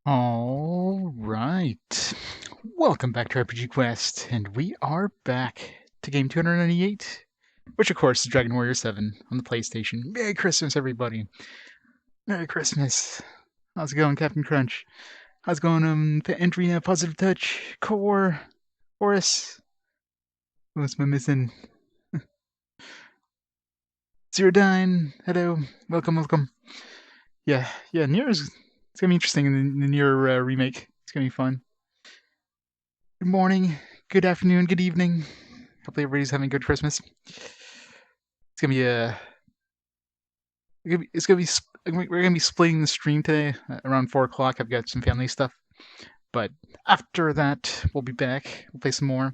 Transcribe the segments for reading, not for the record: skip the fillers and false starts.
All right. Welcome back to RPG Quest, and we are back to game 298, which of course is Dragon Warrior 7 on the PlayStation. Merry Christmas, everybody. Merry Christmas. How's it going, Captain Crunch? How's it going, Andrina, Positive Touch, Core, Horace? Who else am I missing? Zerodyne, hello. Welcome. Yeah, Nier's... It's gonna be interesting in the Nier remake. It's gonna be fun. Good morning, good afternoon, good evening. Hopefully everybody's having a good Christmas. It's gonna be a. It's gonna be. We're gonna be splitting the stream today around 4 o'clock. I've got some family stuff, but after that we'll be back. We'll play some more.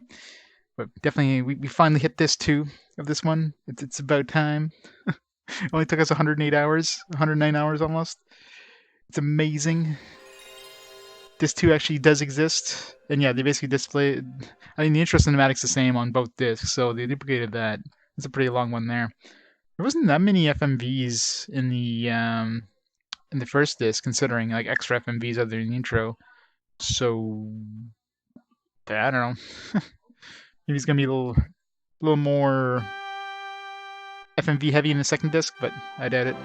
But definitely, we finally hit this 2 of this one. It's about time. It only took us 108 hours, 109 hours almost. It's amazing. This 2 actually does exist, and yeah, they basically display. I mean, the intro cinematic's the same on both discs, so they duplicated that. It's a pretty long one there. There wasn't that many FMVs in the first disc, considering like extra FMVs other than the intro. So I don't know. Maybe it's gonna be a little more FMV heavy in the second disc, but I doubt it.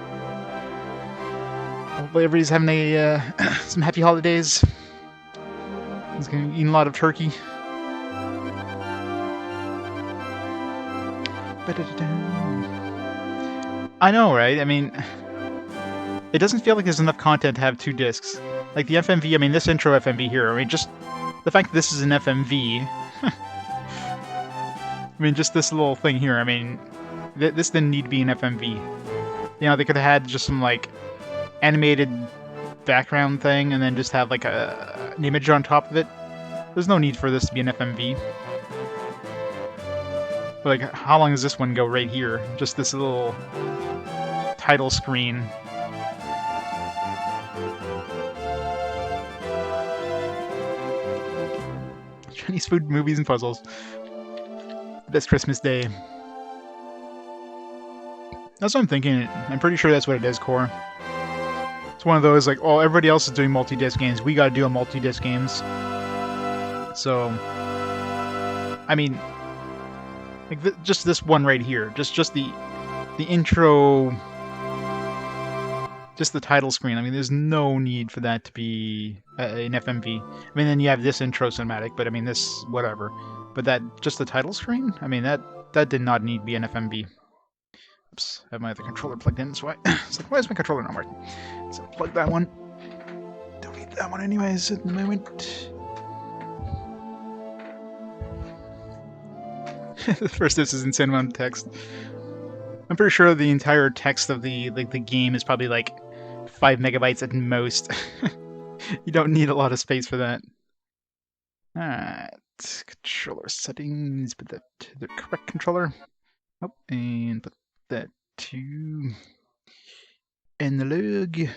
Hopefully everybody's having a some happy holidays. He's gonna be eating a lot of turkey. I know, right? I mean, it doesn't feel like there's enough content to have 2 discs. Like the FMV, I mean, this intro FMV here, I mean, just the fact that this is an FMV. I mean, just this little thing here, I mean, this didn't need to be an FMV. You know, they could have had just some, like, animated background thing and then just have, like, an image on top of it. There's no need for this to be an FMV. But, like, how long does this one go right here? Just this little title screen. Chinese food, movies, and puzzles. Best Christmas day. That's what I'm thinking. I'm pretty sure that's what it is, Core. It's one of those, like, oh, everybody else is doing multi-disc games. We gotta do a multi-disc games. So, I mean, like, just this one right here. Just the intro... Just the title screen. I mean, there's no need for that to be an FMV. I mean, then you have this intro cinematic, but I mean, this, whatever. But that, just the title screen? I mean, that did not need to be an FMV. Oops, I have my other controller plugged in, so it's like, why is my controller not working? So plug that one. Don't need that one anyways at the moment. First, this is insane amount of text. I'm pretty sure the entire text of the game is probably like 5 megabytes at most. You don't need a lot of space for that. Alright, controller settings, put that to the correct controller. Oh, and put that to analog.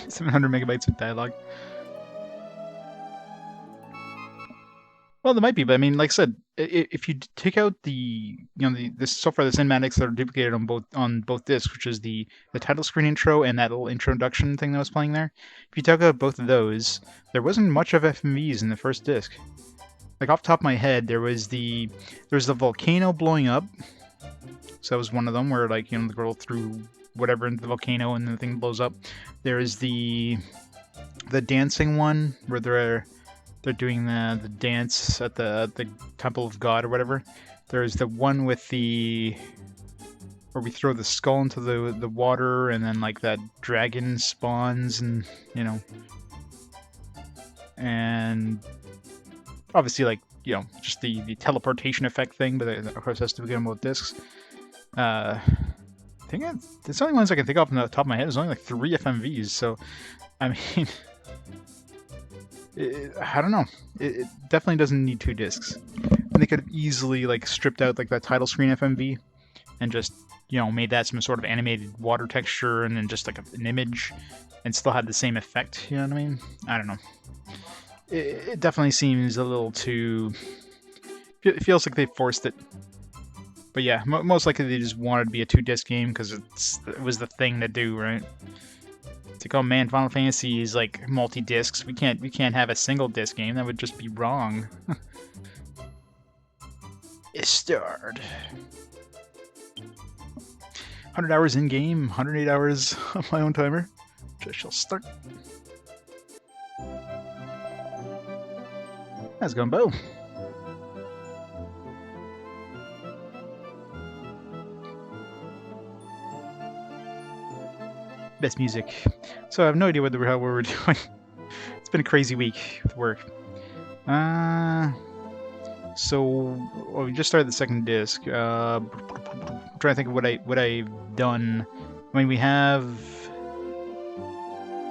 700 megabytes of dialogue. Well, there might be, but I mean, like I said, if you take out the so far the cinematics that are duplicated on both discs, which is the title screen intro and that little introduction thing that was playing there, if you take out both of those, there wasn't much of FMVs in the first disc. Like off the top of my head, there's the volcano blowing up, so that was one of them where like the girl threw whatever into the volcano and the thing blows up. There is the dancing one where they're doing the dance at the Temple of God or whatever. There's the one with where we throw the skull into the water and then like that dragon spawns and and obviously like just the teleportation effect thing, but of course that's to begin with discs. I think it's the only ones I can think of from the top of my head. There's only like 3 FMVs, so I mean. I don't know. It definitely doesn't need 2 discs. And they could have easily like stripped out like that title screen FMV and just made that some sort of animated water texture and then just like an image and still had the same effect. You know what I mean? I don't know. It definitely seems a little too. It feels like they forced it. But yeah, most likely they just wanted to be a 2-disc game because it was the thing to do, right? It's like, oh man, Final Fantasy is like multi-discs. We can't have a single disc game. That would just be wrong. Estard. 100 hours in game, 108 hours on my own timer. Which I shall start. How's it going, Bo? Best music. So I have no idea what the hell we're doing. It's been a crazy week with work. So we just started the second disc. I'm trying to think of what I've done. I mean, we have.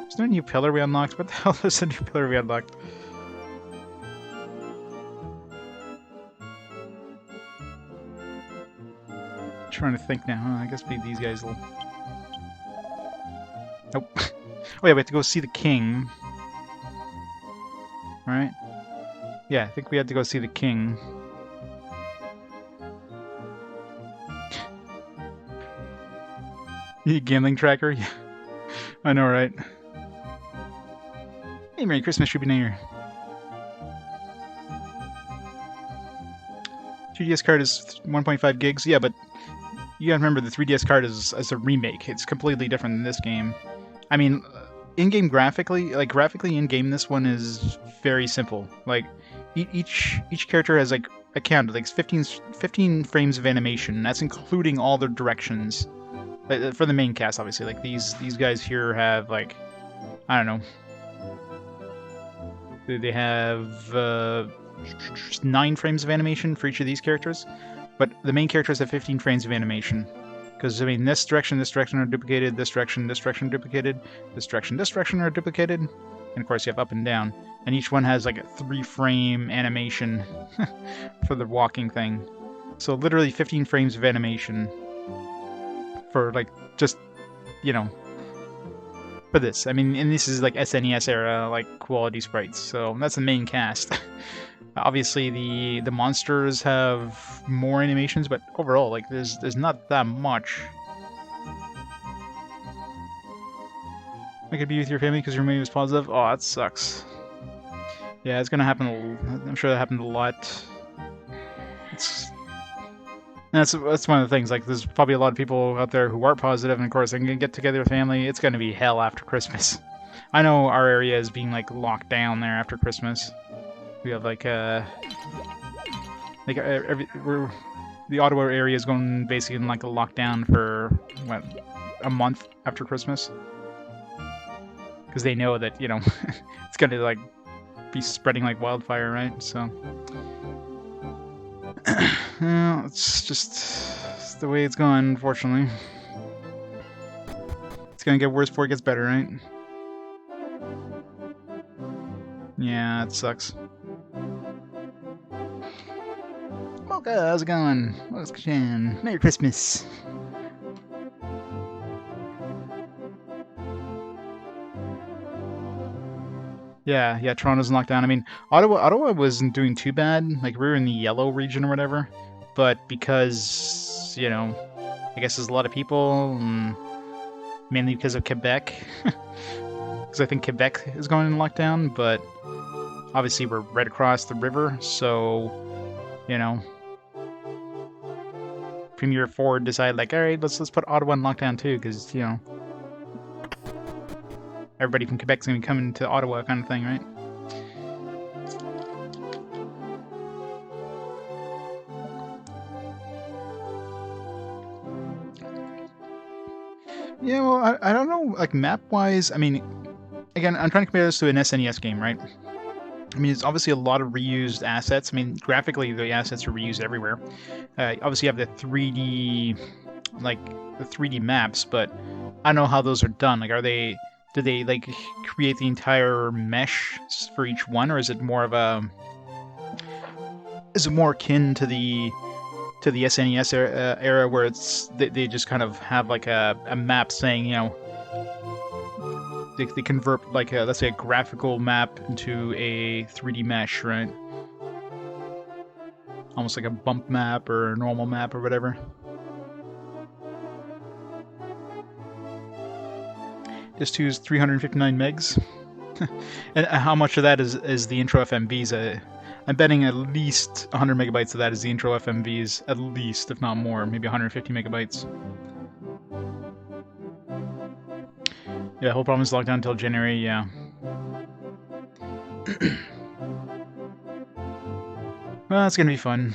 Is there a new pillar we unlocked? What the hell is a new pillar we unlocked? I'm trying to think now. I guess these guys will. Nope. Oh yeah, we have to go see the king. Right? Yeah, I think we had to go see the king. Gambling tracker? Yeah. I know, right? Hey, Merry Christmas, Shooby Nair. 3DS card is 1.5 gigs. Yeah, but you gotta remember the 3DS card is a remake. It's completely different than this game. I mean, in-game graphically, in-game, this one is very simple. Like, each character has like a count, like 15 frames of animation. That's including all the directions. For the main cast, obviously. Like these guys here have like, I don't know. They have 9 frames of animation for each of these characters, but the main characters have 15 frames of animation. Because, I mean, this direction are duplicated, this direction duplicated, this direction are duplicated, and of course you have up and down. And each one has like a 3-frame animation for the walking thing. So literally 15 frames of animation for like, just, you know, for this. I mean, and this is like SNES era, like, quality sprites, so that's the main cast. Obviously, the monsters have more animations, but overall, like, there's not that much. I could be with your family because your movie was positive. Oh, that sucks. Yeah, it's gonna happen. I'm sure that happened a lot. That's one of the things. Like, there's probably a lot of people out there who aren't positive, and of course, they can get together with family. It's gonna be hell after Christmas. I know our area is being like locked down there after Christmas. We have like the Ottawa area is going basically in like a lockdown for what, a month after Christmas, because they know that, you know, it's gonna like be spreading like wildfire, right? So it's the way it's going, unfortunately. It's gonna get worse before it gets better, right? Yeah, it sucks. Mocha, how's it going? What's going on? Merry Christmas. Yeah, Toronto's in lockdown. I mean, Ottawa wasn't doing too bad. Like, we were in the yellow region or whatever. But because, you know, I guess there's a lot of people, mainly because of Quebec. Because I think Quebec is going in lockdown, but obviously we're right across the river, so, you know, Premier Ford decided, like, alright, let's put Ottawa in lockdown too, because, you know, everybody from Quebec's gonna be coming to Ottawa, kind of thing, right? Yeah, well, I don't know, like, map-wise, I mean, again, I'm trying to compare this to an SNES game, right? I mean, it's obviously a lot of reused assets. I mean, graphically, the assets are reused everywhere. Obviously, you have the 3D, like, the 3D maps, but I don't know how those are done. Like, do they, like, create the entire mesh for each one, or is it more of a... Is it more akin to the SNES era where it's they just kind of have, like, a map saying, you know, they convert, like, let's say, a graphical map into a 3D mesh, right? Almost like a bump map or a normal map or whatever. Disc 2 is 359 megs. And how much of that is the intro FMVs? I'm betting at least 100 megabytes of that is the intro FMVs, at least, if not more, maybe 150 megabytes. Yeah, whole problem is locked down until January, yeah. Well, it's gonna be fun.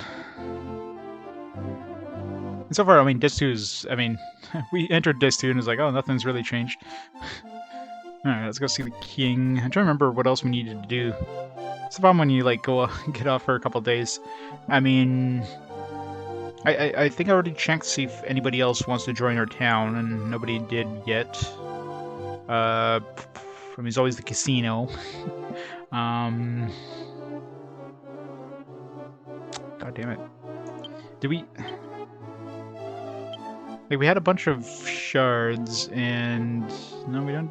And so far, I mean, Disc 2 is, I mean, we entered Disc 2 and it was like, oh, nothing's really changed. Alright, let's go see the king. I'm trying to remember what else we needed to do. It's the problem when you, like, go get off for a couple days. I mean, I think I already checked to see if anybody else wants to join our town, and nobody did yet. I mean, there's always the casino. God damn it. Did we... Like, we had a bunch of shards, and... No, we don't...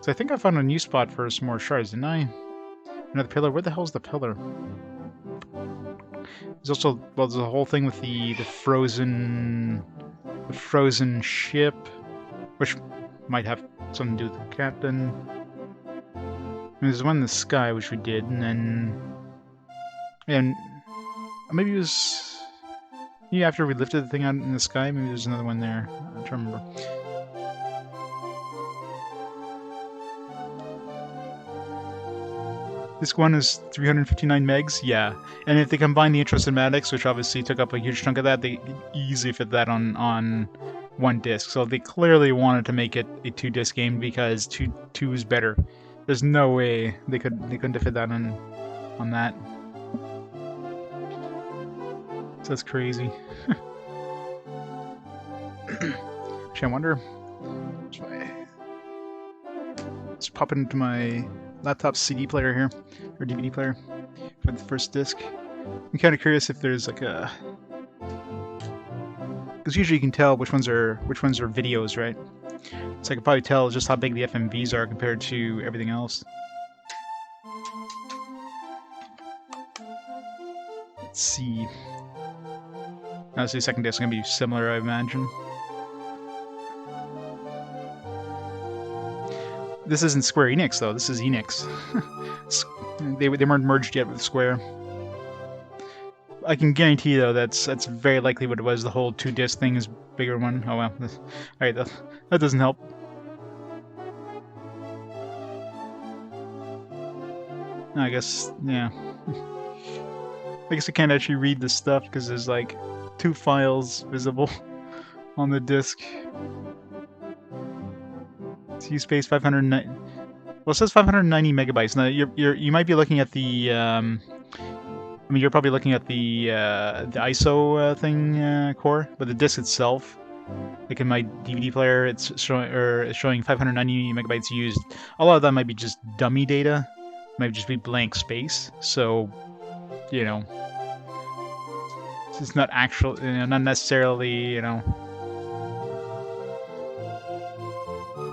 So I think I found a new spot for some more shards, didn't I? Another pillar? Where the hell's the pillar? There's also... Well, there's a whole thing with the frozen... The frozen ship, which might have something to do with the captain. And there's one in the sky, which we did, and then... And... Maybe it was... Yeah, after we lifted the thing out in the sky, maybe there's another one there. I'm trying to remember. This one is 359 megs, yeah. And if they combine the intro cinematics, which obviously took up a huge chunk of that, they easily fit that on one disc. So they clearly wanted to make it a 2-disc game because two is better. There's no way they couldn't fit that on that. So that's crazy. Actually, I wonder. Let's pop it into my laptop CD player here, or DVD player, for the first disc. I'm kind of curious if there's like a, because usually you can tell which ones are videos, right? So I could probably tell just how big the FMVs are compared to everything else. Let's see. Honestly, second disc is gonna be similar, I imagine. This isn't Square Enix, though. This is Enix. They weren't merged yet with Square. I can guarantee, though, that's very likely what it was. The whole 2-disc thing is bigger one. Oh, well. Alright, that doesn't help. I guess, yeah. I guess I can't actually read this stuff because there's, like, 2 files visible on the disc. CPU space 590. Well, it says 590 megabytes. Now you might be looking at the. I mean, you're probably looking at the ISO thing core, but the disk itself, like in my DVD player, it's showing 590 megabytes used. A lot of that might be just dummy data. It might just be blank space. So, you know, it's not actual. You know, not necessarily. You know.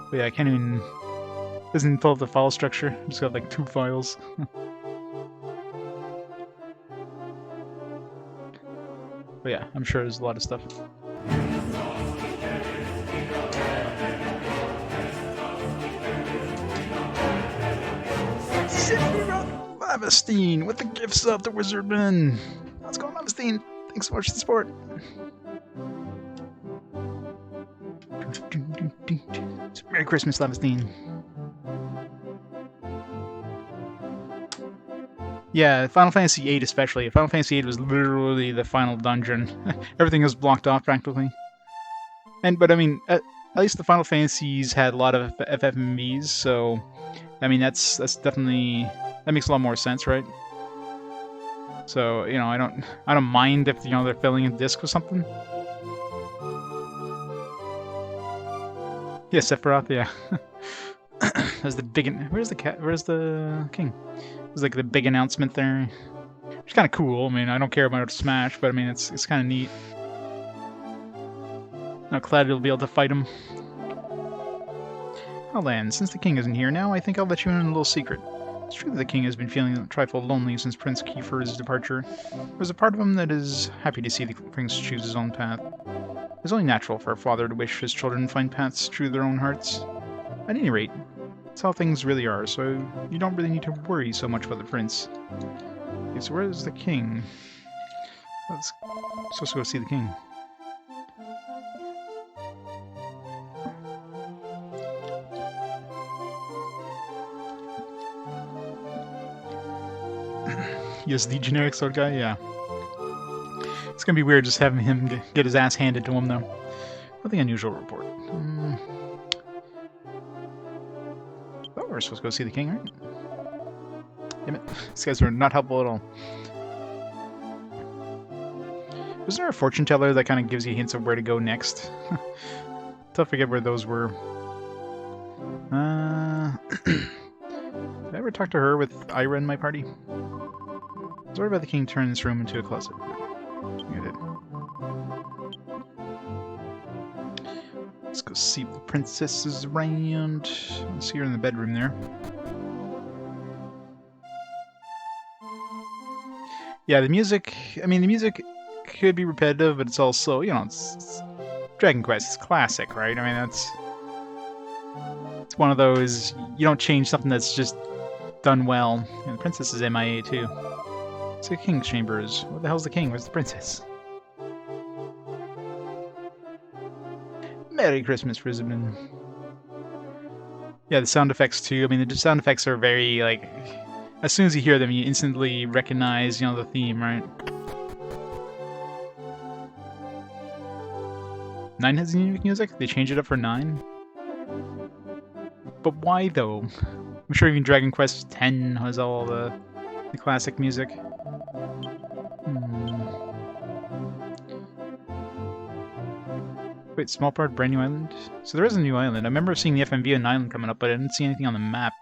But yeah, I can't even... Doesn't fill up the file structure. Just got like 2 files. But yeah, I'm sure there's a lot of stuff. Lavastine with the gifts of the Wizardman. Let's go, Lavastine. Thanks so much for the support. Merry Christmas, Lavastine. Yeah, Final Fantasy VIII especially. Final Fantasy VIII was literally the final dungeon. Everything was blocked off practically. But I mean, at least the Final Fantasies had a lot of FFMVs, so I mean that's definitely, that makes a lot more sense, right? So, you know, I don't mind if, you know, they're filling a disc with something. Yeah, Sephiroth, yeah. There's the big... Where's the king? There's like the big announcement there. Which is kind of cool. I mean, I don't care about Smash, but I mean, it's kind of neat. Now glad you'll be able to fight him. Oh, Lan, since the king isn't here now, I think I'll let you in on a little secret. It's true that the king has been feeling a trifle lonely since Prince Kiefer's departure. There's a part of him that is happy to see the prince choose his own path. It's only natural for a father to wish his children find paths true to their own hearts. At any rate, that's how things really are, so you don't really need to worry so much about the prince. Okay, so where's the king? Let's supposed to go see the king. Yes, the generic sword guy, yeah. It's gonna be weird just having him get his ass handed to him, though. Nothing unusual to report. Oh, we're supposed to go see the king, right? Damn it. These guys are not helpful at all. Wasn't there a fortune teller that kind of gives you hints of where to go next? I forget where those were. Did I ever talk to her with Ira in my party? Sorry about the king turning this room into a closet. I did. Let's go see if the princess is around. Let's see her in the bedroom there. Yeah, the music, I mean, the music could be repetitive, but it's also, you know, it's Dragon Quest. It's classic, right? I mean, it's one of those, you don't change something that's just done well. And the princess is MIA, too. It's the king's chambers. What the hell's the king? Where's the princess? Merry Christmas, Fisherman. Yeah, the sound effects, too. I mean, the sound effects are very, like, as soon as you hear them, you instantly recognize, you know, the theme, right? 9 has unique music? They changed it up for 9? But why, though? I'm sure even Dragon Quest X has all the classic music. Wait, small part, brand new island? So there is a new island. I remember seeing the FMV on an island coming up, but I didn't see anything on the map.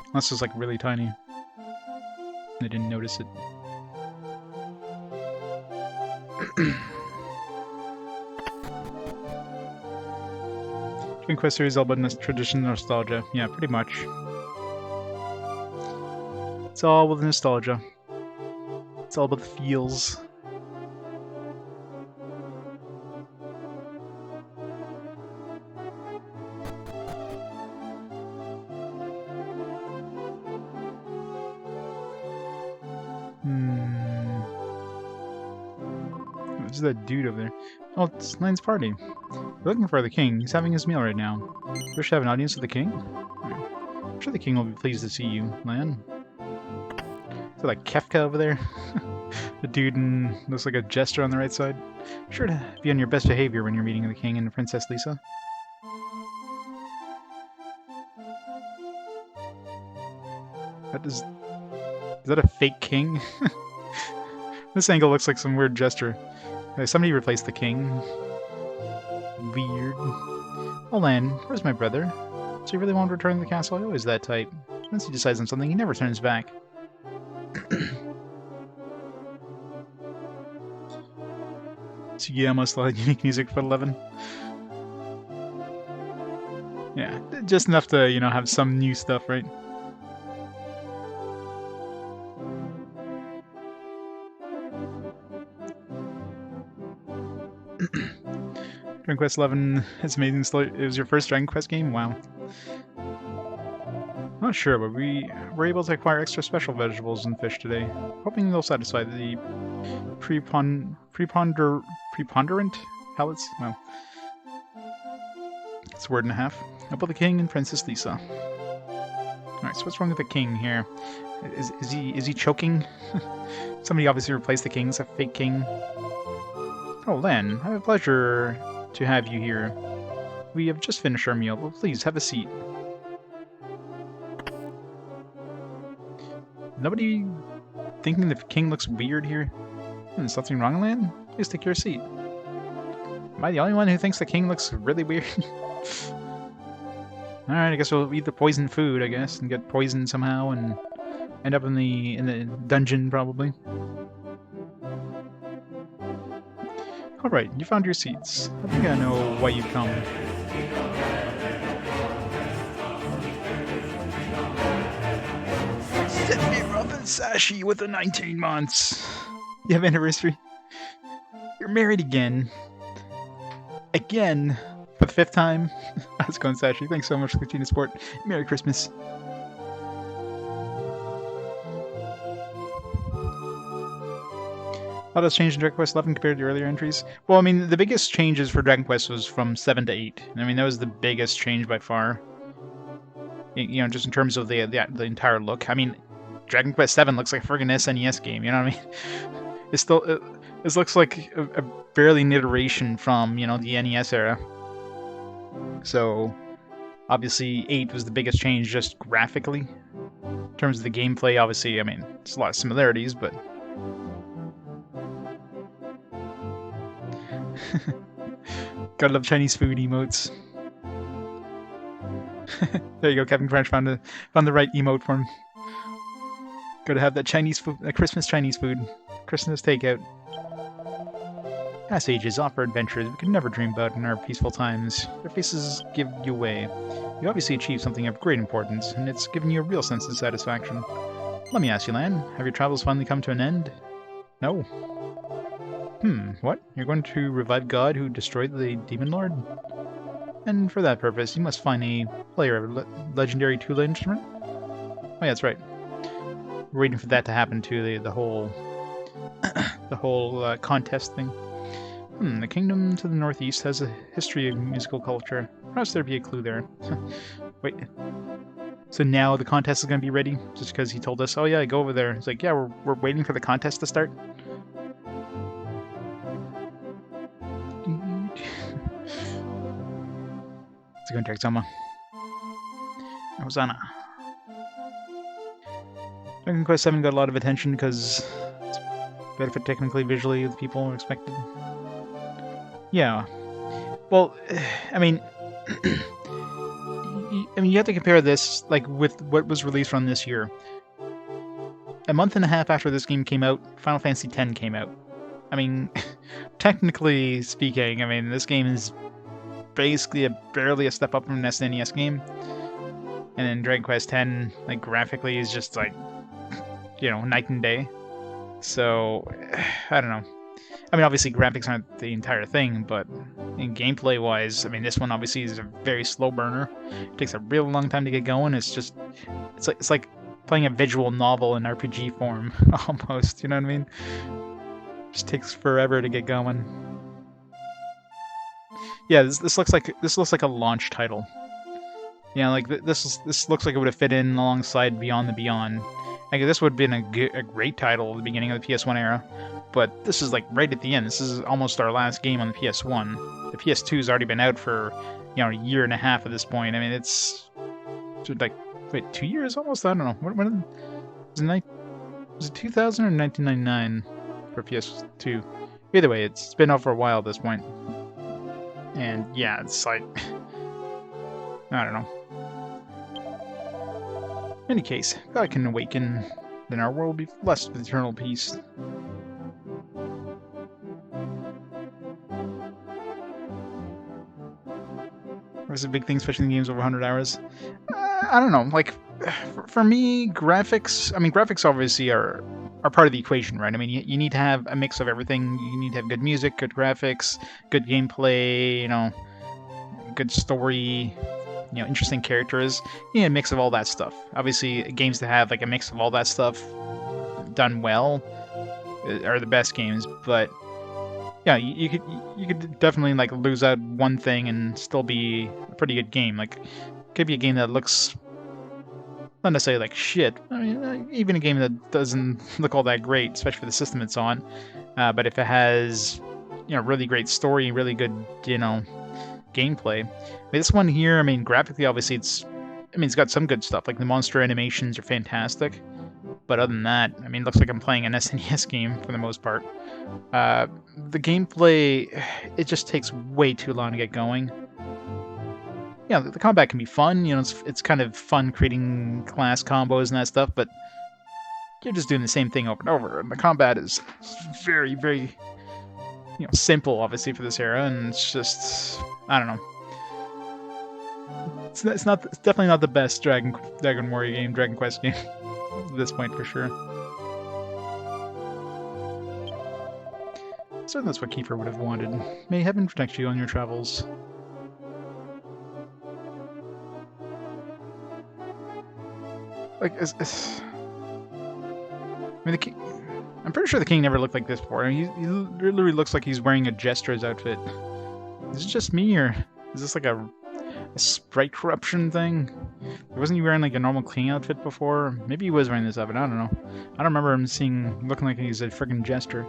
Unless it's like really tiny. I didn't notice it. Dragon Quest series all about tradition and nostalgia. Yeah, pretty much. It's all with nostalgia. It's all about the feels. Who's that dude over there? Oh, it's Lane's party. We're looking for the king. He's having his meal right now. We should have an audience with the king? I'm sure the king will be pleased to see you, Lan. Is that like Kefka over there? The dude looks like a jester on the right side. Sure to be on your best behavior when you're meeting the king and Princess Lisa. Is that a fake king? This angle looks like some weird gesture. Somebody replaced the king. Weird. Oh, Lan, where's my brother? So you really want to return to the castle? He always that type. Once he decides on something, he never turns back. Tsugiyama still had unique music for 11. Yeah, just enough to, you know, have some new stuff, right? Dragon Quest 11 is amazing. It was your first Dragon Quest game? Wow. Not sure, but we were able to acquire extra special vegetables and fish today. Hoping they'll satisfy the preponderant palates? Well, it's a word and a half. About the king and Princess Lisa. Alright, so what's wrong with the king here? Is he choking? Somebody obviously replaced the king. It's a fake king. Oh, Len, I have a pleasure to have you here. We have just finished our meal, but please have a seat. Nobody thinking the king looks weird here? Is something wrong, Lan? Please take your seat. Am I the only one who thinks the king looks really weird? Alright, I guess we'll eat the poisoned food, I guess, and get poisoned somehow and end up in the dungeon, probably. Alright, you found your seats. I think I know why you've come. Set me up and Sashi with the 19 months. You have anniversary? You're married again. again for the 5th time. How's it going, Sashi? Thanks so much for the continued support. Merry Christmas. How does change in Dragon Quest 11 compared to earlier entries? Well, I mean, the biggest changes for Dragon Quest was from 7 to 8. I mean, that was the biggest change by far. You know, just in terms of the entire look. I mean, Dragon Quest 7 looks like a friggin' SNES game, you know what I mean? It's still... This looks like a barely an iteration from, you know, the NES era. So, obviously, 8 was the biggest change just graphically. In terms of the gameplay, obviously, I mean, there's a lot of similarities, but... Gotta love Chinese food emotes. There you go, Captain Crunch found the right emote for him. Gotta have that Chinese food, Christmas Chinese food. Christmas takeout. Past ages offer adventures we could never dream about in our peaceful times. Their faces give you away. You obviously achieved something of great importance, and it's given you a real sense of satisfaction. Let me ask you, Lan, have your travels finally come to an end? No. What? You're going to revive God who destroyed the Demon Lord? And for that purpose, you must find a player of a legendary Tula instrument? Oh yeah, that's right. We're waiting for that to happen to the whole contest thing. The kingdom to the northeast has a history of musical culture. Perhaps there'd be a clue there. Wait. So now the contest is going to be ready? Just because he told us, oh yeah, go over there. It's like, yeah, we're waiting for the contest to start? Let's go and check Zoma. Hosanna. Dragon Quest 7 got a lot of attention because it's better fit technically, visually, the people expected. Yeah. Well, I mean, you have to compare this like with what was released from this year. A month and a half after this game came out, Final Fantasy X came out. I mean, technically speaking, I mean, this game is basically barely a step up from an SNES game. And then Dragon Quest X, like, graphically is just, like, you know, night and day. So, I don't know. I mean, obviously, graphics aren't the entire thing, but in gameplay-wise, I mean, this one obviously is a very slow burner. It takes a real long time to get going. It's like playing a visual novel in RPG form, almost. You know what I mean? It just takes forever to get going. Yeah, this looks like a launch title. Yeah, like this looks like it would have fit in alongside Beyond the Beyond. Like this would have been a great title at the beginning of the PS1 era, but this is like right at the end. This is almost our last game on the PS1. The PS2's already been out for, you know, a year and a half at this point. I mean, it's like, wait, 2 years almost? I don't know. When was it 2000 or 1999 for PS2? Either way, it's been out for a while at this point. And yeah, it's like, I don't know. In any case, God can awaken, then our world will be blessed with eternal peace. There's a big thing, especially in games over 100 hours. I don't know, like, for me, graphics, I mean, graphics obviously are part of the equation, right? I mean, you need to have a mix of everything. You need to have good music, good graphics, good gameplay, you know, good story, you know, interesting characters. You need a mix of all that stuff. Obviously, games that have, like, a mix of all that stuff done well are the best games, but yeah, you could definitely, like, lose out one thing and still be a pretty good game. Like, it could be a game that looks not necessarily like shit. I mean, even a game that doesn't look all that great, especially for the system it's on. But if it has, you know, really great story, really good, you know, gameplay. I mean, this one here, I mean, graphically, obviously, it's got some good stuff. Like the monster animations are fantastic. But other than that, I mean, it looks like I'm playing an SNES game for the most part. The gameplay, it just takes way too long to get going. Yeah, the combat can be fun, you know, it's kind of fun creating class combos and that stuff, but you're just doing the same thing over and over, and the combat is very, very, you know, simple, obviously, for this era, and it's just, I don't know. It's definitely not the best Dragon Warrior game, Dragon Quest game, at this point, for sure. So that's what Kiefer would have wanted. May heaven protect you on your travels. Like, I mean, the king... I'm pretty sure the king never looked like this before. He literally looks like he's wearing a jester's outfit. Is it just me, or is this like a sprite corruption thing? Wasn't he wearing like a normal king outfit before? Maybe he was wearing this outfit, I don't know. I don't remember him looking like he's a freaking jester.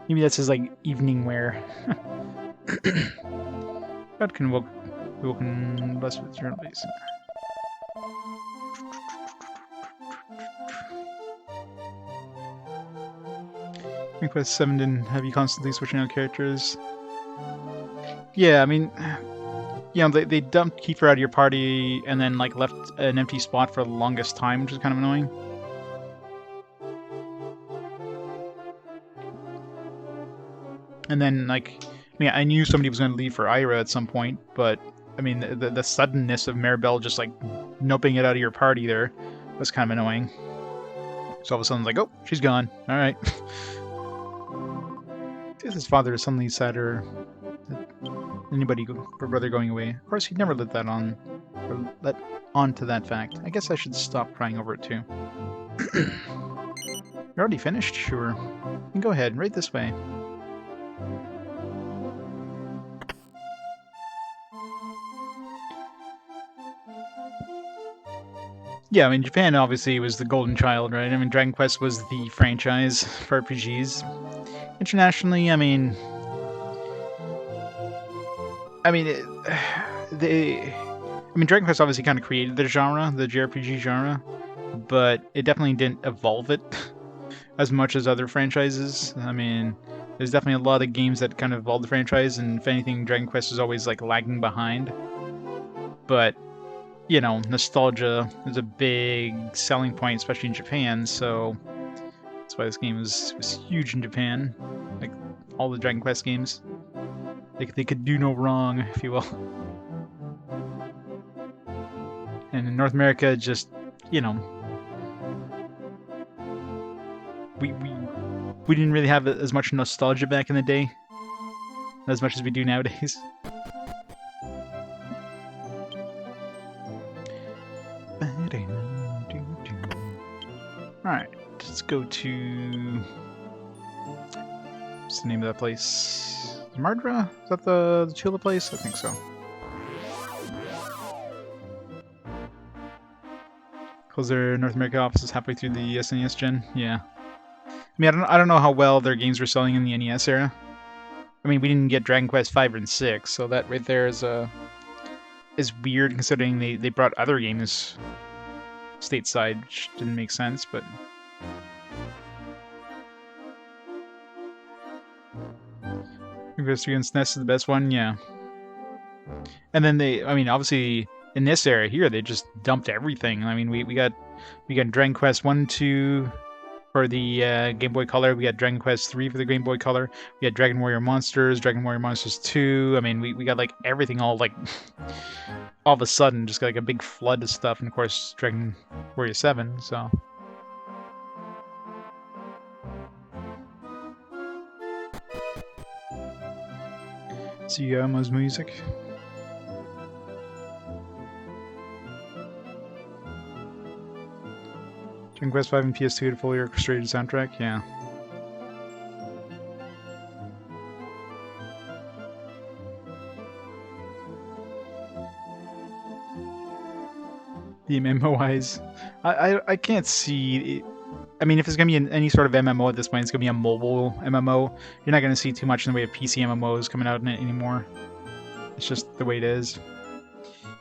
Maybe that's his like evening wear. God can woken blessed with eternal peace. Quest 7 didn't have you constantly switching out characters. Yeah, I mean, you know, they dumped Kiefer out of your party and then like left an empty spot for the longest time, which is kind of annoying. And then like, I mean, I knew somebody was going to leave for Ira at some point, but I mean, the suddenness of Maribel just like noping it out of your party there was kind of annoying. So all of a sudden, like, oh, she's gone. All right. His father is suddenly sadder than anybody or brother going away. Of course, he'd never let that on, or let on to that fact. I guess I should stop crying over it too. You're already finished? Sure. Then go ahead, right this way. Yeah, I mean, Japan obviously was the golden child, right? I mean, Dragon Quest was the franchise for RPGs. Internationally, I mean, Dragon Quest obviously kind of created the genre, the JRPG genre, but it definitely didn't evolve it as much as other franchises. I mean, there's definitely a lot of games that kind of evolved the franchise, and if anything, Dragon Quest is always like lagging behind. But you know, nostalgia is a big selling point, especially in Japan, so that's why this game was huge in Japan. Like, all the Dragon Quest games. They could do no wrong, if you will. And in North America, just, you know, we didn't really have as much nostalgia back in the day, as much as we do nowadays. Alright, let's go to... what's the name of that place? Mardra? Is that the Chula place? I think so. Close their North America offices halfway through the SNES gen? Yeah. I mean, I don't know how well their games were selling in the NES era. I mean, we didn't get Dragon Quest 5 and 6, so that right there is weird considering they brought other games stateside, which didn't make sense, but... Quest against SNES is the best one, yeah. And then I mean, obviously, in this era here, they just dumped everything. I mean, we got Dragon Quest 1, 2 for the Game Boy Color, we got Dragon Quest 3 for the Game Boy Color, we got Dragon Warrior Monsters, Dragon Warrior Monsters 2, I mean, we got like everything all like... all of a sudden, just got like a big flood of stuff, and of course, Dragon Warrior 7, so... Tsuyamo's music. Dragon Quest 5 and PS2 had a fully orchestrated soundtrack, yeah. The MMO-wise, I can't see... I mean, if it's going to be any sort of MMO at this point, it's going to be a mobile MMO. You're not going to see too much in the way of PC MMOs coming out in it anymore. It's just the way it is.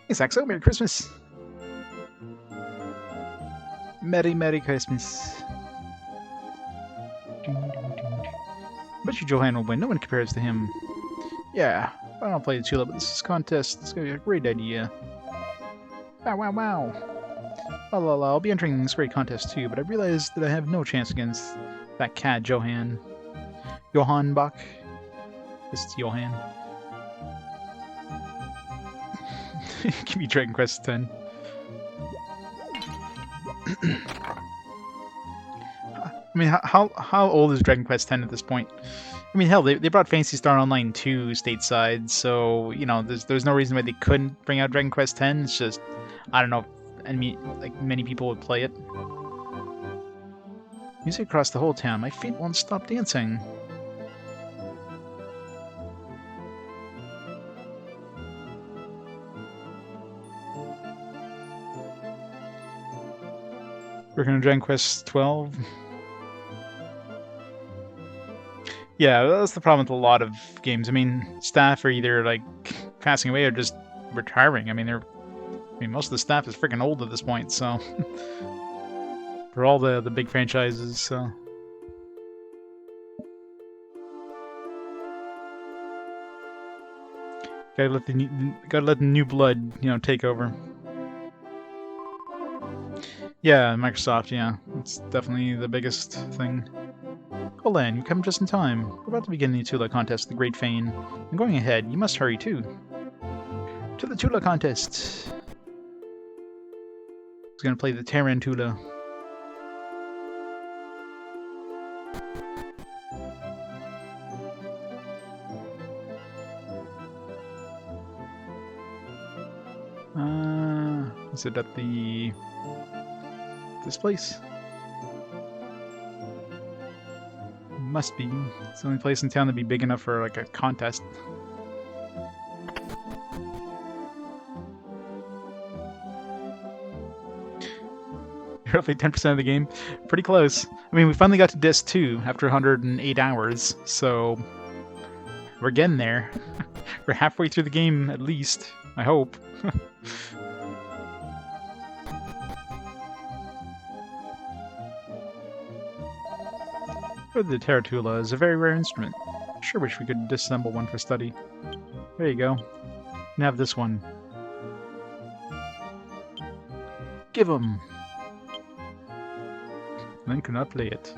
Hey, Saxo, Merry Christmas! Merry Christmas. Bet you Johan will win. No one compares to him. Yeah, I don't play the Chula, but this contest is going to be a great idea. Wow. I'll be entering this great contest too, but I realized that I have no chance against that cat, Johan. Johan Bach? This is Johan. Give me Dragon Quest 10. I mean, how old is Dragon Quest 10 at this point? I mean, hell, they brought Phantasy Star Online 2 stateside, so, you know, there's no reason why they couldn't bring out Dragon Quest X. It's just, I don't know if like many people would play it. Music across the whole town. My feet won't stop dancing. Working on Dragon Quest 12. Yeah, that's the problem with a lot of games. I mean, staff are either like passing away or just retiring. I mean, most of the staff is freaking old at this point, so for all the big franchises, so. Gotta let the new blood, you know, take over. Yeah, Microsoft, yeah. It's definitely the biggest thing. Olan, you come just in time. We're about to begin the Tula contest, the Great Fane. I'm going ahead. You must hurry, too. To the Tula contest! He's gonna play the Tarantula. Is it at this place? Must be. It's the only place in town that'd be big enough for like a contest. Roughly 10% of the game. Pretty close. I mean, we finally got to Disc 2 after 108 hours, so we're getting there. We're halfway through the game, at least. I hope. The Tarantula is a very rare instrument. Sure wish we could disassemble one for study. There you go. You can have this one. Give 'em! Then cannot play it.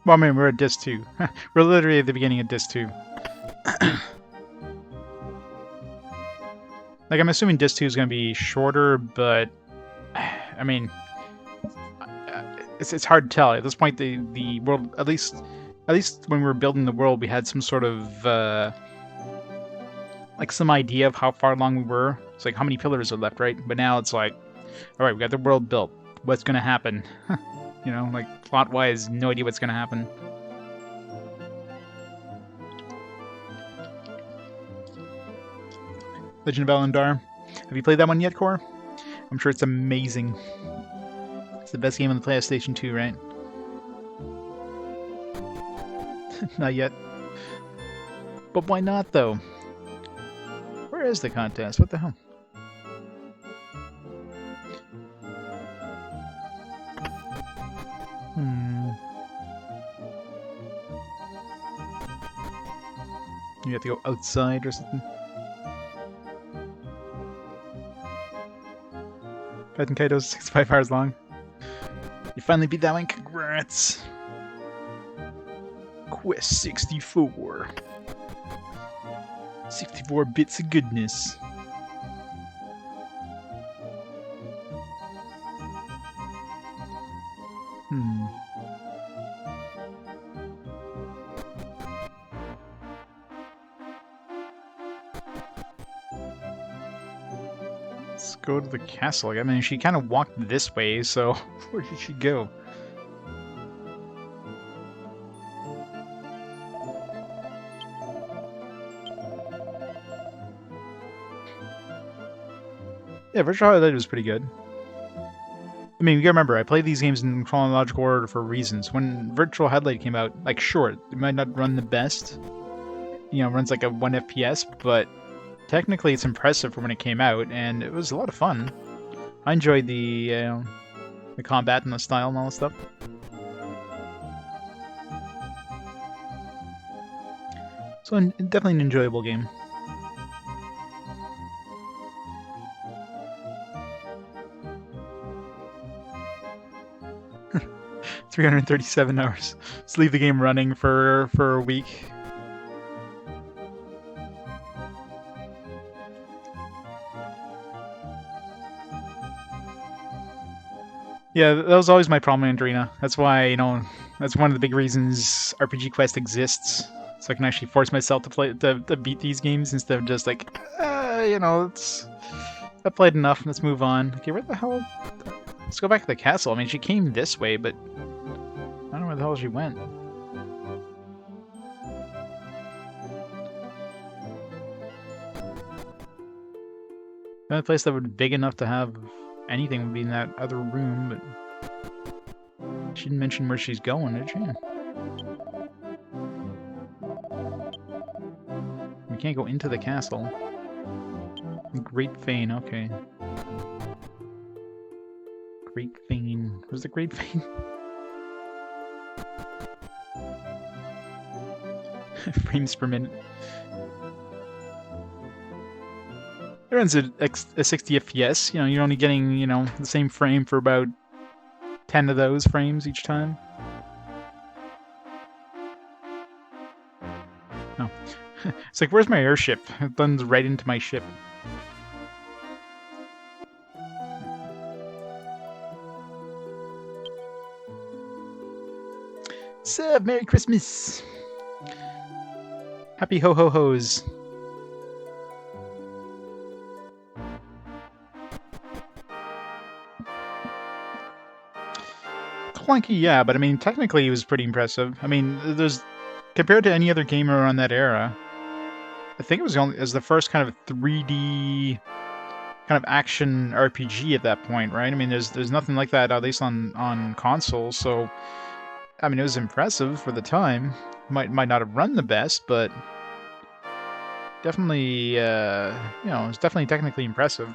Well, I mean, we're at Disc 2. We're literally at the beginning of Disc 2. Like, I'm assuming Disc 2 is going to be shorter, but I mean, it's hard to tell. At this point, the world, at least when we were building the world, we had some sort of like some idea of how far along we were. It's like how many pillars are left, right? But now it's like, all right, we got the world built. What's going to happen? You know, like plot-wise, no idea what's going to happen. Legend of Elendar. Have you played that one yet, Core? I'm sure it's amazing. It's the best game on the PlayStation 2, right? Not yet. But why not, though? Where is the contest? What the hell? You have to go outside or something? Pet Kaido's 65 hours long. You finally beat that one? Congrats! Quest 64. 64 bits of goodness. Let's go to the castle. I mean, she kind of walked this way, so where did she go? Yeah, Virtual Highlight was pretty good. I mean, you gotta remember, I play these games in chronological order for reasons. When Virtual Headlight came out, like, sure, it might not run the best. You know, it runs like a 1 FPS, but technically it's impressive for when it came out, and it was a lot of fun. I enjoyed the combat and the style and all that stuff. So, definitely an enjoyable game. $337 hours. Let's leave the game running for a week. Yeah, that was always my problem in Arena. That's why, that's one of the big reasons RPG Quest exists. So I can actually force myself to beat these games instead of just like, I've played enough, let's move on. Okay, where the hell? Let's go back to the castle. I mean, she came this way, but I don't know where the hell she went. The only place that would be big enough to have anything would be in that other room, but she didn't mention where she's going, did she? We can't go into the castle. Great Fane, okay. Great Fane. Where's the Great Fane? Frames per minute. It runs at a 60 FPS. You're only getting, the same frame for about 10 of those frames each time. Oh. It's like, where's my airship? It runs right into my ship. So, Merry Christmas! Happy ho-ho-hos. Clunky, yeah, but I mean, technically it was pretty impressive. I mean, compared to any other game around that era, I think it was the first kind of 3D kind of action RPG at that point, right? I mean, there's nothing like that, at least on consoles, so I mean, it was impressive for the time. Might not have run the best, but definitely, it's definitely technically impressive.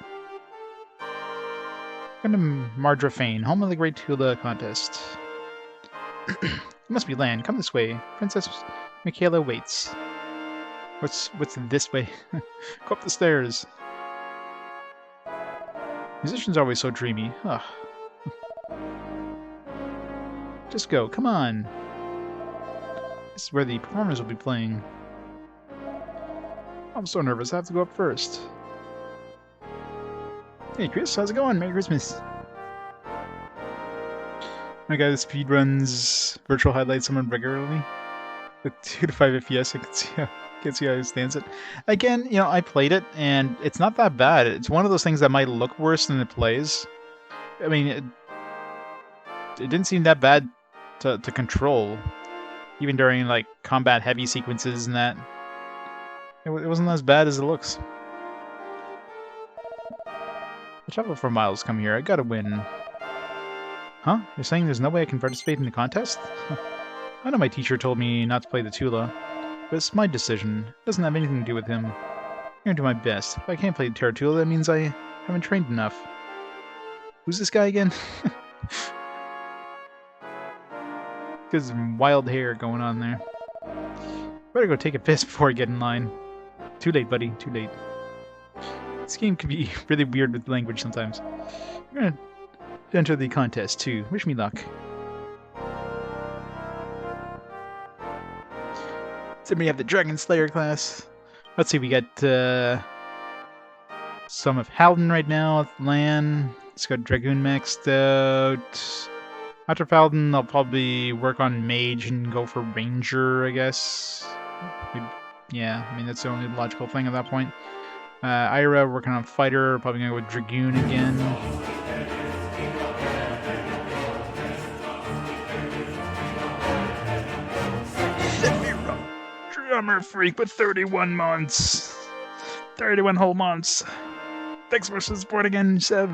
Welcome to Mardra Fane, home of the Great Tula contest. It must be land. Come this way. Princess Michaela waits. What's this way? Go up the stairs. Musicians are always so dreamy. Ugh. Just go. Come on. This is where the performers will be playing. I'm so nervous. I have to go up first. Hey Chris, how's it going? Merry Christmas. My guy speedruns virtual highlights someone regularly. With 2 to 5 FPS, I can see how he stands it. Again, I played it, and it's not that bad. It's one of those things that might look worse than it plays. I mean, it didn't seem that bad to control, even during like combat heavy sequences and that. It wasn't as bad as it looks. I traveled for miles to come here. I gotta win. Huh? You're saying there's no way I can participate in the contest? I know my teacher told me not to play the Tula, but it's my decision. It doesn't have anything to do with him. I'm gonna do my best. If I can't play Terratula, that means I haven't trained enough. Who's this guy again? Got some wild hair going on there. Better go take a piss before I get in line. Too late, buddy. Too late. This game can be really weird with language sometimes. You're gonna enter the contest too. Wish me luck. So we have the Dragon Slayer class. Let's see, we got some of Halden right now. Lan. Let's go Dragoon maxed out. After Halden, I'll probably work on Mage and go for Ranger, I guess. Yeah, I mean, that's the only logical thing at that point. Ira working on Fighter, probably gonna go with Dragoon again. Drummer freak with 31 months. 31 whole months. Thanks for supporting again, Sev.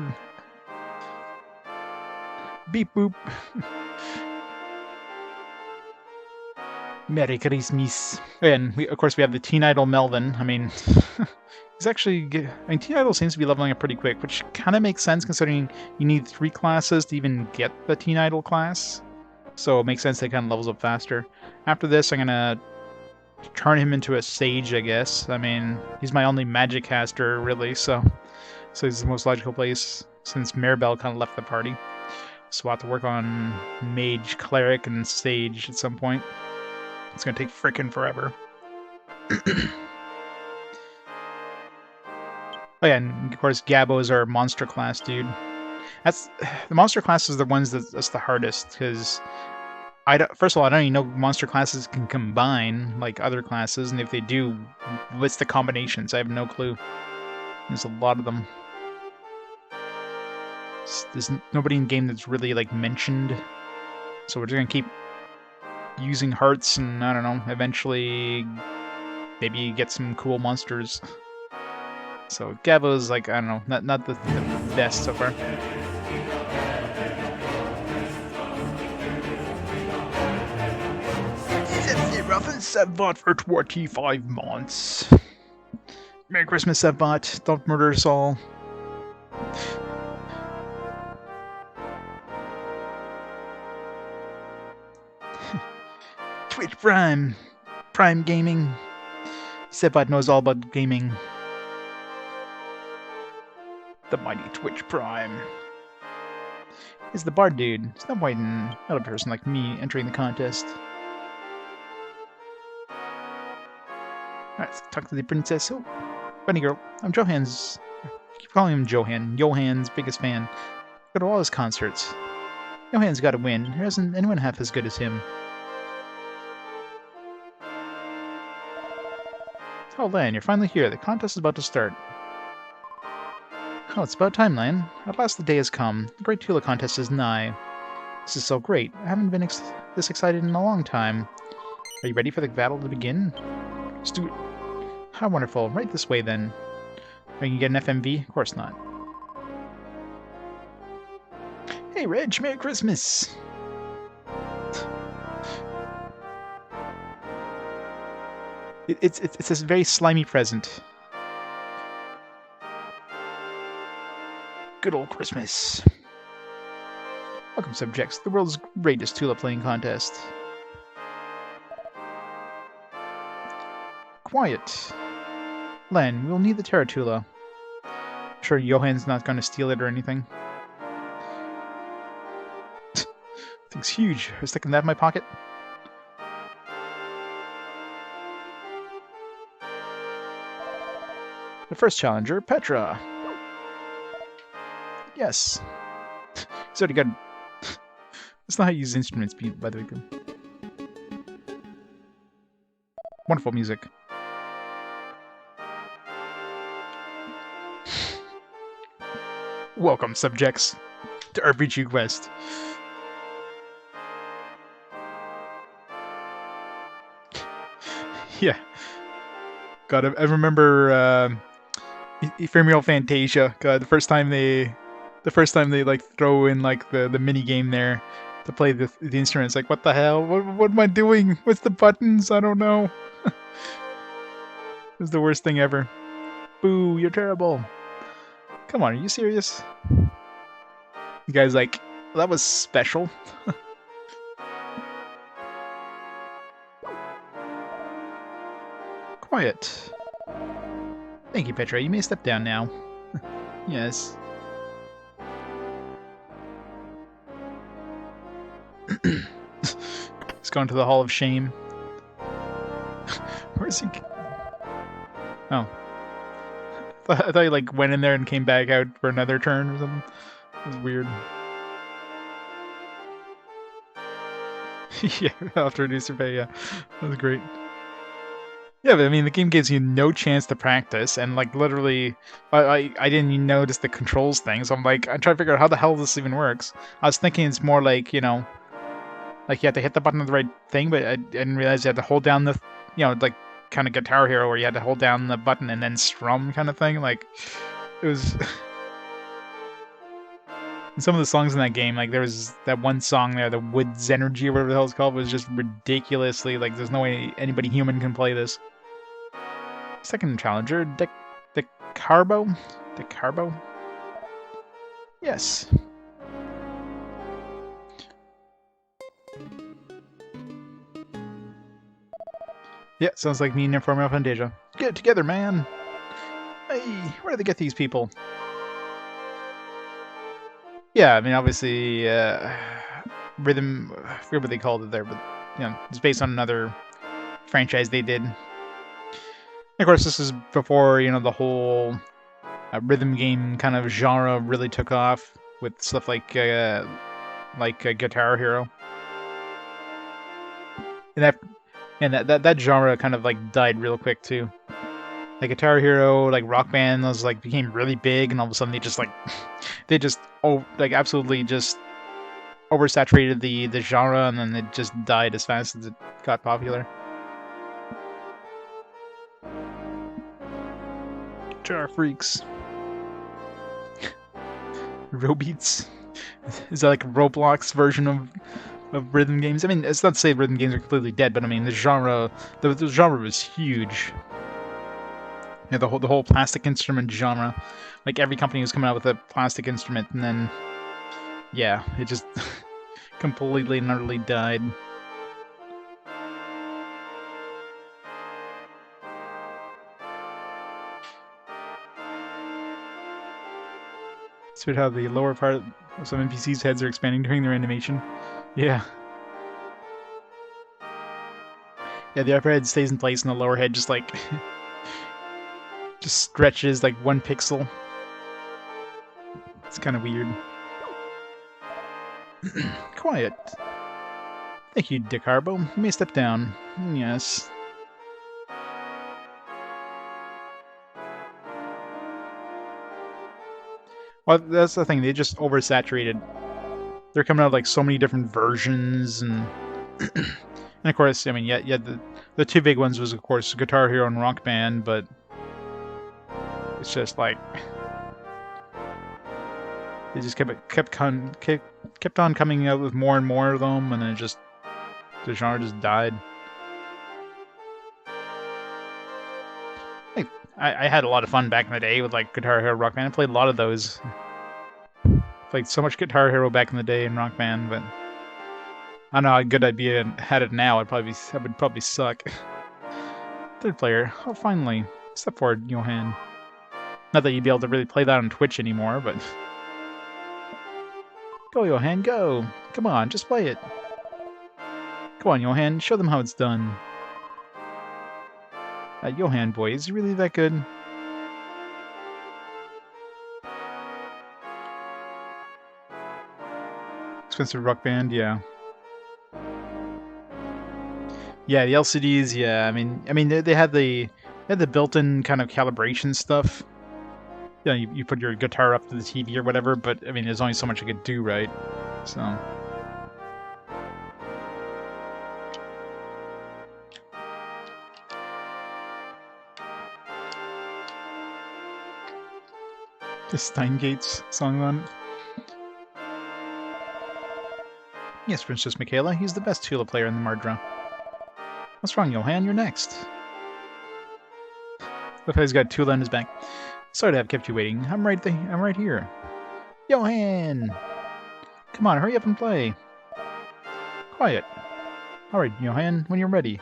Beep boop. Merry Christmas. And of course we have the Teen Idol Melvin. I mean, he's actually... Teen Idol seems to be leveling up pretty quick, which kind of makes sense considering you need 3 classes to even get the Teen Idol class. So it makes sense that he kind of levels up faster. After this, I'm gonna turn him into a Sage, I guess. I mean, he's my only magic caster, really, so he's the most logical place since Maribel kind of left the party. So I'll have to work on Mage, Cleric, and Sage at some point. It's gonna take frickin' forever. Oh yeah, and of course Gabo is our monster class dude. That's the monster classes are the ones that's the hardest because first of all, I don't even know monster classes can combine like other classes, and if they do, what's the combinations? I have no clue. There's a lot of them. There's nobody in game that's really like mentioned, so we're just gonna keep using hearts, and I don't know, eventually maybe get some cool monsters. So Gavo's like, I don't know, not the best so far. Rough and Sevbot for 25 months. Merry Christmas, Sevbot. Don't murder us all. Twitch Prime. Prime Gaming. Sevbot knows all about gaming. The mighty Twitch Prime. Is the bard dude. It's not white and not a person like me entering the contest. Alright, let's talk to the princess. Oh, funny girl. I'm Johan's. I keep calling him Johan. Johan's biggest fan. Go to all his concerts. Johan's got to win. There isn't anyone half as good as him. Oh, Lan, you're finally here. The contest is about to start. Oh, it's about time, Lan. At last the day has come. The Great Tula contest is nigh. This is so great. I haven't been this excited in a long time. Are you ready for the battle to begin? Let's do it. How wonderful. Right this way, then. Are you can get an FMV? Of course not. Hey, Reg, Merry Christmas! It's a very slimy present. Good old Christmas. Welcome, subjects. The world's greatest Tula playing contest. Quiet. Len, we'll need the Terratula. Sure, Johan's not going to steal it or anything. Thing's huge. I was sticking that in my pocket. The first challenger, Petra. Yes. He's already got... That's not how you use instruments, by the way. Wonderful music. Welcome, subjects, to RPG Quest. Yeah. God, I remember Ephemeral Fantasia. God, the first time they like throw in like the mini game there to play the instruments, like what the hell? What am I doing? What's the buttons? I don't know. It was the worst thing ever. Boo! You're terrible. Come on, are you serious? The guy's like, well, that was special. Quiet. Thank you, Petra. You may step down now. Yes. He's gone to the Hall of Shame. Where's he? Oh. I thought he like went in there and came back out for another turn or something. It was weird. Yeah, after a new survey, yeah. That was great. Yeah, but I mean, the game gives you no chance to practice, and like literally, I didn't even notice the controls thing, so I'm like, I'm trying to figure out how the hell this even works. I was thinking it's more like, you know, like you have to hit the button at the right thing, but I didn't realize you had to hold down the, you know, like kind of Guitar Hero where you had to hold down the button and then strum kind of thing. Like, it was... Some of the songs in that game, like there was that one song there, the Woods Energy or whatever the hell it's called, was just ridiculously, like there's no way anybody human can play this. Second challenger, Decarbo? Decarbo? Yes. Yeah, sounds like me and Informal Fantasia. Get it together, man! Hey, where do they get these people? Yeah, I mean, obviously, Rhythm, I forget what they called it there, but, you know, it's based on another franchise they did. And of course, this is before, you know, the whole rhythm game kind of genre really took off with stuff like Guitar Hero. And that genre kind of like died real quick too. Like Guitar Hero, like Rock Band, those like became really big, and all of a sudden they just absolutely just oversaturated the genre, and then it just died as fast as it got popular. Guitar freaks. Robeats. Is that like a Roblox version of rhythm games? I mean, it's not to say rhythm games are completely dead, but I mean the genre was huge. Yeah, the whole plastic instrument genre. Like every company was coming out with a plastic instrument, and then yeah, it just completely and utterly died. It's weird how the lower part of some NPCs' heads are expanding during their animation. Yeah. Yeah, the upper head stays in place, and the lower head just like just stretches like 1 pixel. It's kind of weird. Quiet. Thank you, Dick Harbo. You may step down. Yes. Well, that's the thing. They just oversaturated. They're coming out like so many different versions, and and of course, I mean, yeah, the two big ones was of course Guitar Hero and Rock Band, but it's just like they just kept on coming out with more and more of them, and then the genre just died. Like, I had a lot of fun back in the day with like Guitar Hero, Rock Band. I played a lot of those. Played so much Guitar Hero back in the day and Rock Band, but I don't know how good I'd be at it now. I would probably suck. Third player. Oh, finally. Step forward, Johan. Not that you'd be able to really play that on Twitch anymore, but go, Johan, go! Come on, just play it. Go on, Johan, show them how it's done. Johan, boy, is he really that good? Expensive Rock Band, yeah. Yeah, the LCDs, yeah. I mean, they had the built-in kind of calibration stuff. Yeah, you put your guitar up to the TV or whatever, but I mean, there's only so much you could do, right? So. The Steingates song on it. Yes, Princess Michaela, he's the best Tula player in the Mardra. What's wrong, Johan? You're next. Look how he's got Tula on his back. Sorry to have kept you waiting. I'm right here. Johan! Come on, hurry up and play. Quiet. Alright, Johan, when you're ready.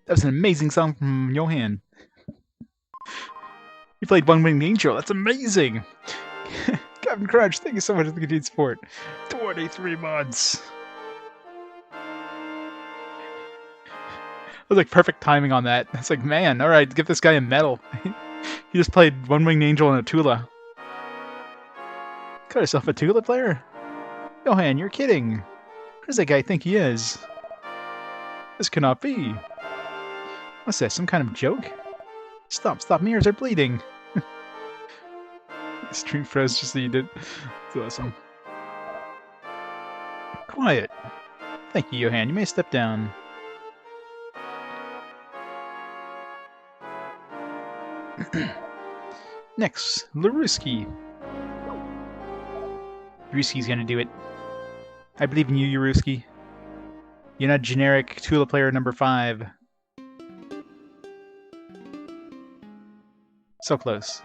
That was an amazing song from Johan. You played One Winged Angel. That's amazing. Captain Crunch, thank you so much for the continued support. 23 months. It was like perfect timing on that. It's like, man, alright, give this guy a medal. He just played One Winged Angel and a Tula. Call yourself a Tula player? Johan, you're kidding. Who does that guy think he is? This cannot be. What's this, some kind of joke? Stop, my ears are bleeding. Stream froze just so you did. It's awesome. Quiet. Thank you, Johan. You may step down. Next, Laruski. Yaruski's gonna do it. I believe in you, Yaruski. You're not generic Tula player number 5. So close.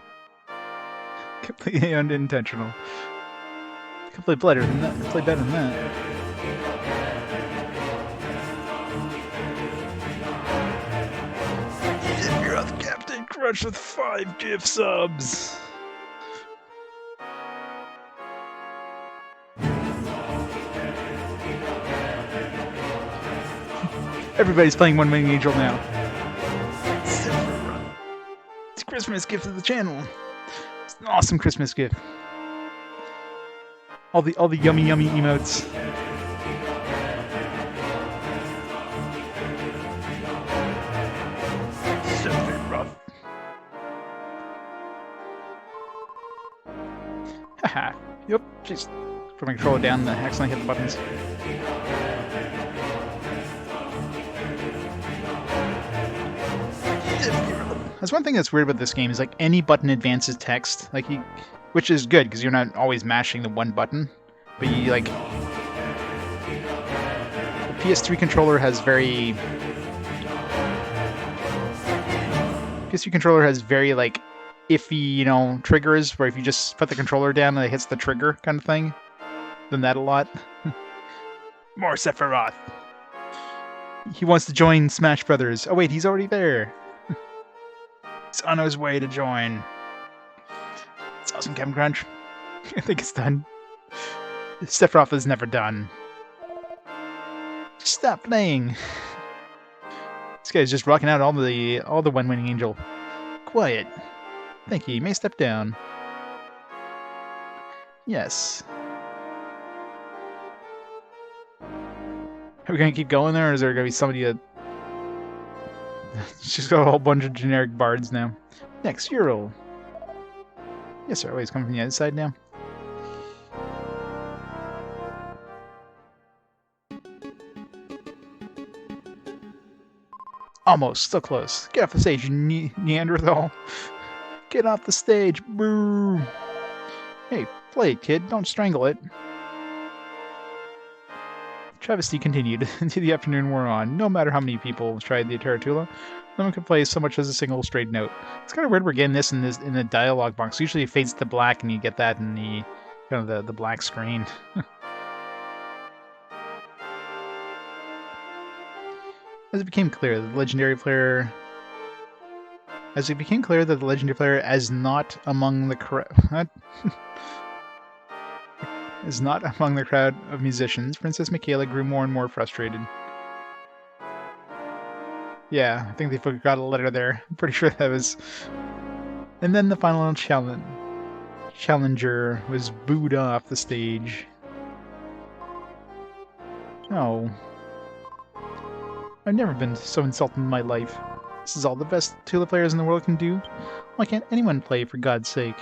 Completely unintentional. Could play better than that. Play better than that. You're off Captain Crunch with 5 GIF subs. Everybody's playing One Winged Angel now. It's a Christmas gift to the channel. It's an awesome Christmas gift. All the yummy emotes. Rough. Haha. Yep. Just put my controller down and accidentally hit the buttons. That's one thing that's weird about this game is like any button advances text, like which is good because you're not always mashing the one button, but you like the PS3 controller has very like iffy, triggers where if you just put the controller down and it hits the trigger kind of thing. Done that a lot. More Sephiroth. He wants to join Smash Brothers. Oh wait, he's already there. He's on his way to join. It's awesome, Captain Crunch. I think it's done. Sephiroth is never done. Just stop playing. This guy's just rocking out all the One Winged Angel. Quiet. Thank you. You may step down. Yes. Are we gonna keep going there, or is there gonna be somebody that... She's got a whole bunch of generic bards now. Next, Ural. Yes, sir. Oh, he's coming from the other side now. Almost. Still close. Get off the stage, you Neanderthal. Get off the stage. Boo. Hey, play it, kid. Don't strangle it. Travesty continued. Into the afternoon wore on. No matter how many people tried the Taratula, no one could play so much as a single straight note. It's kind of weird we're getting this in the dialogue box. Usually it fades to black and you get that in the the black screen. As it became clear that the legendary player is not among the crowd is not among the crowd of musicians, Princess Michaela grew more and more frustrated. Yeah, I think they forgot a letter there. I'm pretty sure that was... And then the final challenger was booed off the stage. Oh. I've never been so insulted in my life. This is all the best Tula players in the world can do. Why can't anyone play, for God's sake?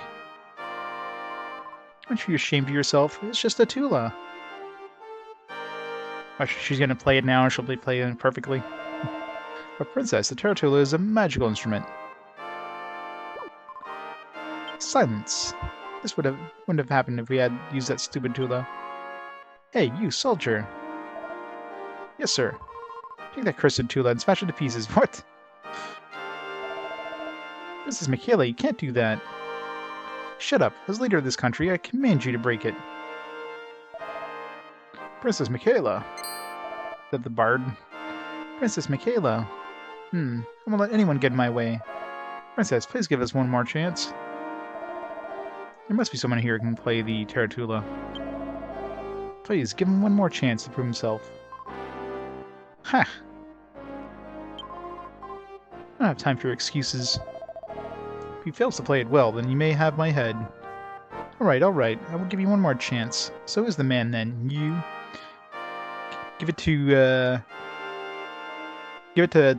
Aren't you ashamed of yourself? It's just a Tula. Oh, she's gonna play it now, and she'll be playing it perfectly. But Princess, the Taratula is a magical instrument. Silence. This wouldn't have happened if we had used that stupid Tula. Hey, you soldier. Yes, sir. Take that cursed Tula and smash it to pieces. What? Princess Michaela, you can't do that. Shut up. As leader of this country, I command you to break it. Princess Michaela, said the bard. Princess Michaela. I won't let anyone get in my way. Princess, please give us one more chance. There must be someone here who can play the Taratula. Please, give him one more chance to prove himself. Ha! I don't have time for your excuses. If he fails to play it well, then you may have my head. Alright, I will give you one more chance. So is the man, then. You... Give it to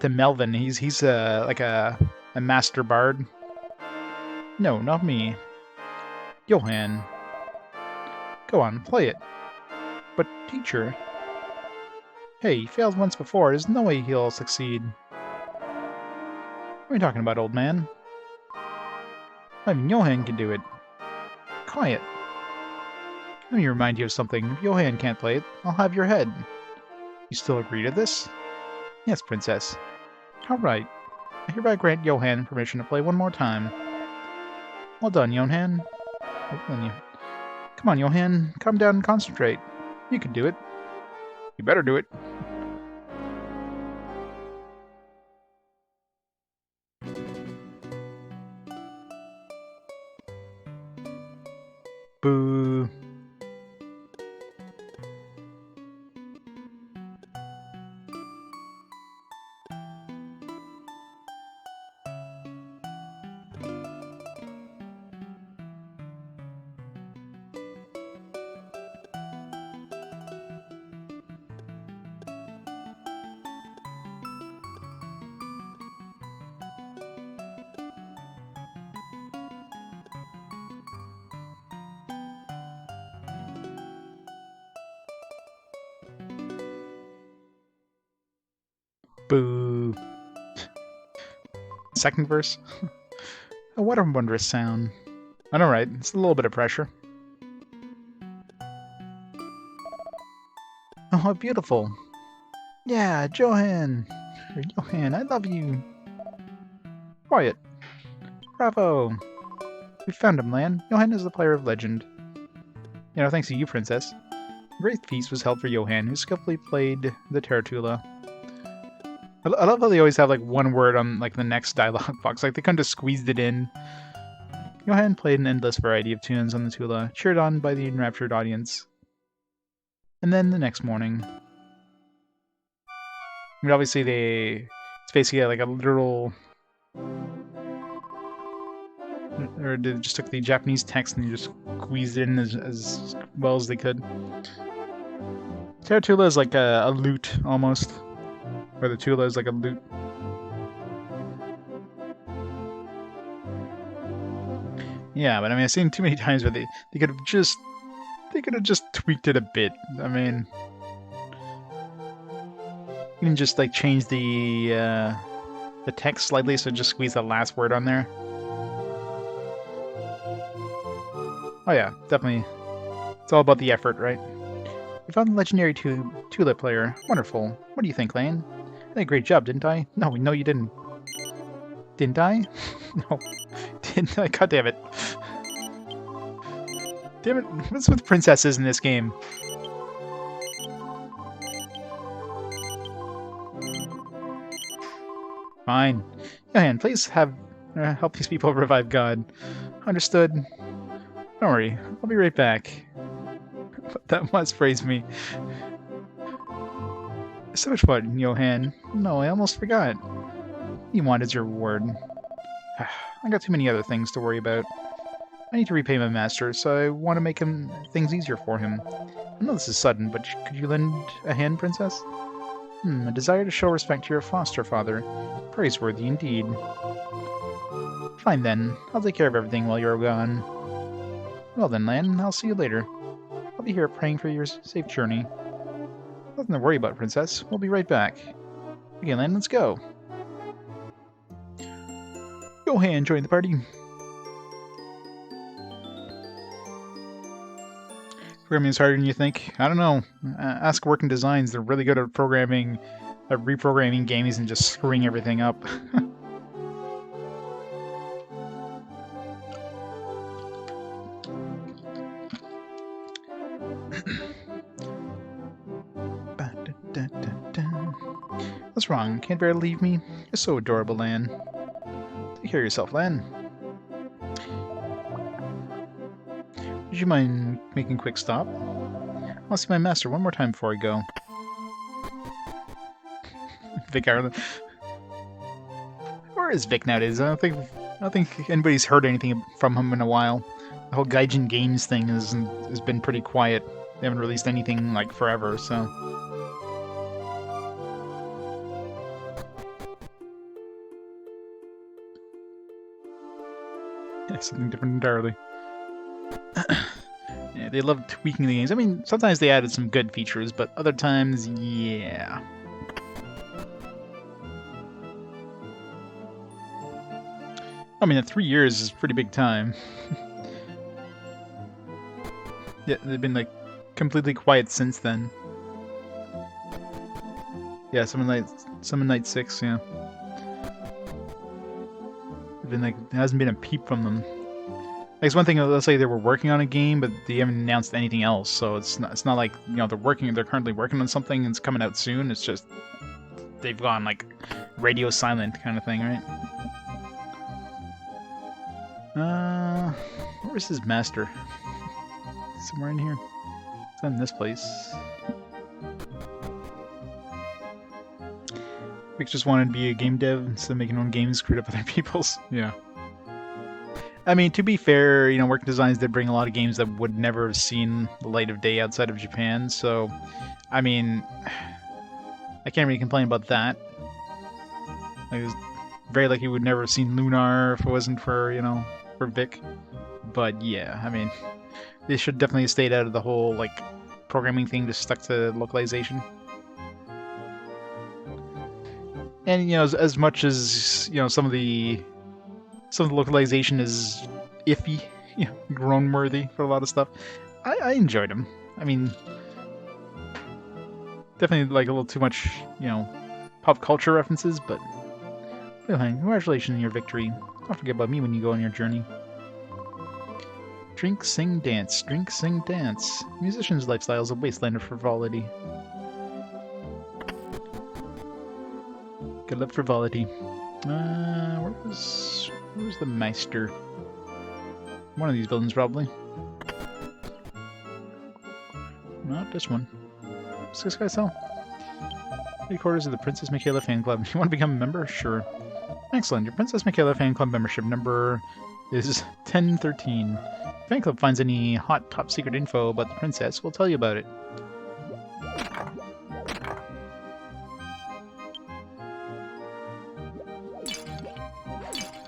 Melvin. He's like a master bard. No, not me. Johan. Go on, play it. But, teacher... Hey, he failed once before. There's no way he'll succeed. What are you talking about, old man? I mean, Johan can do it. Quiet. Let me remind you of something. If Johan can't play it, I'll have your head. You still agree to this? Yes, Princess. Alright. I hereby grant Johan permission to play one more time. Well done, Johan. Come on, Johan. Calm down and concentrate. You can do it. You better do it. Boo. Boo. Second verse. Oh, what a wondrous sound. I know, right? It's a little bit of pressure. Oh, how beautiful. Yeah, Johan. Or Johan, I love you. Quiet. Bravo. We found him, Lan. Johan is the player of legend. You know, thanks to you, Princess. A great feast was held for Johan, who skillfully played the Tarantula. I love how they always have like one word on like the next dialogue box. Like they kind of squeezed it in. Johan played an endless variety of tunes on the tula, cheered on by the enraptured audience. And then the next morning, I mean, obviously it's basically like a literal, or they just took the Japanese text and they just squeezed it in as well as they could. Tarantula is like a lute almost. Or the tula is like a lute. Yeah, but I mean, I've seen too many times where they could have just tweaked it a bit. I mean, you can just like change the text slightly, so just squeeze the last word on there. Oh yeah, definitely. It's all about the effort, right? We found the legendary tula player. Wonderful. What do you think, Lane? I did a great job, didn't I? No, you didn't. Didn't I? No. Didn't I? God damn it. Damn it. What's with princesses in this game? Fine. Johan, please help these people revive God. Understood. Don't worry. I'll be right back. That must praise me. So much fun, Johan. No, I almost forgot. You wanted your reward. I got too many other things to worry about. I need to repay my master, so I want to make things easier for him. I know this is sudden, but could you lend a hand, Princess? A desire to show respect to your foster father. Praiseworthy indeed. Fine then. I'll take care of everything while you're gone. Well then, Lan, I'll see you later. I'll be here praying for your safe journey. Nothing to worry about, Princess. We'll be right back. Okay, Lan, let's go. Johan, join the party. Programming is harder than you think. I don't know. Ask Working Designs. They're really good at reprogramming games and just screwing everything up. What's wrong? Can't bear to leave me? You're so adorable, Lan. Take care of yourself, Lan. Would you mind making a quick stop? I'll see my master one more time before I go. Vic Ireland. Where is Vic nowadays? I don't think anybody's heard anything from him in a while. The whole Gaijin Games thing has been pretty quiet. They haven't released anything like forever, so. Yeah, something different entirely. Yeah, they love tweaking the games. I mean, sometimes they added some good features, but other times, yeah. I mean, 3 years is a pretty big time. Yeah, they've been like completely quiet since then. Yeah, Summon Night 6, yeah. Been like, there hasn't been a peep from them. Like, it's one thing, let's say they were working on a game, but they haven't announced anything else. So it's not like, you know, they're currently working on something and it's coming out soon. It's just they've gone like radio silent kind of thing, right? Where's his master? Somewhere in here. It's in this place. We just wanted to be a game dev instead of making our own games screwed up other people's. Yeah. I mean, to be fair, you know, Working Designs did bring a lot of games that would never have seen the light of day outside of Japan, so, I mean, I can't really complain about that. Like, it was very likely we would never have seen Lunar if it wasn't for, you know, for Vic. But yeah, I mean, they should definitely have stayed out of the whole, like, programming thing, just stuck to localization. And as much as some of the localization is iffy, groan worthy for a lot of stuff, I enjoyed them. I mean, definitely like a little too much, pop culture references, but congratulations on your victory. Don't forget about me when you go on your journey. Drink, sing, dance. Drink, sing, dance. Musician's lifestyle is a wasteland of frivolity. Good luck, frivolity. Where's the Meister? One of these buildings, probably. Not this one. What's this guy sell? Headquarters of the Princess Michaela fan club. You want to become a member? Sure. Excellent. Your Princess Michaela fan club membership number is 1013. If fan club finds any hot top secret info about the princess, we'll tell you about it.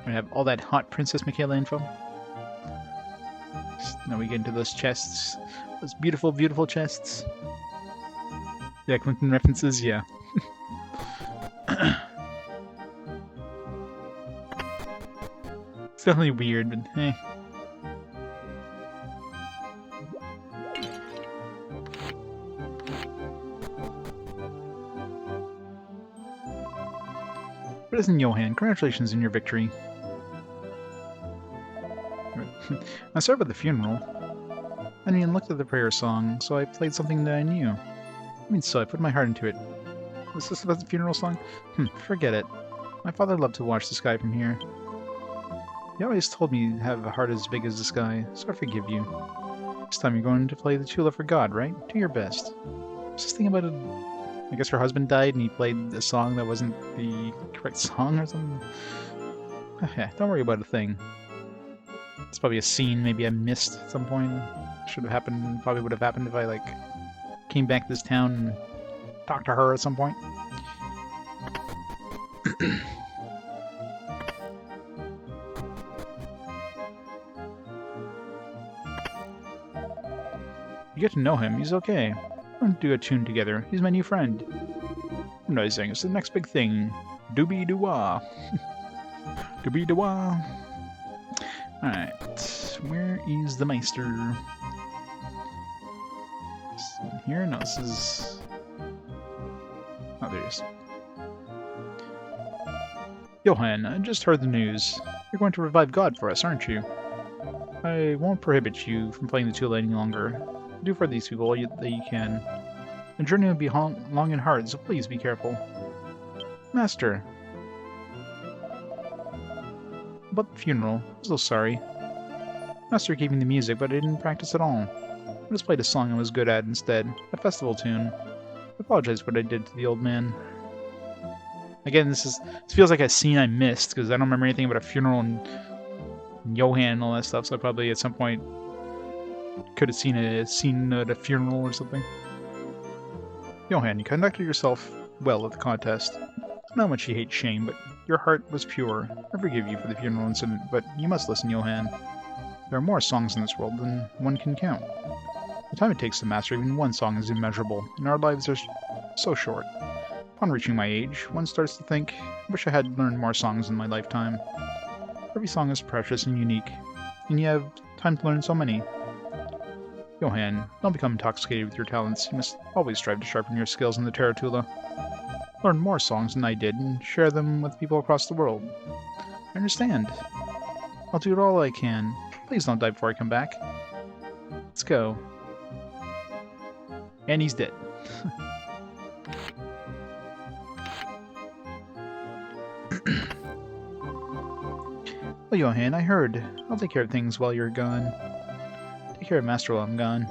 We have all that hot Princess Michaela info. Now we get into those chests. Those beautiful, beautiful chests. Yeah, Clinton references, yeah. It's definitely weird, but hey. Citizen Johann, congratulations on your victory. I started with the funeral. I didn't even look at the prayer song, so I played something that I knew. I mean, so I put my heart into it. Was this about the funeral song? Forget it. My father loved to watch the sky from here. He always told me to have a heart as big as the sky, so I forgive you. This time you're going to play the Tula for God, right? Do your best. I was just thinking about it. I guess her husband died and he played a song that wasn't the correct song or something. Yeah, don't worry about a thing. It's probably a scene maybe I missed at some point. Should have happened, probably would have happened if I, came back to this town and talked to her at some point. You get to know him, he's okay. We're going to do a tune together. He's my new friend. Amazing, it's the next big thing. Doobie-doo-wah. Doobie-doo-wah. Alright, where is the Meister? Here? No, this is... Oh, there it is. Johann, I just heard the news. You're going to revive God for us, aren't you? I won't prohibit you from playing the Tula any longer. Do for these people all that you can. The journey will be long and hard, so please be careful. Master. About the funeral, I'm so sorry. Master gave me the music, but I didn't practice at all. I just played a song I was good at instead, a festival tune. I apologize for what I did to the old man. Again, this feels like a scene I missed, because I don't remember anything about a funeral and Johann and all that stuff, so I probably at some point could have seen a scene at a funeral or something. Johann, you conducted yourself well at the contest. I know how much you hate shame, but your heart was pure. I forgive you for the funeral incident, but you must listen, Johann. There are more songs in this world than one can count. The time it takes to master even one song is immeasurable, and our lives are so short. Upon reaching my age, one starts to think, I wish I had learned more songs in my lifetime. Every song is precious and unique, and you have time to learn so many. Johann, don't become intoxicated with your talents. You must always strive to sharpen your skills in the Taratula. Learn more songs than I did, and share them with people across the world. I understand. I'll do it all I can. Please don't die before I come back. Let's go. And he's dead. Well, Johann, I heard. I'll take care of things while you're gone. Take care of Master while I'm gone.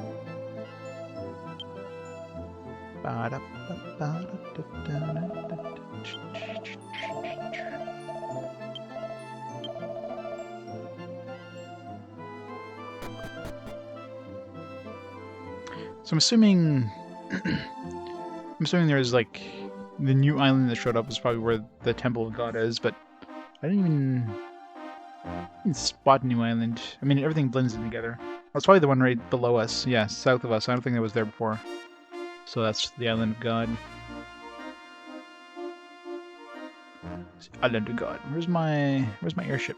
So I'm assuming there's the new island that showed up is probably where the Temple of God is, but I didn't even spot a new island. I mean, everything blends in together. That's probably the one right below us. Yeah, south of us. I don't think that was there before. So that's the Island of God. Island of God. Where's my airship?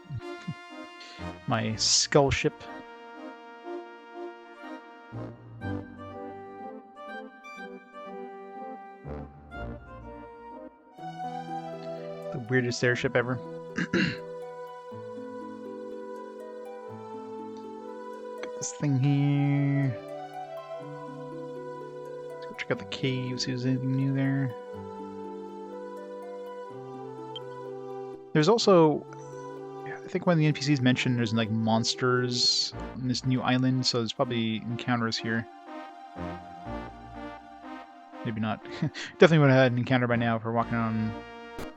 My skull ship. The weirdest airship ever. Got this thing here. Let's go check out the cave, see if there's anything new there. There's also, I think one of the NPCs mentioned there's like monsters in this new island, so there's probably encounters here. Maybe not. Definitely would have had an encounter by now if we're walking on. There's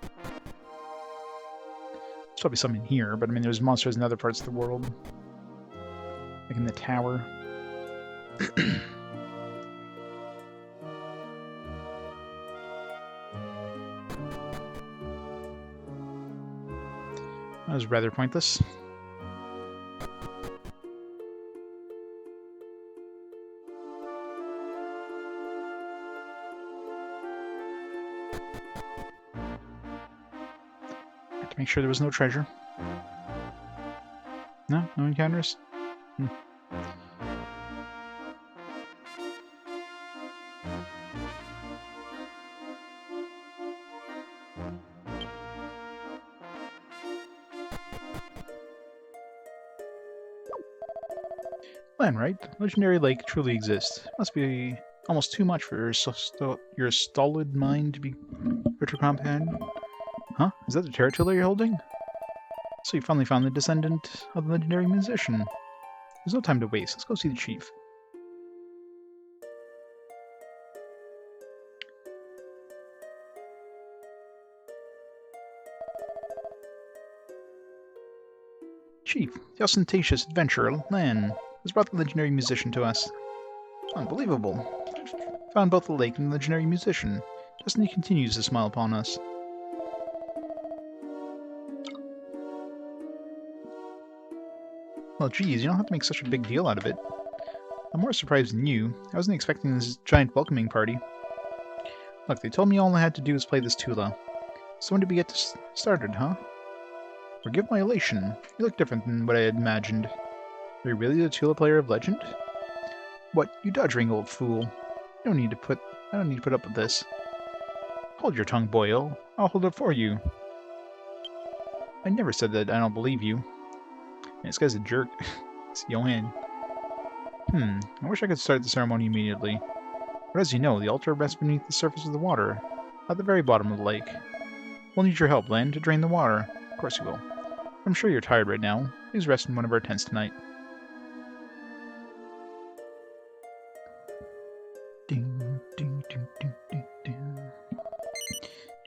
probably some in here, but I mean there's monsters in other parts of the world. Like in the tower. That was rather pointless. Had to make sure there was no treasure. No? No encounters? Land, right? Legendary lake truly exists. Must be almost too much for your stolid mind to be Richard Compound. Huh? Is that the tarantula you're holding? So you finally found the descendant of the legendary musician. There's no time to waste. Let's go see the chief. Chief, the ostentatious adventurer Lan has brought the legendary musician to us. Unbelievable. Found both the lake and the legendary musician. Destiny continues to smile upon us. Well, geez, you don't have to make such a big deal out of it. I'm more surprised than you. I wasn't expecting this giant welcoming party. Look, they told me all I had to do was play this Tula. So when did we get started, huh? Forgive my elation. You look different than what I had imagined. Are you really the Tula player of legend? What? You dodgering old fool. I don't need to put up with this. Hold your tongue, boyo. I'll hold it for you. I never said that I don't believe you. Man, this guy's a jerk. It's Johan. I wish I could start the ceremony immediately. But as you know, the altar rests beneath the surface of the water, at the very bottom of the lake. We'll need your help, Lan, to drain the water. Of course you will. I'm sure you're tired right now. Please rest in one of our tents tonight. Ding, ding, ding, ding, ding, ding.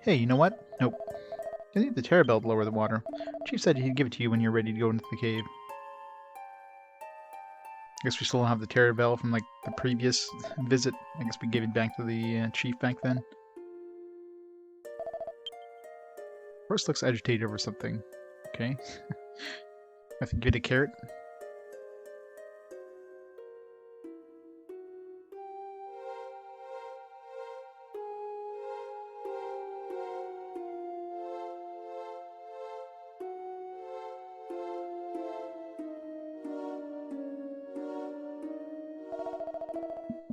Hey, you know what? Nope. You need the Terrabell to lower the water. Chief said he'd give it to you when you're ready to go into the cave. I guess we still don't have the Terrabell from, like, the previous visit. I guess we gave it back to the chief back then. Horse looks agitated over something. Okay. I think give it a carrot.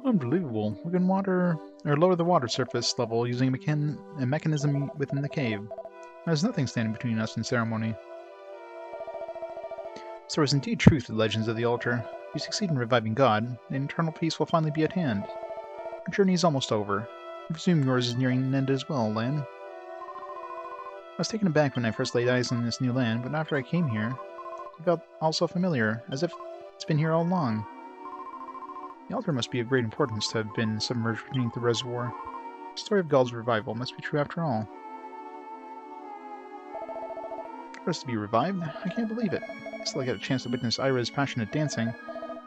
Unbelievable. We can lower the water surface level using a mechanism within the cave. There's nothing standing between us and ceremony. So there is indeed truth to the legends of the altar. If you succeed in reviving God, an eternal peace will finally be at hand. Our journey is almost over. I presume yours is nearing an end as well, Lan. I was taken aback when I first laid eyes on this new land, but after I came here, it felt all so familiar, as if it's been here all along. The altar must be of great importance to have been submerged beneath the reservoir. The story of God's revival must be true after all. For us to be revived? I can't believe it. Still, I got a chance to witness Ira's passionate dancing.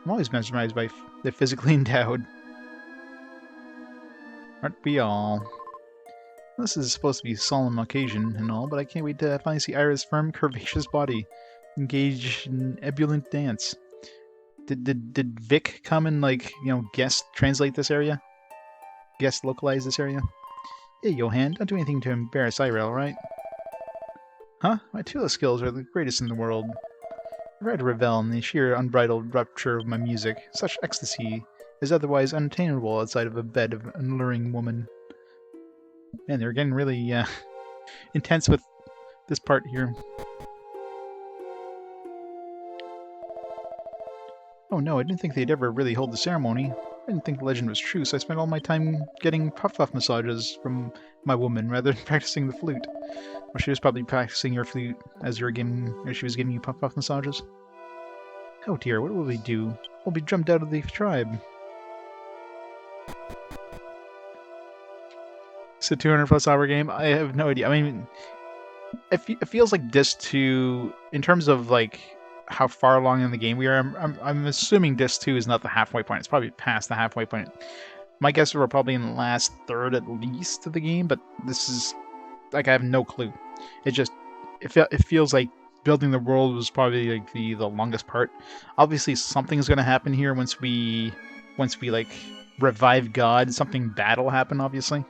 I'm always mesmerized by the physically endowed. Aren't we all? This is supposed to be a solemn occasion and all, but I can't wait to finally see Ira's firm, curvaceous body engage in ebullient dance. Did Vic come and, like, you know, guest translate this area? Guest localize this area? Hey, Johan, don't do anything to embarrass Ira, alright? Huh? My Tula skills are the greatest in the world. I tried to revel in the sheer unbridled rapture of my music. Such ecstasy is otherwise unattainable outside of a bed of an alluring woman. Man, they're getting really intense with this part here. Oh no, I didn't think they'd ever really hold the ceremony. I didn't think the legend was true, so I spent all my time getting puff-puff massages from my woman rather than practicing the flute. Well, she was probably practicing your flute as she was giving you puff-puff massages. Oh dear, what will we do? We'll be jumped out of the tribe. It's a 200+ hour game? I have no idea. I mean, it feels like Disc 2, in terms of like how far along in the game we are, I'm assuming Disc 2 is not the halfway point. It's probably past the halfway point. My guess is we're probably in the last third at least of the game, but this is, like, I have no clue. It feels like building the world was probably like the longest part. Obviously something's gonna happen here once we like revive God. Something bad will happen, obviously.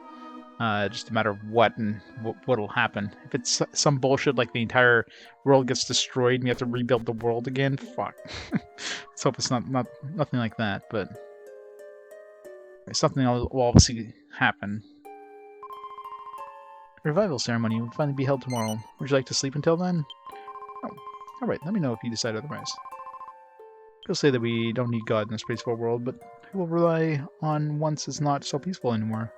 Just a matter of what and what'll happen. If it's some bullshit like the entire world gets destroyed and you have to rebuild the world again, fuck. Let's hope it's not nothing like that, but something will obviously happen. Revival ceremony will finally be held tomorrow. Would you like to sleep until then? Oh, alright, let me know if you decide otherwise. People say that we don't need God in this peaceful world, but who will rely on once it's not so peaceful anymore?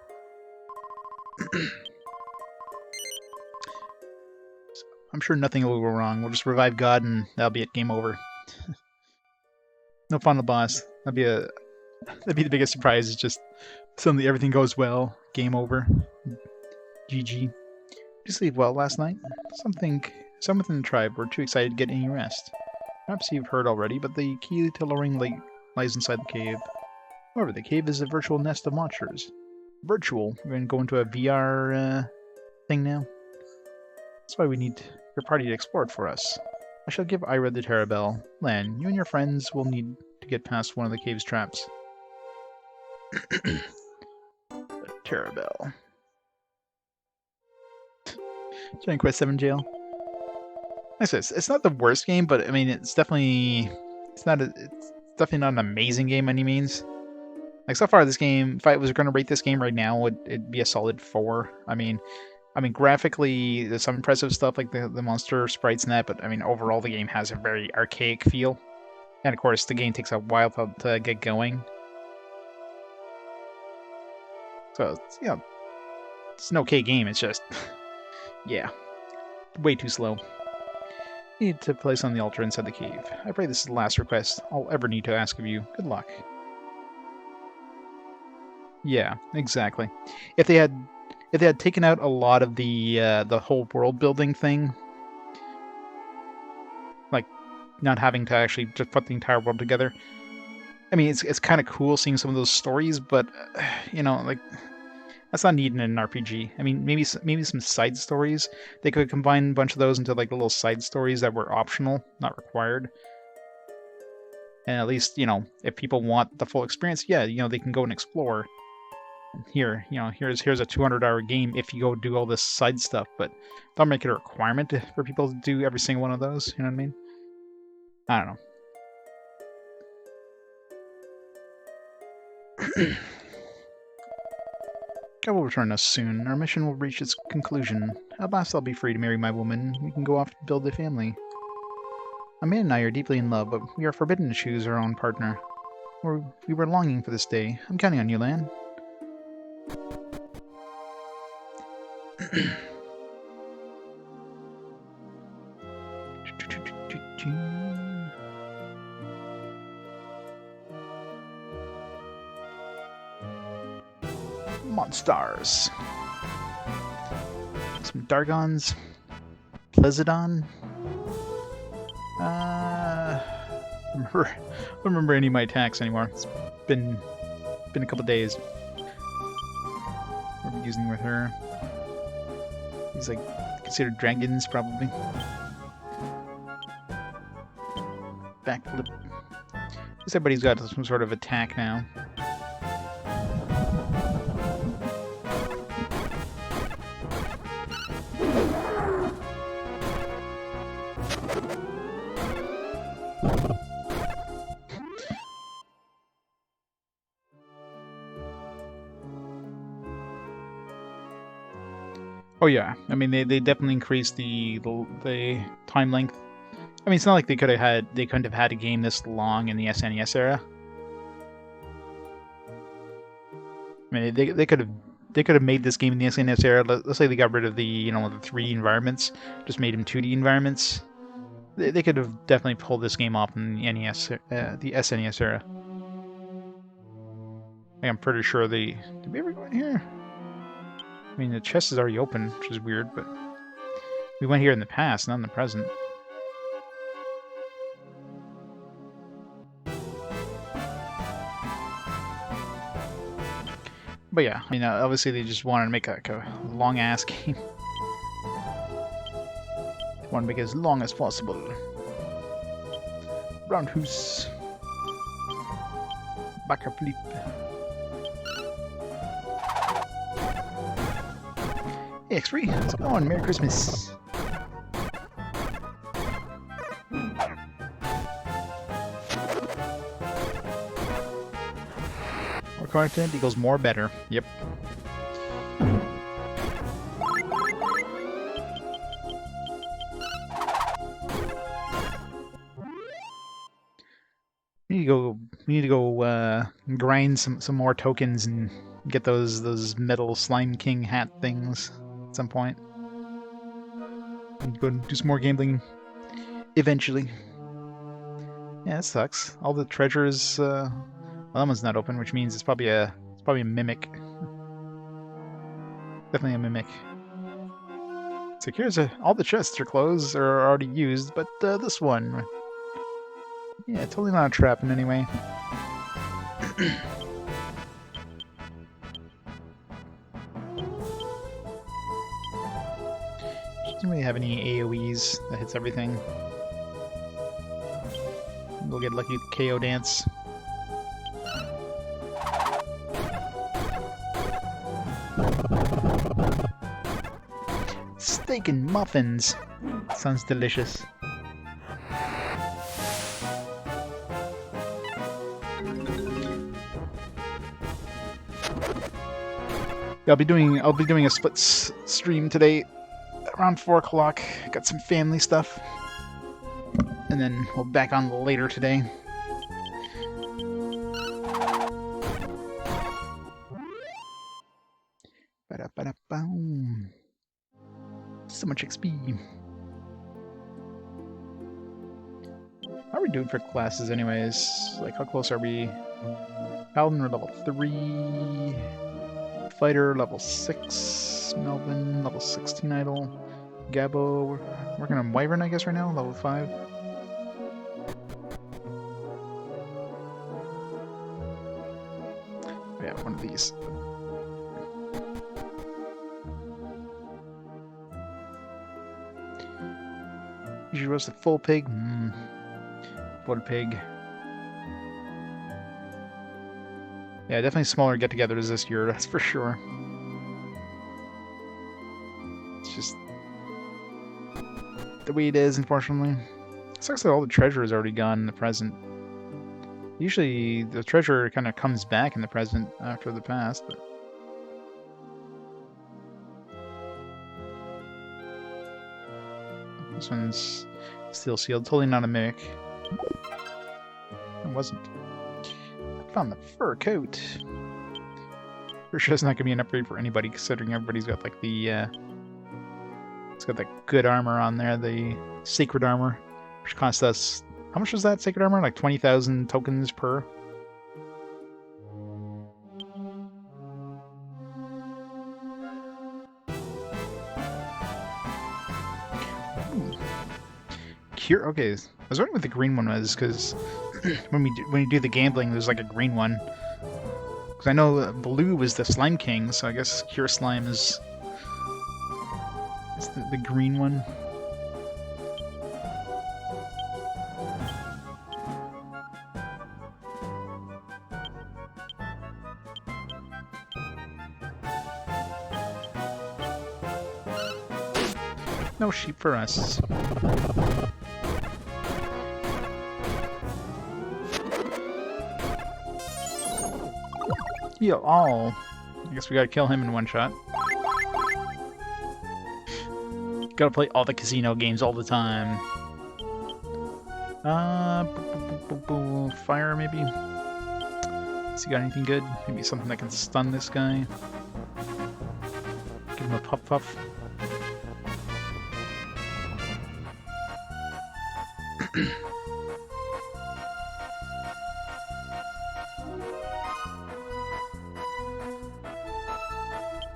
I'm sure nothing will go wrong. We'll just revive God and that'll be it. Game over. No final boss. That'd be the biggest surprise. It's just suddenly everything goes well. Game over. GG. Did you sleep well last night? Some within the tribe were too excited to get any rest. Perhaps you've heard already, but the key to lowering lake lies inside the cave. However, the cave is a virtual nest of monsters. Virtual? We're going to go into a VR thing now? That's why we need your party to explore it for us. I shall give Ira the Terrabell. Lan, you and your friends will need to get past one of the cave's traps. The Terrabell. Dragon Quest 7 jail. Like I said, it's not the worst game, but I mean, it's definitely not an amazing game by any means. Like, so far this game, if I was going to rate this game right now, it'd be a solid 4. I mean, graphically, there's some impressive stuff like the monster sprites and that, but I mean, overall the game has a very archaic feel. And of course, the game takes a while to get going. So, it's an okay game, it's just, yeah, way too slow. Need to place on the altar inside the cave. I pray this is the last request I'll ever need to ask of you. Good luck. Yeah, exactly. If they had taken out a lot of the whole world building thing, like not having to actually just put the entire world together. I mean, it's kind of cool seeing some of those stories, but like that's not needed in an RPG. I mean, maybe some side stories. They could combine a bunch of those into like little side stories that were optional, not required. And at least, if people want the full experience, yeah, they can go and explore. Here, here's a 200-hour game if you go do all this side stuff, but don't make it a requirement for people to do every single one of those, you know what I mean? I don't know. God will return us soon. Our mission will reach its conclusion. At last I'll be free to marry my woman. We can go off to build a family. Amanda and I are deeply in love, but we are forbidden to choose our own partner. We were longing for this day. I'm counting on you, Lan. Monstars. Some Dargons. Plesidon. I don't remember any of my attacks anymore. It's been a couple days. What are we using with her? These like considered dragons, probably. Backflip. I guess everybody's got some sort of attack now. Oh yeah, I mean they definitely increased the time length. I mean, it's not like they couldn't have had a game this long in the SNES era. I mean, they could have made this game in the SNES era. Let's say they got rid of the the 3D environments, just made them 2D environments. They could have definitely pulled this game off in the the SNES era. I'm pretty sure did we ever go in here? I mean, the chest is already open, which is weird, but we went here in the past, not in the present. But yeah, I mean, obviously they just wanted to make like a long-ass game. They want to make it as long as possible. Roundhouse. Backer flip. Hey, X3, how's it going? Merry Christmas. More content equals more better. Yep. We need to go grind some more tokens and get those metal slime king hat things at some point. Go do some more gambling eventually. Yeah, that sucks. All the treasures. Well, that one's not open, which means it's probably a mimic. Definitely a mimic. So here's all the chests are closed or already used, but this one. Yeah, totally not a trap in any way. Doesn't really have any AoEs that hits everything. We'll get lucky with KO dance. Steak and muffins. Sounds delicious. I'll be doing a split stream today around 4 o'clock. Got some family stuff, and then we'll be back on later today. Ba-da-ba-da-boom. So much XP. How are we doing for classes, anyways? Like, how close are we? Paladin, we're level 3. Fighter, level 6. Melvin, level 16 idol. Gabo, we're working on Wyvern, I guess, right now, level 5. Yeah, one of these. You should roast a full pig. Full pig. Yeah, definitely smaller get-togethers this year, that's for sure. It's just the way it is, unfortunately. It sucks that all the treasure is already gone in the present. Usually, the treasure kind of comes back in the present after the past, but... This one's still sealed. Totally not a mimic. It wasn't. Found the fur coat. For sure it's not gonna be an upgrade for anybody, considering everybody's got like the it's got that good armor on there, the sacred armor, which cost us, how much was that sacred armor? Like 20,000 tokens per. Cure. Okay, I was wondering what the green one was, because when you do the gambling, there's like a green one. Because I know blue was the slime king, so I guess Cure Slime is the green one. No sheep for us. Heal all. I guess we gotta kill him in one shot. Gotta play all the casino games all the time. Fire, maybe? Has he got anything good? Maybe something that can stun this guy. Give him a puff puff.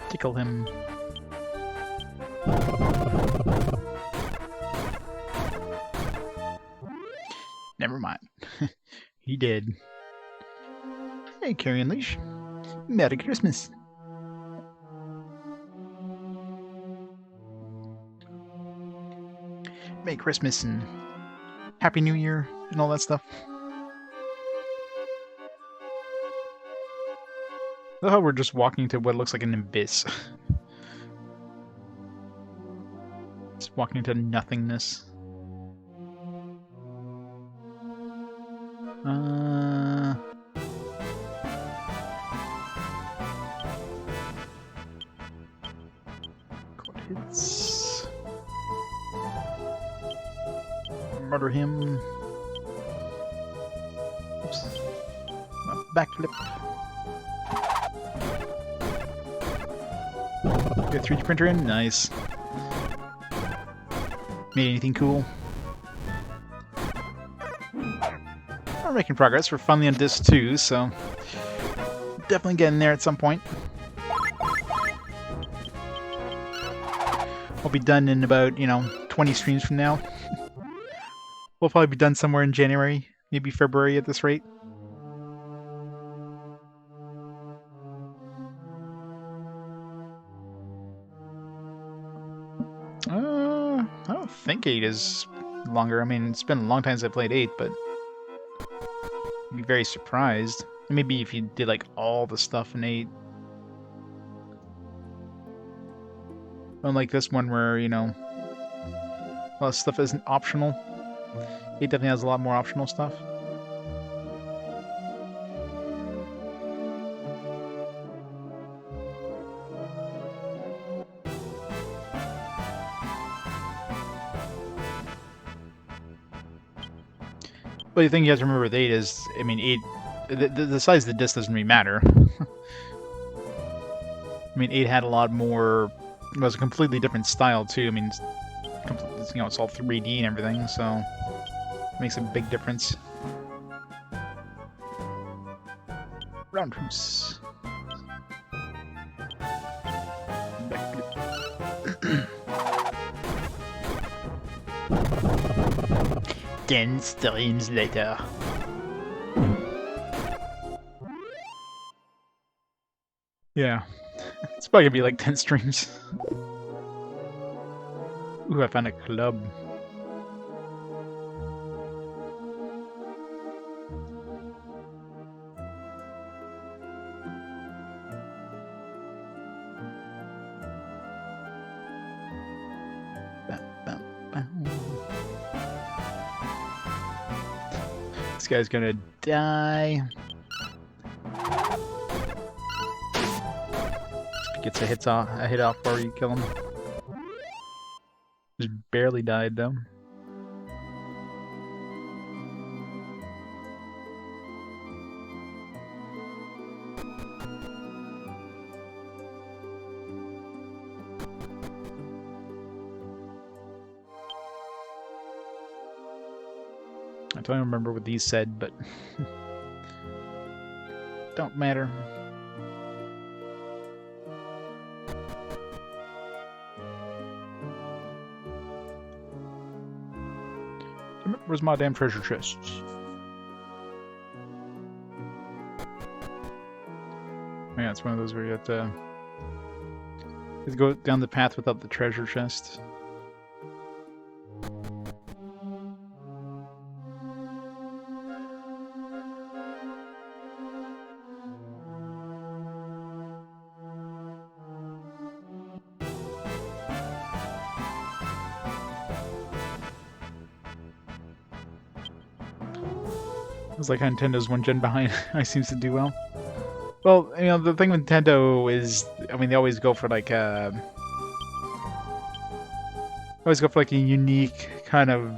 Tickle him. Never mind. He did. Hey, Carrion Leash. Merry Christmas. Merry Christmas and Happy New Year and all that stuff. I love how we're just walking to what looks like an abyss. Just walking into nothingness. Quad hits. Murder him. Oops. Backflip. Get 3D printer in? Nice. Made anything cool? We're making progress. We're finally on disc 2, so definitely getting there at some point. I'll be done in about, 20 streams from now. We'll probably be done somewhere in January, maybe February at this rate. I don't think 8 is longer. I mean, it's been a long time since I played 8, but I'd be very surprised. Maybe if you did like all the stuff in 8. Unlike this one where, a lot of stuff isn't optional. 8 definitely has a lot more optional stuff. But the thing you have to remember with 8 is, I mean, 8, the size of the disc doesn't really matter. I mean, 8 had a lot more, it was a completely different style too. I mean, it's all 3D and everything, so it makes a big difference. Roundhouse. Ten streams later. Yeah. It's probably gonna be like 10 streams. Ooh, I found a club. This guy's gonna die. Gets a hit off before you kill him. Just barely died though. I don't remember what these said, but don't matter. Where's my damn treasure chest? Yeah, it's one of those where you have to go down the path without the treasure chest. It's like Nintendo's one gen behind. It seems to do well. Well, the thing with Nintendo is, I mean, they always go for like always go for like a unique kind of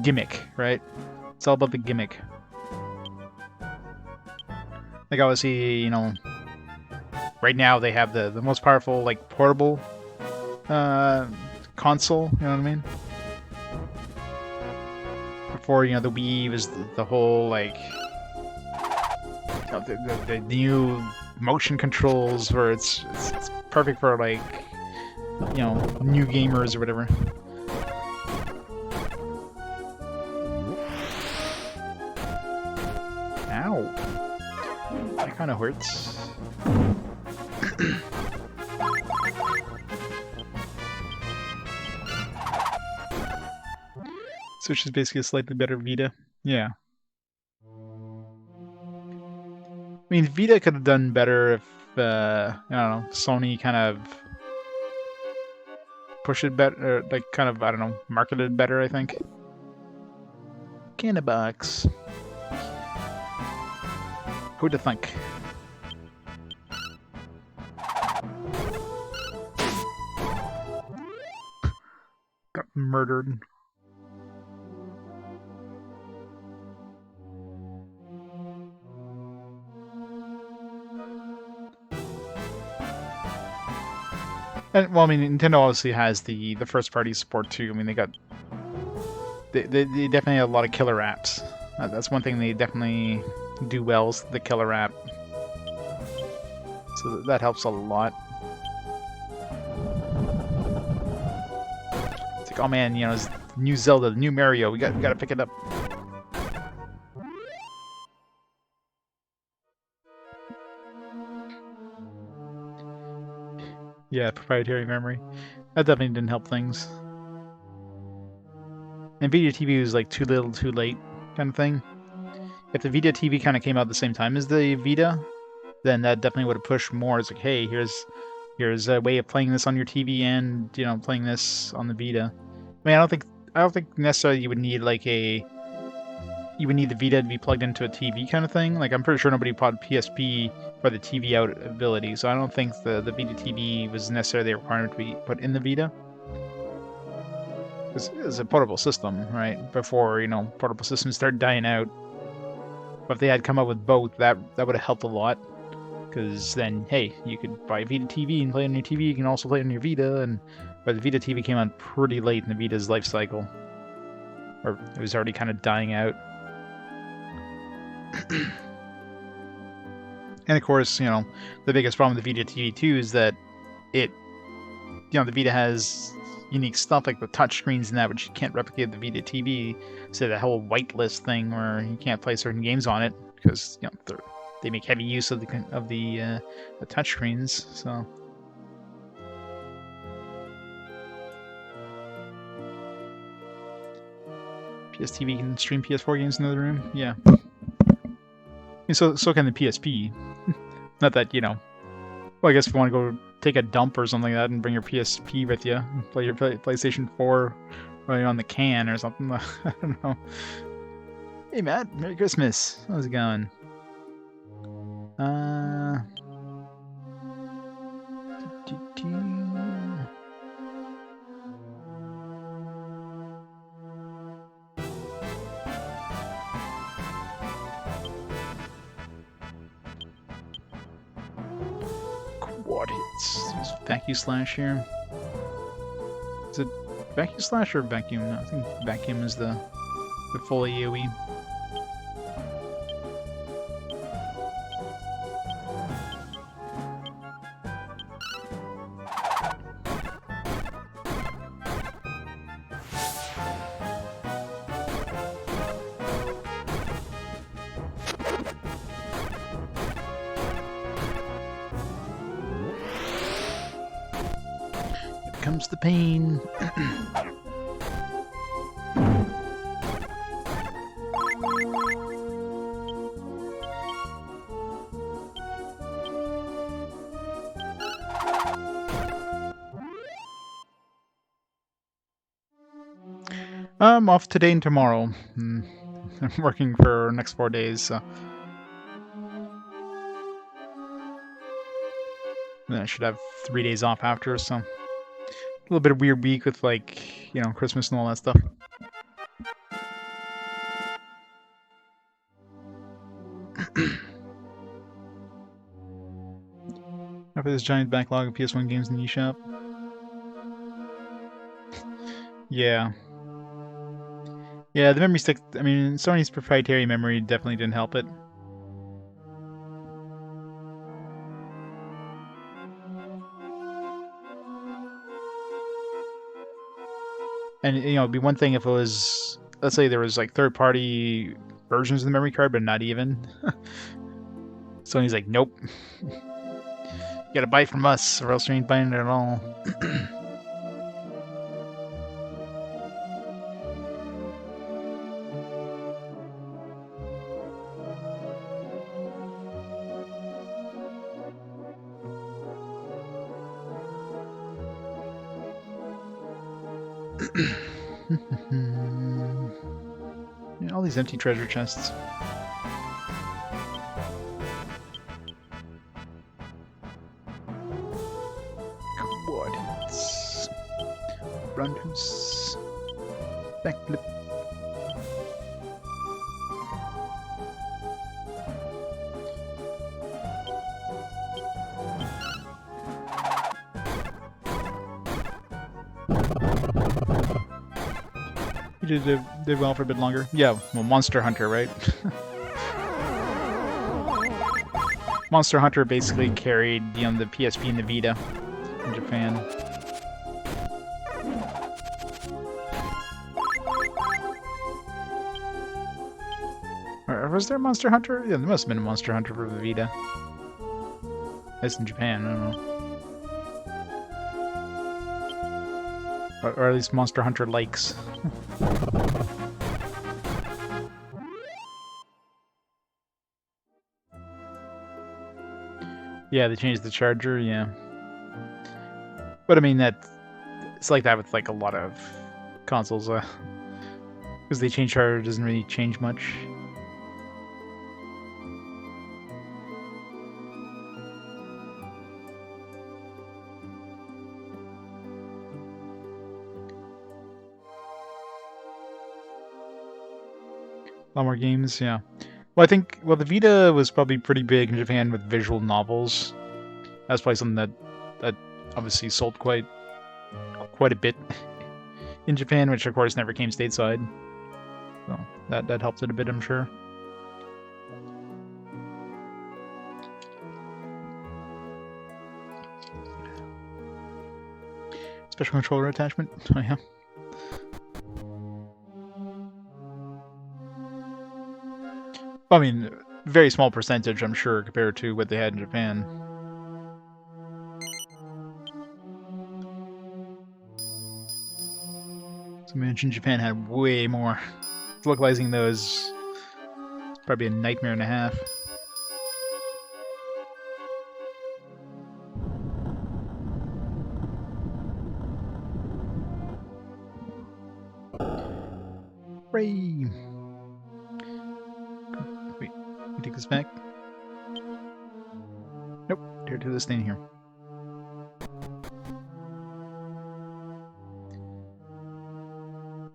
gimmick, right? It's all about the gimmick. Like obviously, you know, right now they have the most powerful like portable console. You know what I mean? Before, you know, the Wii was the whole like the new motion controls where it's perfect for like, you know, new gamers or whatever. Ow. That kind of hurts. Switch is basically a slightly better Vita. Yeah. I mean, Vita could have done better if, I don't know, Sony kind of pushed it better, or like kind of, I don't know, marketed better, I think. Cannabox. Who'd have think? Got murdered. And well, I mean, Nintendo obviously has the first party support too. I mean, they definitely have a lot of killer apps. That's one thing they definitely do well, is the killer app. So that helps a lot. It's like, oh man, you know, it's new Zelda, new Mario. We gotta pick it up. Yeah, proprietary memory. That definitely didn't help things. And Vita TV was like too little, too late kind of thing. If the Vita TV kind of came out at the same time as the Vita, then that definitely would have pushed more. It's like, hey, here's a way of playing this on your TV and, you know, playing this on the Vita. I mean, I don't think necessarily you would need like the Vita to be plugged into a TV kind of thing. Like, I'm pretty sure nobody bought PSP for the TV out ability, so I don't think the Vita TV was necessarily a requirement to be put in the Vita. It's a portable system, right? Before, you know, portable systems started dying out. But if they had come up with both, that would have helped a lot. Because then, hey, you could buy a Vita TV and play on your TV. You can also play on your Vita, but the Vita TV came out pretty late in the Vita's life cycle, or it was already kind of dying out. And of course, you know, the biggest problem with the Vita TV too is that the Vita has unique stuff like the touch screens and that, which you can't replicate the Vita TV. So that whole whitelist thing where you can't play certain games on it because, you know, they make heavy use of the touch screens. So. PS TV can stream PS4 games in the other room. Yeah. So can the PSP. Not that, you know. Well, I guess if you want to go take a dump or something like that and bring your PSP with you, and play your PlayStation 4 right on the can or something. I don't know. Hey, Matt. Merry Christmas. How's it going? Quad hits. There's vacuum slash here. Is it vacuum slash or vacuum? No, I think vacuum is the full AoE. Comes the pain. I'm off today and tomorrow. I'm working for the next 4 days, so. Then I should have 3 days off after, so. little bit of weird week with, like, you know, Christmas and all that stuff. After this giant backlog of PS1 games in the eShop. Yeah. Yeah, the memory stick, I mean, Sony's proprietary memory definitely didn't help it. And, you know, it'd be one thing if it was, let's say there was, like, third-party versions of the memory card, but not even. Sony's like, nope. You gotta buy it from us, or else you ain't buying it at all. Yeah, all these empty treasure chests. Coordinates. Roundhouse. Backflip. You did well for a bit longer. Yeah, well, Monster Hunter, right? Monster Hunter basically carried, you know, the PSP and the Vita in Japan. Or was there a Monster Hunter? Yeah, there must have been a Monster Hunter for the Vita. That's in Japan, I don't know. Or at least Monster Hunter likes. Yeah, they changed the charger, yeah. But I mean, it's like that with like a lot of consoles, because they change charger doesn't really change much. A lot more games, yeah. Well, I think, well, the Vita was probably pretty big in Japan with visual novels. That's probably something that obviously sold quite a bit in Japan, which of course never came stateside. So that helped it a bit, I'm sure. Special controller attachment. Oh yeah. I mean, very small percentage, I'm sure, compared to what they had in Japan. So imagine Japan had way more. Localizing those is probably a nightmare and a half. Hooray! Wait, can we take this back? Nope, dare to this thing here.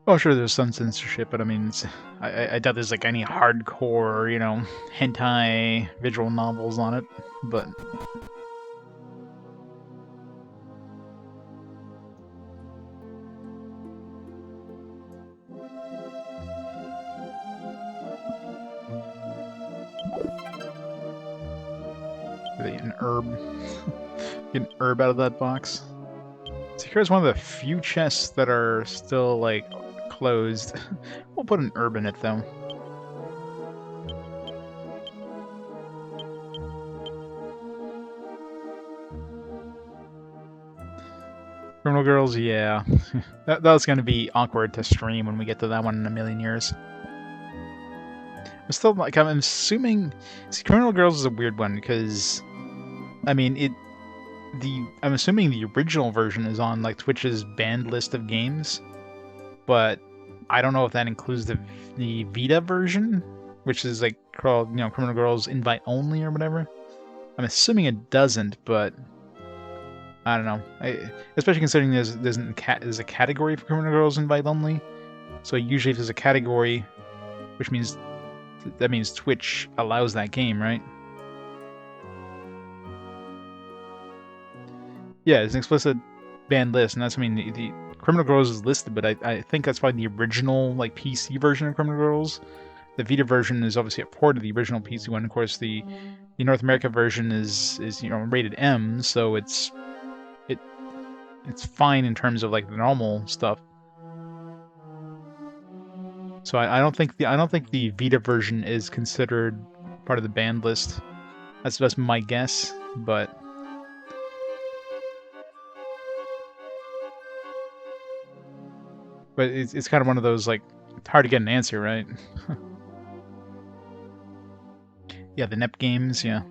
Oh, sure, there's some censorship, but I mean, I doubt there's like any hardcore, you know, hentai visual novels on it, but... An herb. Get an herb out of that box. So here's one of the few chests that are still, like, closed. We'll put an herb in it, though. Criminal Girls, yeah. that was going to be awkward to stream when we get to that one in a million years. I'm still, like, I'm assuming... See, Criminal Girls is a weird one, because... I mean, I'm assuming the original version is on, like, Twitch's banned list of games, but I don't know if that includes the Vita version, which is, like, called, you know, Criminal Girls Invite Only or whatever. I'm assuming it doesn't, but I don't know. Especially considering there's a category for criminal girls invite only. So usually if there's a category, which means that means Twitch allows that game, right? Yeah, it's an explicit banned list, and that's, I mean, the Criminal Girls is listed, but I think that's probably the original like PC version of Criminal Girls. The Vita version is obviously a port of the original PC one. Of course, the North America version is rated M, so it's fine in terms of like the normal stuff. So I don't think the Vita version is considered part of the banned list. That's my guess, but it's kind of one of those, like, it's hard to get an answer, right? Yeah, the NEP games, yeah.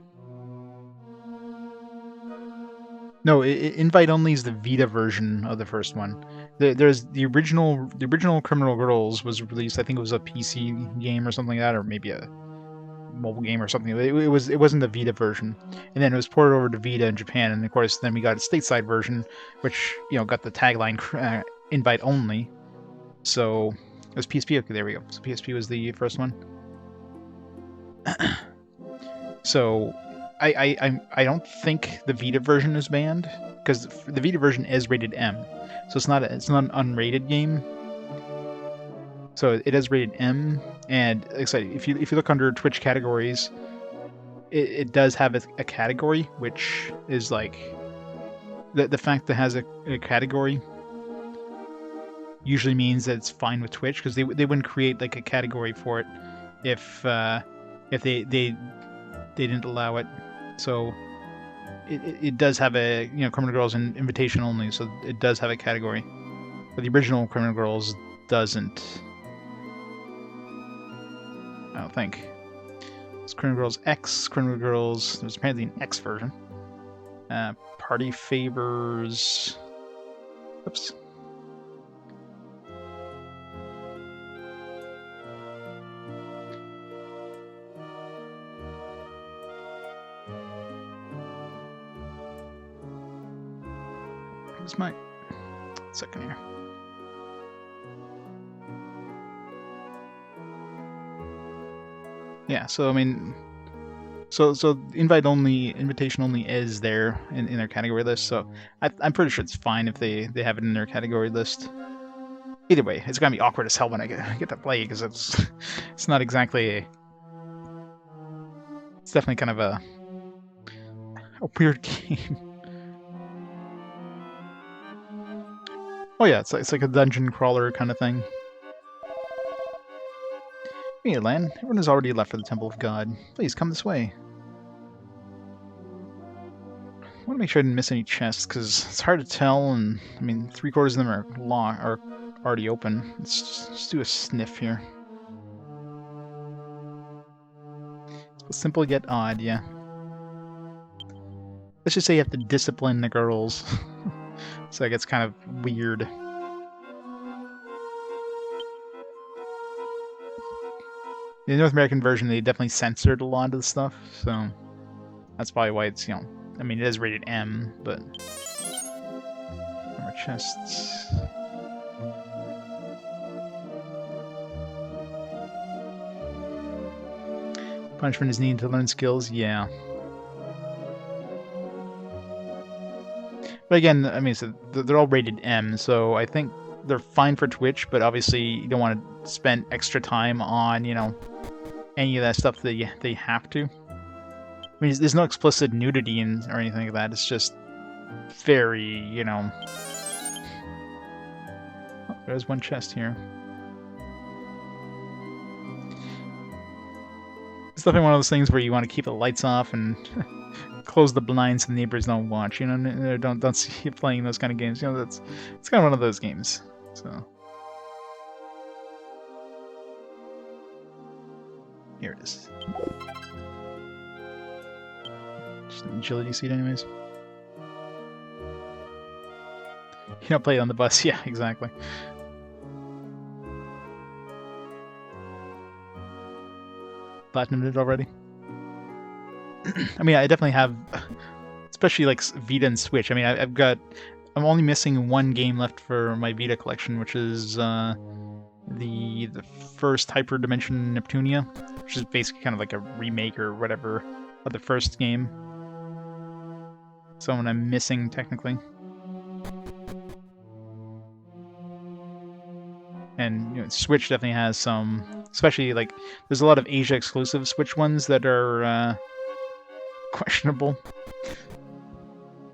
No, invite only is the Vita version of the first one. There's the original Criminal Girls was released. I think it was a PC game or something like that, or maybe a mobile game or something. It wasn't the Vita version, and then it was ported over to Vita in Japan, and of course then we got a stateside version, which got the tagline invite only. So it was PSP. Okay, there we go. So PSP was the first one. So I don't think the Vita version is banned, because the Vita version is rated M, so it's not an unrated game. So it is rated M, and like I said, if you look under Twitch categories, it does have a category, which is like the fact that it has a category usually means that it's fine with Twitch, because they wouldn't create like a category for it if they didn't allow it. So it does have a Criminal Girls invitation only, so it does have a category, but the original Criminal Girls doesn't. I don't think. It's Criminal Girls X, Criminal Girls. There's apparently an X version. Party favors. Oops. Where's my second here? Yeah, so I mean, so invitation only is there in their category list. So I'm pretty sure it's fine if they have it in their category list. Either way, it's gonna be awkward as hell when I get to play, because it's not exactly it's definitely kind of a weird game. Oh yeah, it's like a dungeon crawler kind of thing. Hey, Lan. Everyone has already left for the Temple of God. Please come this way. I want to make sure I didn't miss any chests, because it's hard to tell, and I mean 3/4 of them are already open. Let's do a sniff here. It's simple yet odd, yeah. Let's just say you have to discipline the girls. So it gets kind of weird. The North American version, they definitely censored a lot of the stuff, so that's probably why it's, I mean, it is rated M, but more chests. Punishment is needed to learn skills, yeah. But again, I mean, so they're all rated M, so I think they're fine for Twitch, but obviously you don't want to spend extra time on, any of that stuff that they have to. I mean, there's no explicit nudity or anything like that. It's just very, Oh, there's one chest here. It's definitely one of those things where you want to keep the lights off and close the blinds so the neighbors don't watch. Don't see you playing those kind of games. It's kind of one of those games. So here it is. Just an agility seat, anyways. You don't play it on the bus. Yeah, exactly. Platinumed it already. I mean, I definitely have especially like Vita and Switch. I mean, I'm only missing one game left for my Vita collection, which is the first Hyperdimension Neptunia, which is basically kind of like a remake or whatever of the first game. So one I'm missing technically. And Switch definitely has some, especially like there's a lot of Asia exclusive Switch ones that are questionable.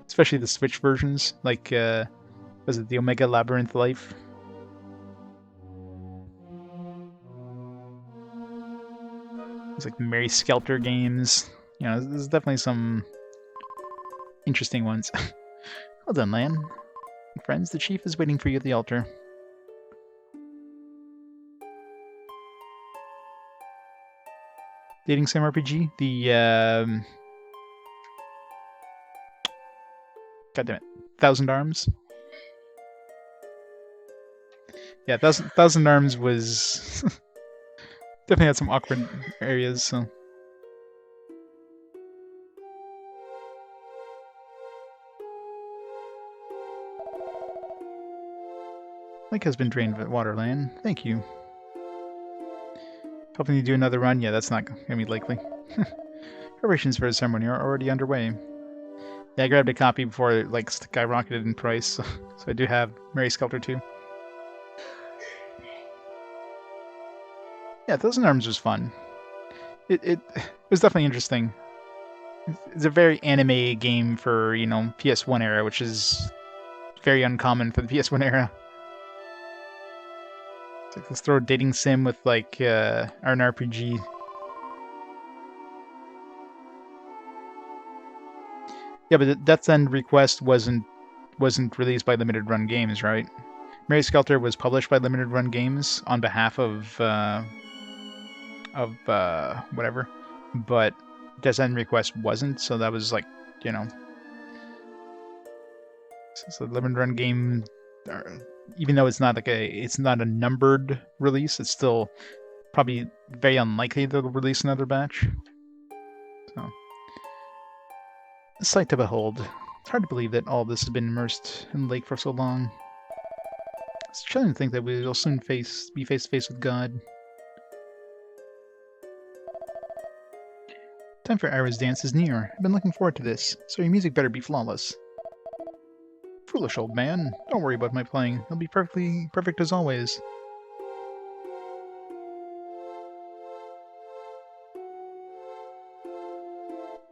Especially the Switch versions, like was it the Omega Labyrinth Life? It's like the Mary Skelter games. There's definitely some interesting ones. Well done, Lan. Friends, the chief is waiting for you at the altar. Dating sim RPG? The God damn it, Thousand Arms. Yeah, Thousand Arms was definitely had some awkward areas. So Lake has been drained of Waterland. Thank you. Hoping to do another run. Yeah, that's not gonna be likely. Preparations for the ceremony are already underway. Yeah, I grabbed a copy before it like skyrocketed in price, so I do have Mary Skelter too. Yeah, Thousand Arms was fun. It was definitely interesting. It's a very anime game for PS1 era, which is very uncommon for the PS1 era. It's like, let's throw a dating sim with like an RPG. Yeah, but Death's End Request wasn't released by Limited Run Games, right? Mary Skelter was published by Limited Run Games on behalf of whatever, but Death's End Request wasn't, so that was like, so Limited Run game, even though it's not a numbered release, it's still probably very unlikely they'll release another batch. So, a sight to behold. It's hard to believe that all this has been immersed in the lake for so long. It's chilling to think that we will soon be face to face with God. Time for Ira's dance is near. I've been looking forward to this, so your music better be flawless. Foolish old man. Don't worry about my playing. It'll be perfect as always.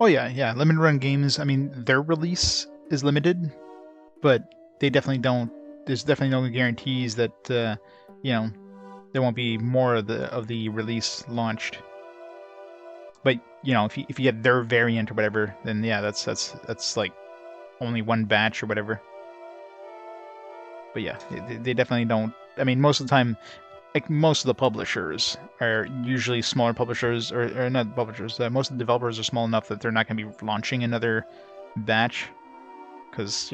Oh yeah. Limited Run Games, I mean, their release is limited, but they definitely don't. There's definitely no guarantees that there won't be more of the release launched. But if you get their variant or whatever, then yeah, that's like only one batch or whatever. But yeah, they definitely don't. I mean, most of the time, like most of the publishers are usually smaller publishers, or not publishers. Most of the developers are small enough that they're not going to be launching another batch, because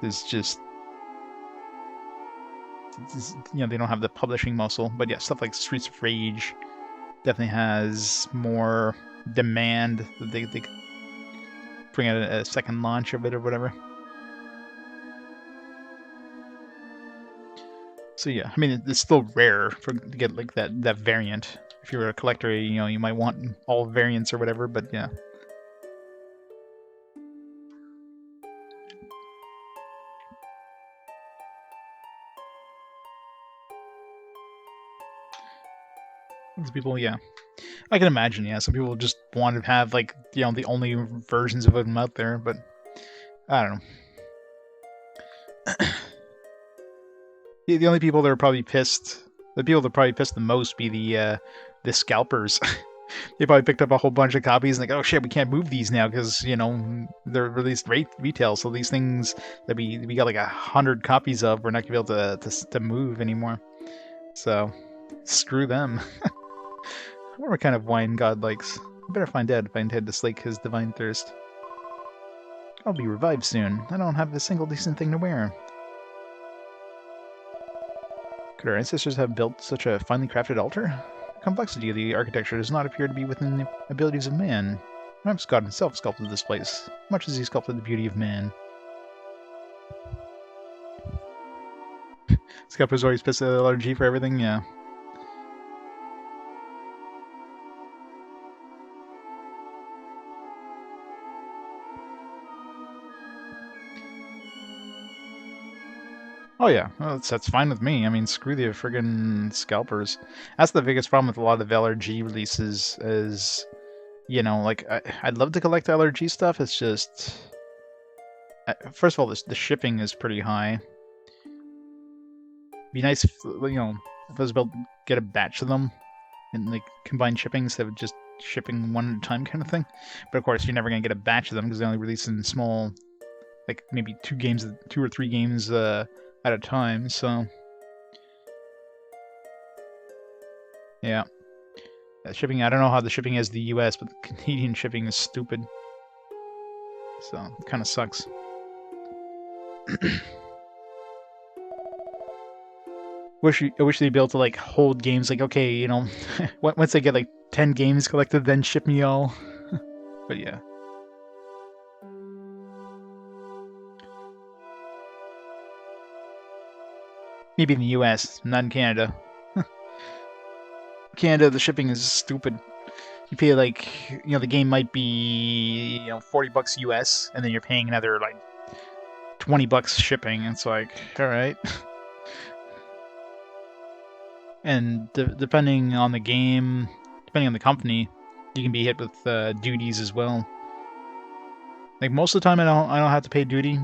there's just they don't have the publishing muscle. But yeah, stuff like Streets of Rage definitely has more demand that they bring out a second launch of it or whatever. So yeah, I mean, it's still rare to get like that variant. If you're a collector, you might want all variants or whatever, but yeah. Some people, yeah. I can imagine, yeah. Some people just want to have like, the only versions of them out there, but I don't know. The only people that are probably pissed, the people that are probably pissed the most be the scalpers. They probably picked up a whole bunch of copies and like, oh shit, we can't move these now because they're released retail. So these things that we got like 100 copies of, we're not gonna be able to move anymore. So screw them. I wonder what kind of wine God likes. I better find out if I intend to slake his divine thirst. I'll be revived soon. I don't have a single decent thing to wear. Could our ancestors have built such a finely crafted altar? The complexity of the architecture does not appear to be within the abilities of man. Perhaps God himself sculpted this place, much as he sculpted the beauty of man. Sculptors always piss the LRG for everything, yeah. Oh yeah, well, that's fine with me. I mean, screw the friggin' scalpers. That's the biggest problem with a lot of LRG releases is, you know, like, I'd love to collect LRG stuff, it's just... First of all, the shipping is pretty high. Be nice if, you know, if I was able to get a batch of them and, like, combine shipping instead of just shipping one at a time kind of thing. But of course, you're never going to get a batch of them because they only release in small, like, maybe 2 or 3 games, at a time, so... Yeah. Shipping, I don't know how the shipping is in the US, but the Canadian shipping is stupid. So, it kind of sucks. I wish they'd be able to, like, hold games, like, okay, you know, once they get, like, 10 games collected, then ship me all. But yeah. Maybe in the US, not in Canada. Canada, the shipping is stupid. You pay, like, you know, the game might be, you know, $40 US, and then you're paying another, like, $20 shipping. It's like, alright. And depending on the game, depending on the company, you can be hit with duties as well. Like, most of the time I don't have to pay duty.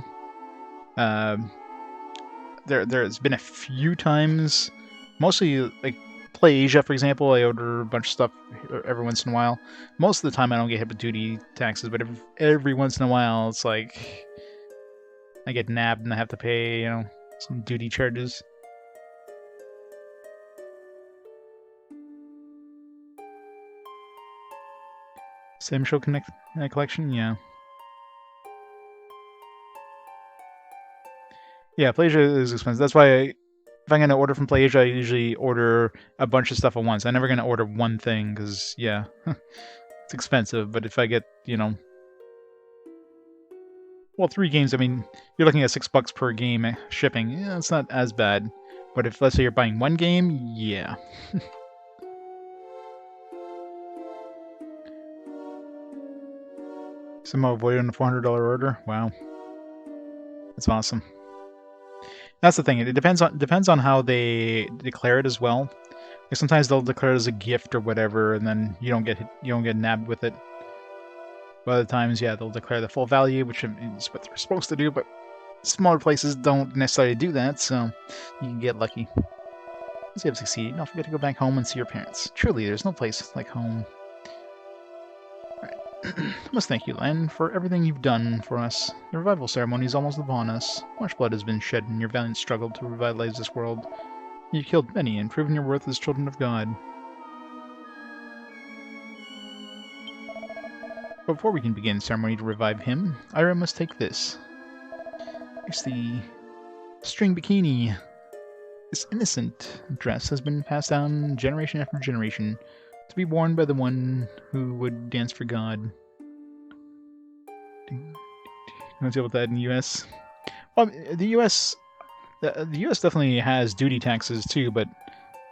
There's been a few times, mostly like Play Asia, for example, I order a bunch of stuff every once in a while. Most of the time I don't get hit with duty taxes, but every once in a while it's like I get nabbed and I have to pay, you know, some duty charges. Same show collection, yeah. Yeah, Play Asia is expensive. That's why if I'm going to order from Play Asia, I usually order a bunch of stuff at once. I'm never going to order one thing, because, yeah, it's expensive. But if I get, you know... Well, 3 games, I mean, you're looking at $6 per game shipping. Yeah, it's not as bad. But if, let's say, you're buying one game, yeah. Somehow avoiding a $400 order? Wow. That's awesome. That's the thing. It depends on how they declare it as well. Like sometimes they'll declare it as a gift or whatever, and then you don't get nabbed with it. But other times, yeah, they'll declare the full value, which is what they're supposed to do. But smaller places don't necessarily do that, so you can get lucky. Once you have succeeded, don't forget to go back home and see your parents. Truly, there's no place like home. I must thank you, Len, for everything you've done for us. The revival ceremony is almost upon us. Much blood has been shed in your valiant struggle to revitalize this world. You killed many and proven your worth as children of God. But before we can begin the ceremony to revive him, Ira must take this. It's the string bikini. This innocent dress has been passed down generation after generation, to be worn by the one who would dance for God. You want to deal with that in the U.S.? Well, the U.S. Definitely has duty taxes too, but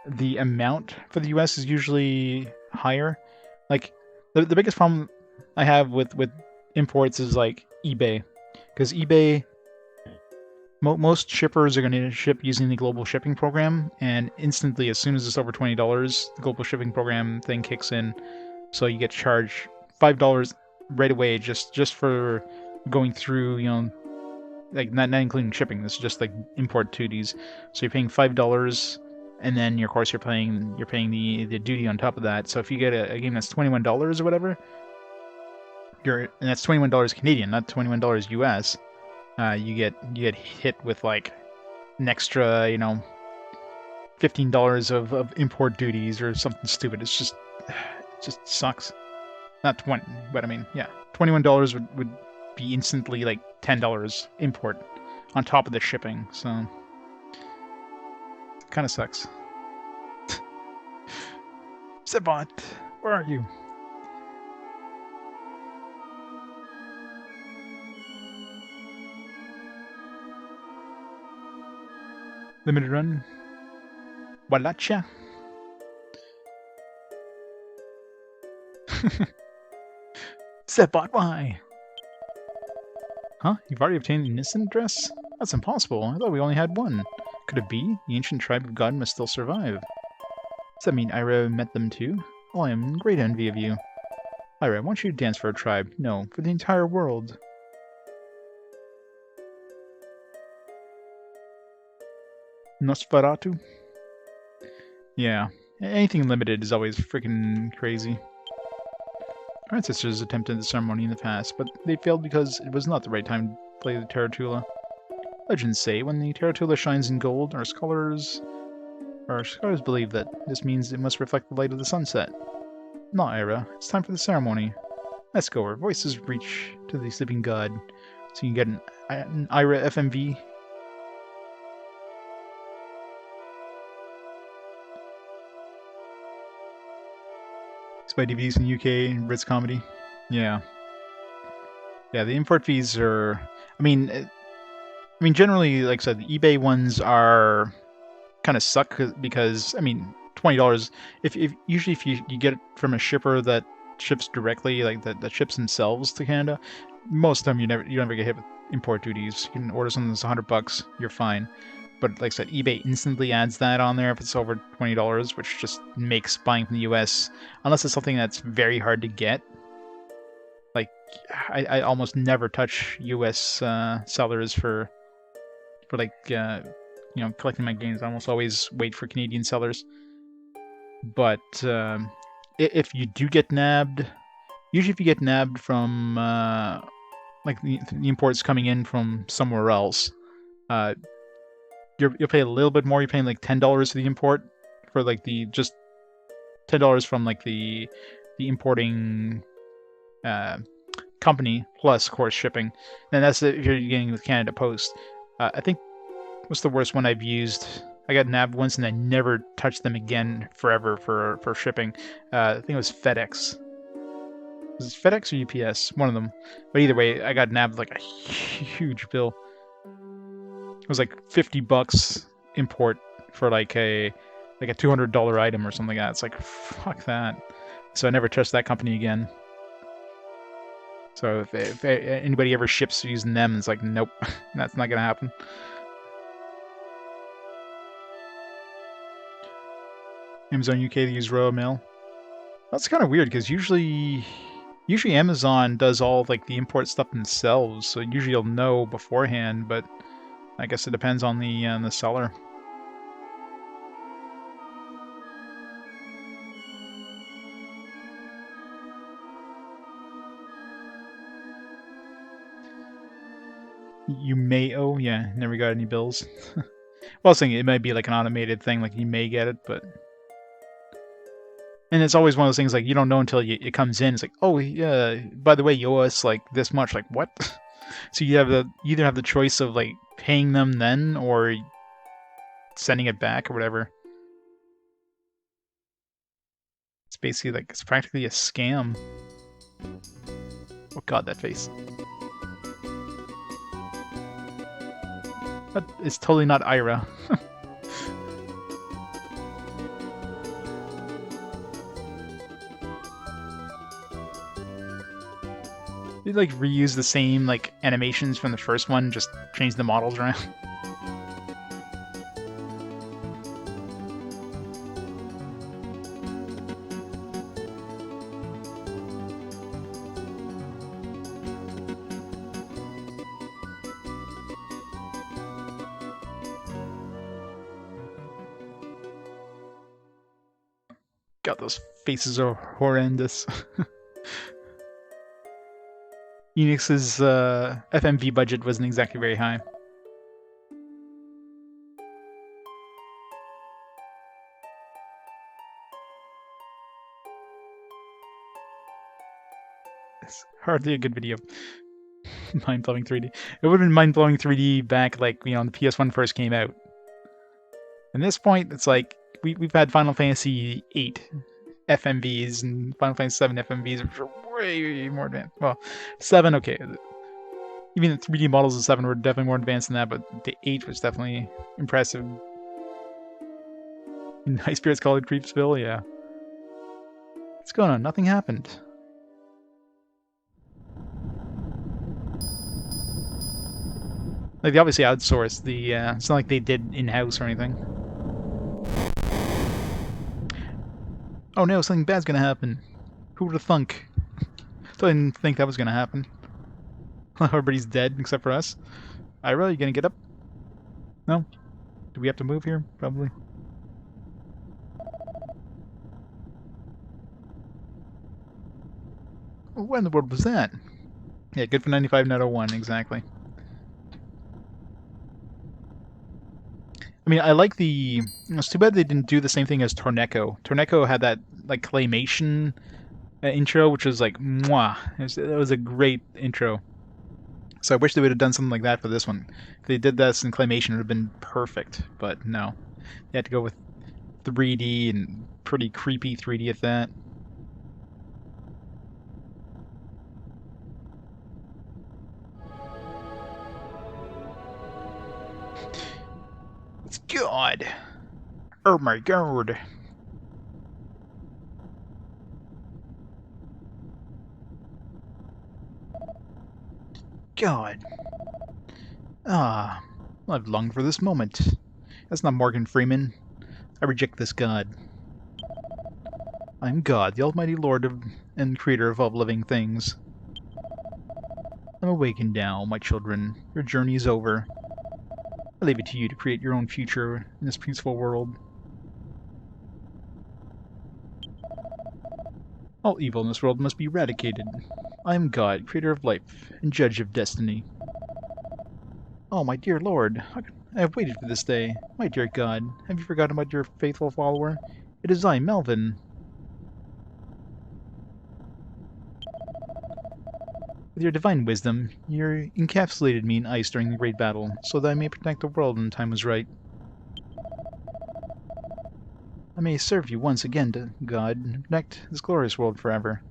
the amount for the U.S. is usually higher. Like the biggest problem I have with imports is like eBay, because eBay. Most shippers are going to ship using the global shipping program, and instantly, as soon as it's over $20, the global shipping program thing kicks in. So you get charged $5 right away just for going through, you know, like not including shipping. This is just like import duties. So you're paying $5, and then of course you're paying the duty on top of that. So if you get a game that's $21 or whatever, and that's $21 Canadian, not $21 US. You get hit with like an extra, you know, $15 of import duties or something stupid. It just sucks. Not 20, but I mean, yeah, $21 would be instantly like $10 import on top of the shipping. So it kind of sucks. Savant, where are you? Limited run. Walacha. Sepot, why? Huh? You've already obtained an instant dress? That's impossible. I thought we only had one. Could it be? The ancient tribe of God must still survive. Does that mean Ira met them too? Oh, I am in great envy of you. Ira, I want you to dance for a tribe. No, for the entire world. Nosferatu? Yeah. Anything limited is always freaking crazy. Our ancestors attempted the ceremony in the past, but they failed because it was not the right time to play the Tarantula. Legends say when the Tarantula shines in gold, our scholars believe that this means it must reflect the light of the sunset. No, Ira, it's time for the ceremony. Let's go. Our voices reach to the sleeping god, so you can get an Ira FMV. By DVDs in the UK, Brits comedy. Yeah. Yeah, the import fees are... I mean, generally, like I said, the eBay ones are kind of suck because, I mean, $20. If usually if you get it from a shipper that ships directly, like that ships themselves to Canada, most of them you never get hit with import duties. You can order something that's $100, you're fine. But like I said, eBay instantly adds that on there if it's over $20, which just makes buying from the US, unless it's something that's very hard to get. Like, I almost never touch US sellers for like, collecting my games. I almost always wait for Canadian sellers. But if you do get nabbed, usually if you get nabbed from, like, the imports coming in from somewhere else, you'll pay a little bit more. You're paying like $10 for the import, for like the just $10 from like the importing company plus of course shipping. And that's if you're getting with Canada Post. I think what's the worst one I've used? I got nabbed once and I never touched them again forever for shipping. I think it was FedEx. Was it FedEx or UPS? One of them. But either way, I got nabbed like a huge bill. It was like $50 import for like a $200 item or something like that. It's like, fuck that. So I never trust that company again. So if anybody ever ships using them, it's like, nope, that's not gonna happen. Amazon UK, they use Royal Mail. That's kind of weird because usually Amazon does all like the import stuff themselves, so usually you'll know beforehand, but I guess it depends on the seller. You may owe, yeah, never got any bills. Well, I was thinking it might be like an automated thing, like you may get it, but... And it's always one of those things like you don't know until it comes in. It's like, oh yeah, by the way, you owe us like this much. Like what? So you either have the choice of like paying them then or sending it back or whatever. It's basically like it's practically a scam. Oh god, that face. But it's totally not Ira. They like reuse the same like animations from the first one, just change the models around. God, those faces are horrendous. Enix's FMV budget wasn't exactly very high. It's hardly a good video. Mind-blowing 3D. It would have been mind-blowing 3D back, like, you know, when the PS1 first came out. At this point, it's like, we've had Final Fantasy VIII FMVs and Final Fantasy VII FMVs, which are way more advanced. Well, 7, okay. Even the 3D models of 7 were definitely more advanced than that, but the 8 was definitely impressive In High Spirits call it Creepsville, yeah. What's going on? Nothing happened. Like, they obviously outsourced the, it's not like they did in-house or anything. Oh no, something bad's gonna happen. Who would've thunk? I didn't think that was gonna happen. Everybody's dead except for us. Ira, you gonna get up? No? Do we have to move here? Probably. What in the world was that? Yeah, good for 95, not 01, exactly. I mean, I like the... It's too bad they didn't do the same thing as Torneko. Torneko had that, like, claymation intro, which was like, mwah. It was a great intro. So I wish they would have done something like that for this one. If they did this in claymation, it would have been perfect. But no. They had to go with 3D and pretty creepy 3D at that. It's God! Oh my god! God. Ah, I've longed for this moment. That's not Morgan Freeman. I reject this God. I'm God, the almighty Lord of, and creator of all living things. I'm awakened now, my children. Your journey is over. I leave it to you to create your own future in this peaceful world. All evil in this world must be eradicated. I am God, creator of life, and judge of destiny. Oh, my dear Lord, I have waited for this day. My dear God, have you forgotten about your faithful follower? It is I, Melvin. With your divine wisdom, you encapsulated me in ice during the great battle, so that I may protect the world when the time was right. I may serve you once again, to God, and protect this glorious world forever.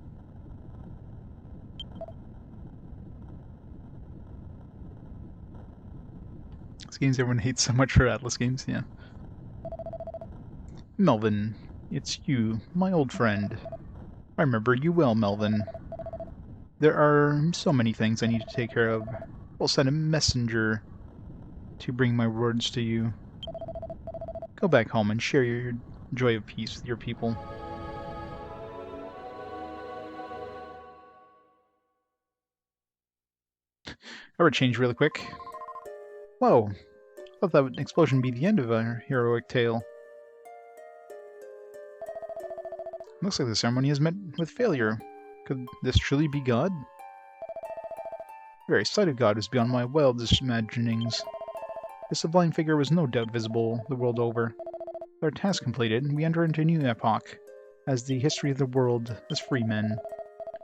These games everyone hates so much for Atlas games, yeah. Melvin, it's you, my old friend. I remember you well, Melvin. There are so many things I need to take care of. I'll send a messenger to bring my words to you. Go back home and share your joy of peace with your people. I would change really quick. Whoa! I thought that explosion would be the end of our heroic tale. Looks like the ceremony has met with failure. Could this truly be God? The very sight of God is beyond my wildest imaginings. The sublime figure was no doubt visible the world over. With our task completed, we enter into a new epoch, as the history of the world as free men.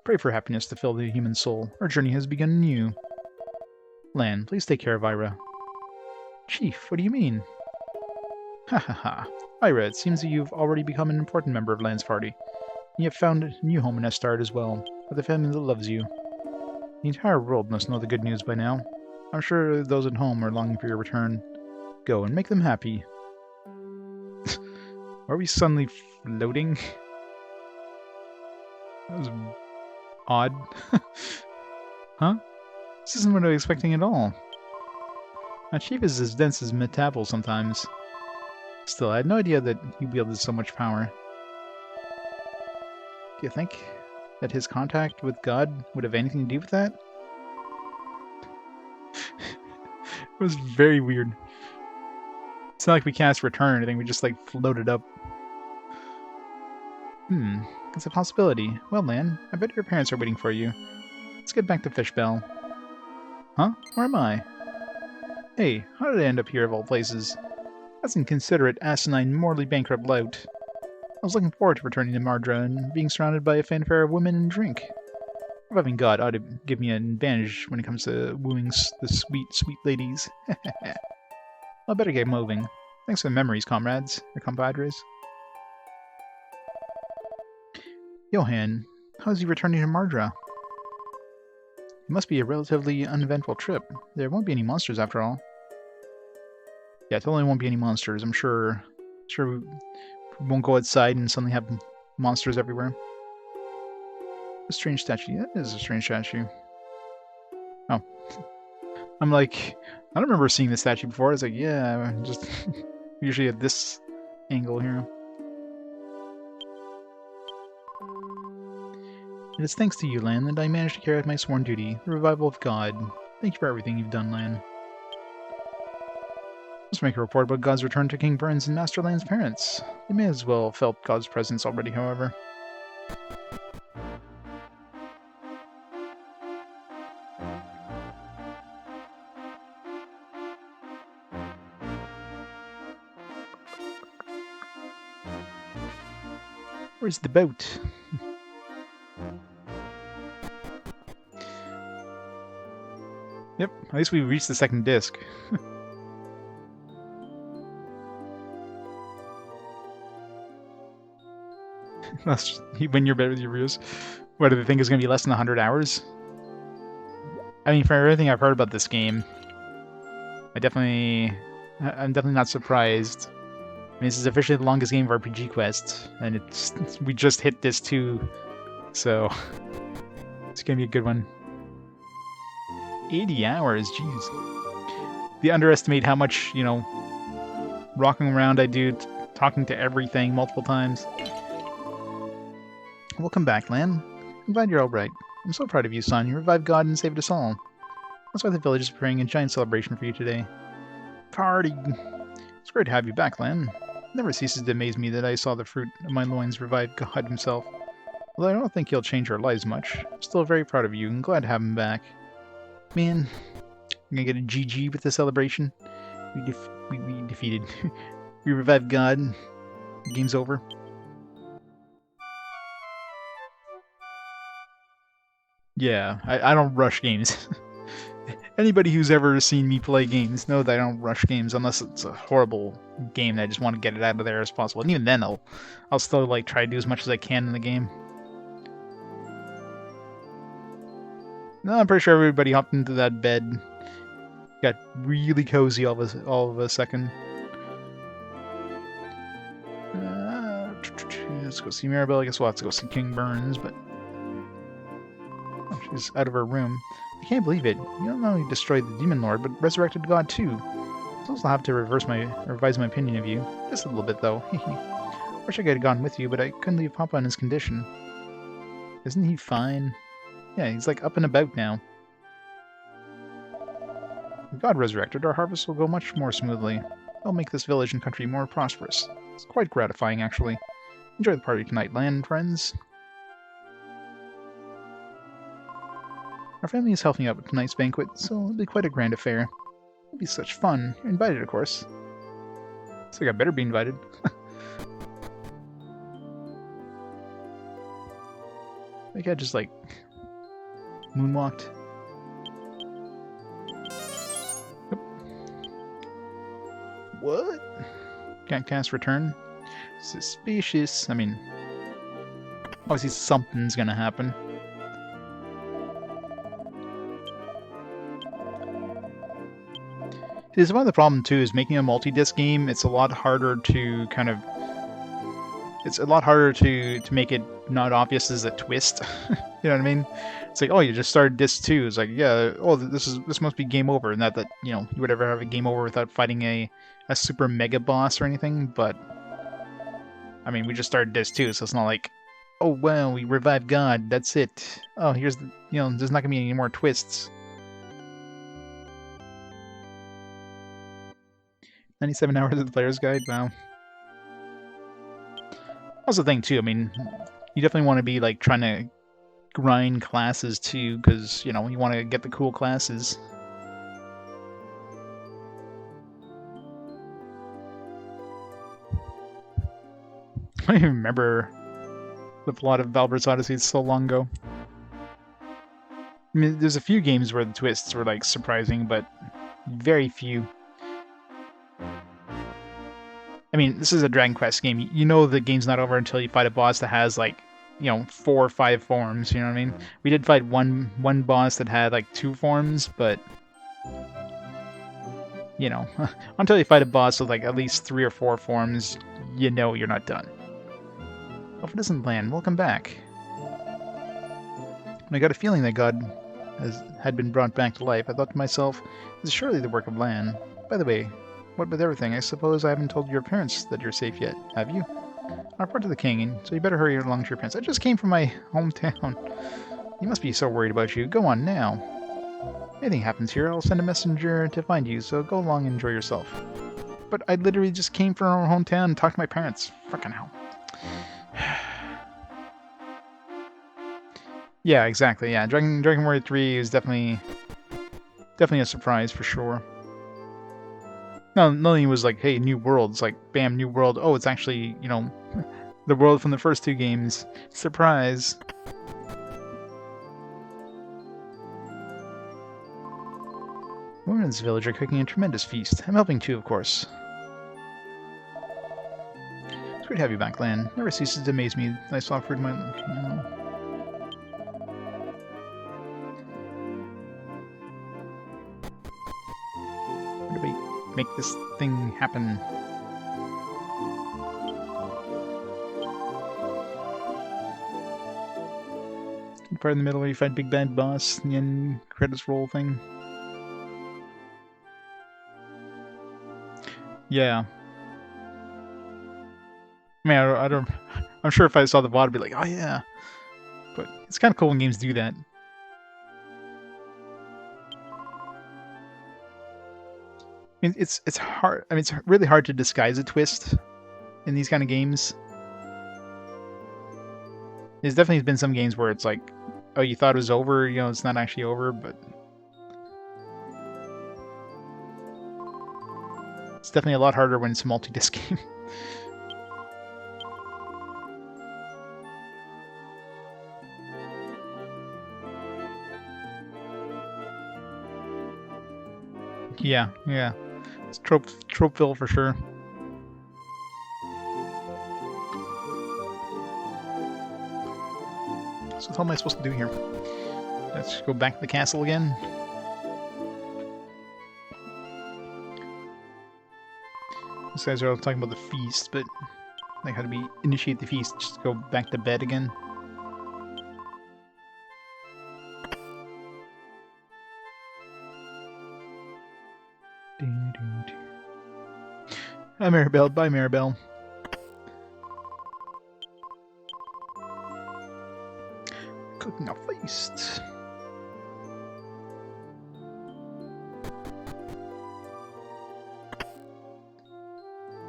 Pray for happiness to fill the human soul. Our journey has begun anew. Lan, please take care of Ira. Chief, what do you mean? Ha ha ha. Ira, it seems that you've already become an important member of Lan's party. And you have found a new home in Estard as well, with a family that loves you. The entire world must know the good news by now. I'm sure those at home are longing for your return. Go and make them happy. Are we suddenly floating? That was odd. Huh? This isn't what I was expecting at all. Now, Chief is as dense as Metapple sometimes. Still, I had no idea that he wielded so much power. Do you think that his contact with God would have anything to do with that? It was very weird. It's not like we cast return or anything, we just like floated up. It's a possibility. Well, Lan, I bet your parents are waiting for you. Let's get back to Fishbel. Huh? Where am I? Hey, how did I end up here of all places? That's inconsiderate, asinine, morally bankrupt lout. I was looking forward to returning to Mardra and being surrounded by a fanfare of women and drink. Reviving God ought to give me an advantage when it comes to wooing the sweet, sweet ladies. I better get moving. Thanks for the memories, comrades, or compadres. Johan, how's he returning to Mardra? It must be a relatively uneventful trip. There won't be any monsters after all. Yeah, totally won't be any monsters. I'm sure we won't go outside and suddenly have monsters everywhere. A strange statue. That is a strange statue. Oh. I'm like, I don't remember seeing this statue before. It's like, yeah, just usually at this angle here. It is thanks to you, Lan, that I managed to carry out my sworn duty, the revival of God. Thank you for everything you've done, Lan. Let's make a report about God's return to King Burns and Master Lan's parents. They may as well have felt God's presence already, however. Where's the boat? Yep, at least we reached the second disc. When you're better with your reviews, what do they think is going to be less than 100 hours? I mean, for everything I've heard about this game, I'm definitely not surprised. I mean, this is officially the longest game of RPG Quest, and we just hit this too, so it's gonna be a good one. 80 hours, jeez. They underestimate how much, you know, rocking around I do, talking to everything multiple times. Welcome back, Lan. I'm glad you're all right. I'm so proud of you, son. You revived God and saved us all. That's why the village is preparing a giant celebration for you today. Party! It's great to have you back, Lan. It never ceases to amaze me that I saw the fruit of my loins revive God himself. Although I don't think he'll change our lives much, I'm still very proud of you and glad to have him back. Man, I'm gonna get a GG with the celebration. We defeated. We revived God. The game's over. Yeah, I don't rush games. Anybody who's ever seen me play games know that I don't rush games unless it's a horrible game that I just want to get it out of there as possible. And even then, I'll still like try to do as much as I can in the game. No, I'm pretty sure everybody hopped into that bed. Got really cozy all of a second. Let's go see Maribel. I guess we'll have to go see King Burns, but she's out of her room. I can't believe it. You not only destroyed the Demon Lord, but resurrected God too. I also have to revise my opinion of you. Just a little bit, though. Wish I could have gone with you, but I couldn't leave Papa in his condition. Isn't he fine? Yeah, he's like up and about now. With God resurrected, our harvest will go much more smoothly. It'll make this village and country more prosperous. It's quite gratifying, actually. Enjoy the party tonight, Lan, friends. Our family is helping out with tonight's banquet, so it'll be quite a grand affair. It'll be such fun. You're invited, of course. So I better be invited. I think I just, like, moonwalked. Yep. What? Can't cast return? Suspicious. I mean, obviously something's gonna happen. It's one of the problem too is making a multi-disc game. It's a lot harder to kind of. It's a lot harder to make it not obvious as a twist. You know what I mean? It's like, oh, you just started disc 2. It's like, yeah, oh, this must be game over, and that you know you would ever have a game over without fighting a super mega boss or anything. But I mean, we just started disc 2, so it's not like, oh well, we revived God. That's it. Oh, here's the there's not gonna be any more twists. 97 hours of the player's guide, wow. Also the thing too, I mean, you definitely want to be like trying to grind classes too, because, you know, you want to get the cool classes. I don't even remember the plot of Valbert's Odyssey, it's so long ago. I mean, there's a few games where the twists were like surprising, but very few. I mean, this is a Dragon Quest game. You know the game's not over until you fight a boss that has, like, 4 or 5 forms, you know what I mean? We did fight one boss that had, like, 2 forms, but, until you fight a boss with, like, at least 3 or 4 forms, You know you're not done. Well, if it isn't land, welcome back. When I got a feeling that God had been brought back to life, I thought to myself, this is surely the work of Lan. By the way, what with everything, I suppose I haven't told your parents that you're safe yet, have you? I report to the king, and so you better hurry along to your parents. I just came from my hometown. He must be so worried about you. Go on now. If anything happens here, I'll send a messenger to find you, so go along and enjoy yourself. But I literally just came from our hometown and talked to my parents. Frickin' hell. Yeah, exactly. Yeah, Dragon Warrior 3 is definitely a surprise for sure. No, nothing was like, hey, new world. It's like, bam, new world. Oh, it's actually, you know, the world from the first two games. Surprise. Women in this village are cooking a tremendous feast. I'm helping too, of course. It's great to have you back, Lan. Never ceases to amaze me. I saw food in my... How do we make this thing happen? Part in the middle where you fight Big Bad Boss, and the end credits roll thing. Yeah. I mean, I don't... I'm sure if I saw the VOD, I'd be like, oh yeah. But it's kind of cool when games do that. I mean, it's hard. I mean, it's really hard to disguise a twist in these kind of games. There's definitely been some games where it's like, oh, you thought it was over, you know, it's not actually over, but... It's definitely a lot harder when it's a multi-disc game. Yeah. It's Tropeville for sure. So what am I supposed to do here? Let's go back to the castle again. These guys are all talking about the feast, but like how do we initiate the feast? Just go back to bed again. Hi Maribel, bye Maribel. Cooking a feast.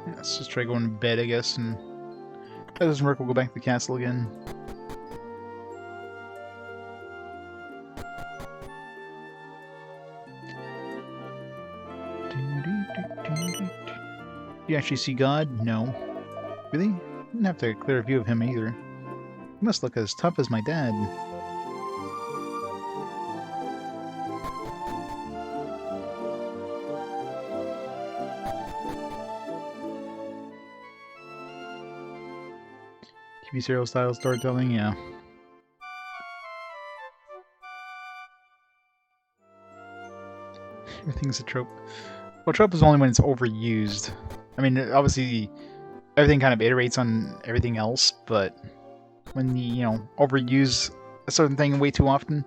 Yeah, let's just try going to bed, I guess, and if that doesn't work, we'll go back to the castle again. You actually see God? No. Really? Didn't have to clear a view of him either. He must look as tough as my dad. TV serial style storytelling, yeah. Everything's a trope. Well, trope is only when it's overused. I mean, obviously, everything kind of iterates on everything else, but when you know, overuse a certain thing way too often,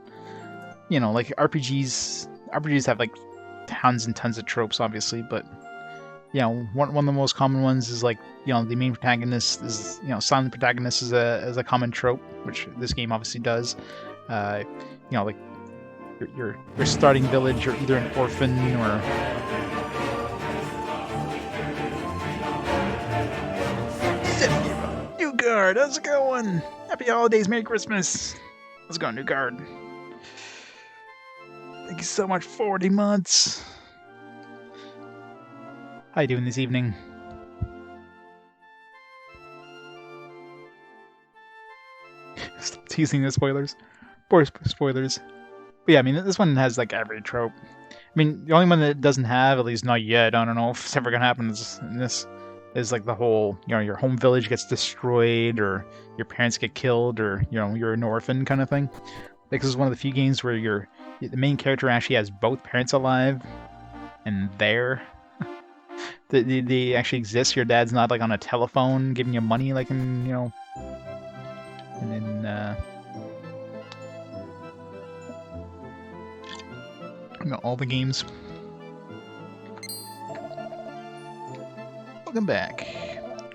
you know, like RPGs have like tons and tons of tropes, obviously, but you know, one of the most common ones is like, you know, the main protagonist is, you know, silent protagonist is a common trope, which this game obviously does. You know, like your starting village, you're either an orphan or New Guard, how's it going? Happy holidays, Merry Christmas. How's it going, New Guard? Thank you so much, 40 months. How you doing this evening? Stop teasing the spoilers. Poor spoilers. But yeah, I mean, this one has like every trope. I mean, the only one that it doesn't have, at least not yet, I don't know if it's ever gonna happen, in this is like the whole, you know, your home village gets destroyed, or your parents get killed, or, you know, you're an orphan kind of thing. Like, this is one of the few games where the main character actually has both parents alive, and there. They actually exist. Your dad's not like on a telephone giving you money like in, you know, and then you know, all the games. Welcome back.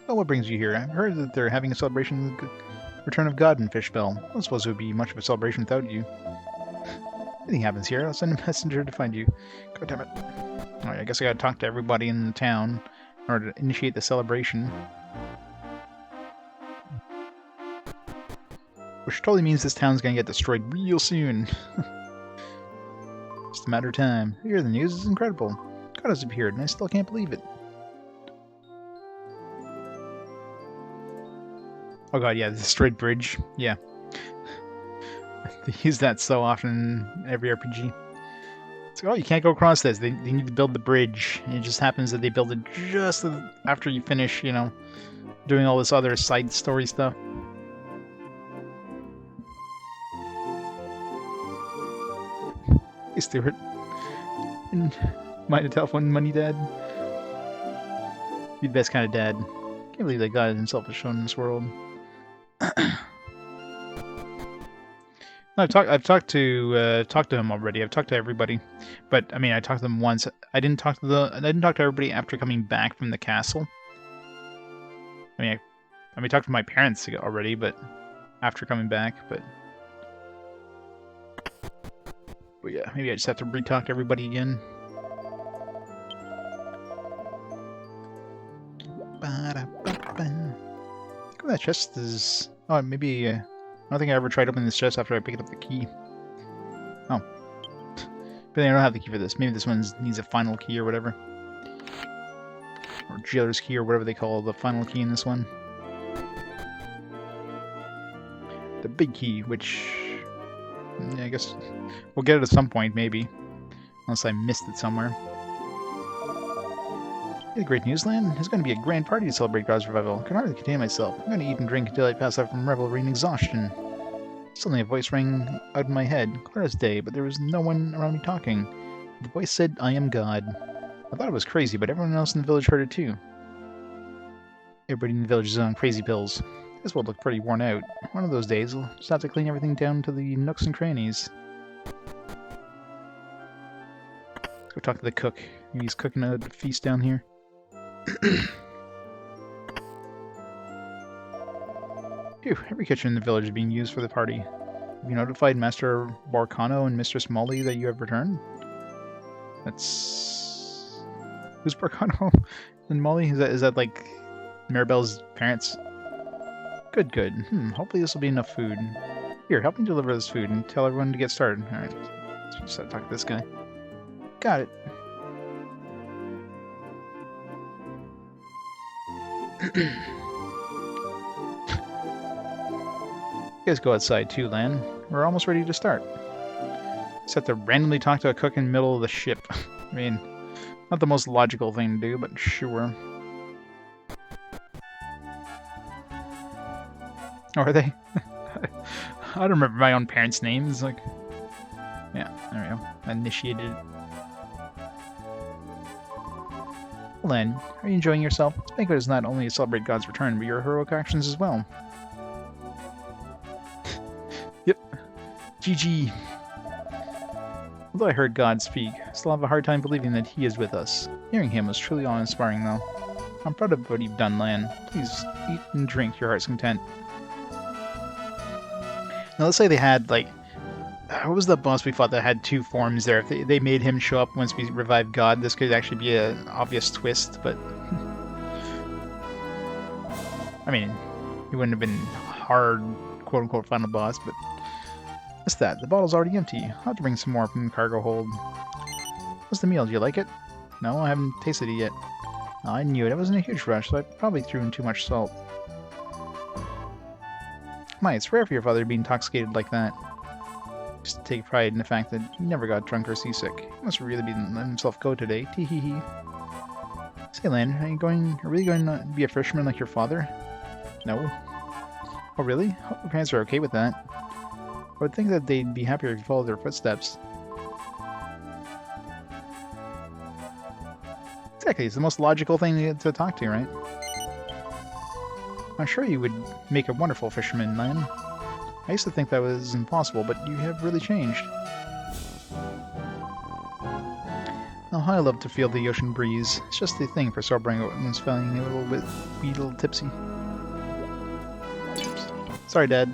Well, what brings you here? I've heard that they're having a celebration of the return of God in Fishbel. I don't suppose it would be much of a celebration without you. Anything happens here, I'll send a messenger to find you. God damn it. Alright, I guess I gotta talk to everybody in the town in order to initiate the celebration. Which totally means this town's gonna get destroyed real soon. Just a matter of time. I hear the news is incredible. God has appeared, and I still can't believe it. Oh god, yeah, the destroyed bridge. Yeah. They use that so often in every RPG. It's like, oh, you can't go across this. They need to build the bridge. And it just happens that they build it just after you finish, you know, doing all this other side story stuff. Hey, Stuart. Mind a telephone money, Dad? You're the best kind of dad. Can't believe that God himself is shown in this world. I've talked to him already. I've talked to everybody, but I mean, I talked to them once. I didn't talk to everybody after coming back from the castle. I talked to my parents already, but after coming back, but yeah, maybe I just have to re-talk to everybody again. Look at that chest is. Oh, maybe. I don't think I ever tried opening this chest after I picked up the key. Oh. But I don't have the key for this. Maybe this one needs a final key or whatever. Or jailer's key or whatever they call the final key in this one. The big key, which... yeah, I guess we'll get it at some point, maybe. Unless I missed it somewhere. Hey, great news, Lan. There's going to be a grand party to celebrate God's revival. I can hardly contain myself. I'm going to eat and drink until I pass out from revelry and exhaustion. Suddenly a voice rang out in my head, clear as day, but there was no one around me talking. The voice said, I am God. I thought it was crazy, but everyone else in the village heard it too. Everybody in the village is on crazy pills. This will look pretty worn out. One of those days, we'll just have to clean everything down to the nooks and crannies. Let's go talk to the cook. He's cooking a feast down here. Phew, every kitchen in the village is being used for the party. Have you notified Master Barcano and Mistress Molly that you have returned? That's... who's Barcano and Molly? Is that like Maribel's parents? Good, good. Hopefully this will be enough food. Here, help me deliver this food and tell everyone to get started. Alright, let's just talk to this guy. Got it. You guys go outside too, Lan. We're almost ready to start. Just have to randomly talk to a cook in the middle of the ship. I mean, not the most logical thing to do, but sure. Oh, are they? I don't remember my own parents' names. Like, yeah, there we go. I initiated it. Len, are you enjoying yourself? This banquet is not only to celebrate God's return, but your heroic actions as well. Yep. GG. Although I heard God speak, I still have a hard time believing that He is with us. Hearing Him was truly awe-inspiring, though. I'm proud of what you've done, Lan. Please eat and drink to your heart's content. Now, let's say they had, like... what was the boss we fought that had two forms there? If they made him show up once we revived God, this could actually be an obvious twist, but... I mean, he wouldn't have been hard, quote-unquote, final boss, but... What's that? The bottle's already empty. I'll have to bring some more from the cargo hold. What's the meal? Do you like it? No, I haven't tasted it yet. Oh, I knew it. It wasn't a huge rush, so I probably threw in too much salt. My, it's rare for your father to be intoxicated like that. Just take pride in the fact that he never got drunk or seasick. He must really be letting himself go today. Tee-hee-hee. Say, Lan, are you really going to be a fisherman like your father? No. Oh, really? Hope your parents are okay with that. I would think that they'd be happier if you followed their footsteps. Exactly, it's the most logical thing to talk to, right? I'm sure you would make a wonderful fisherman, Lan. I used to think that was impossible, but you have really changed. Oh, I love to feel the ocean breeze. It's just the thing for sobering one's feeling a little tipsy. Oops. Sorry, Dad.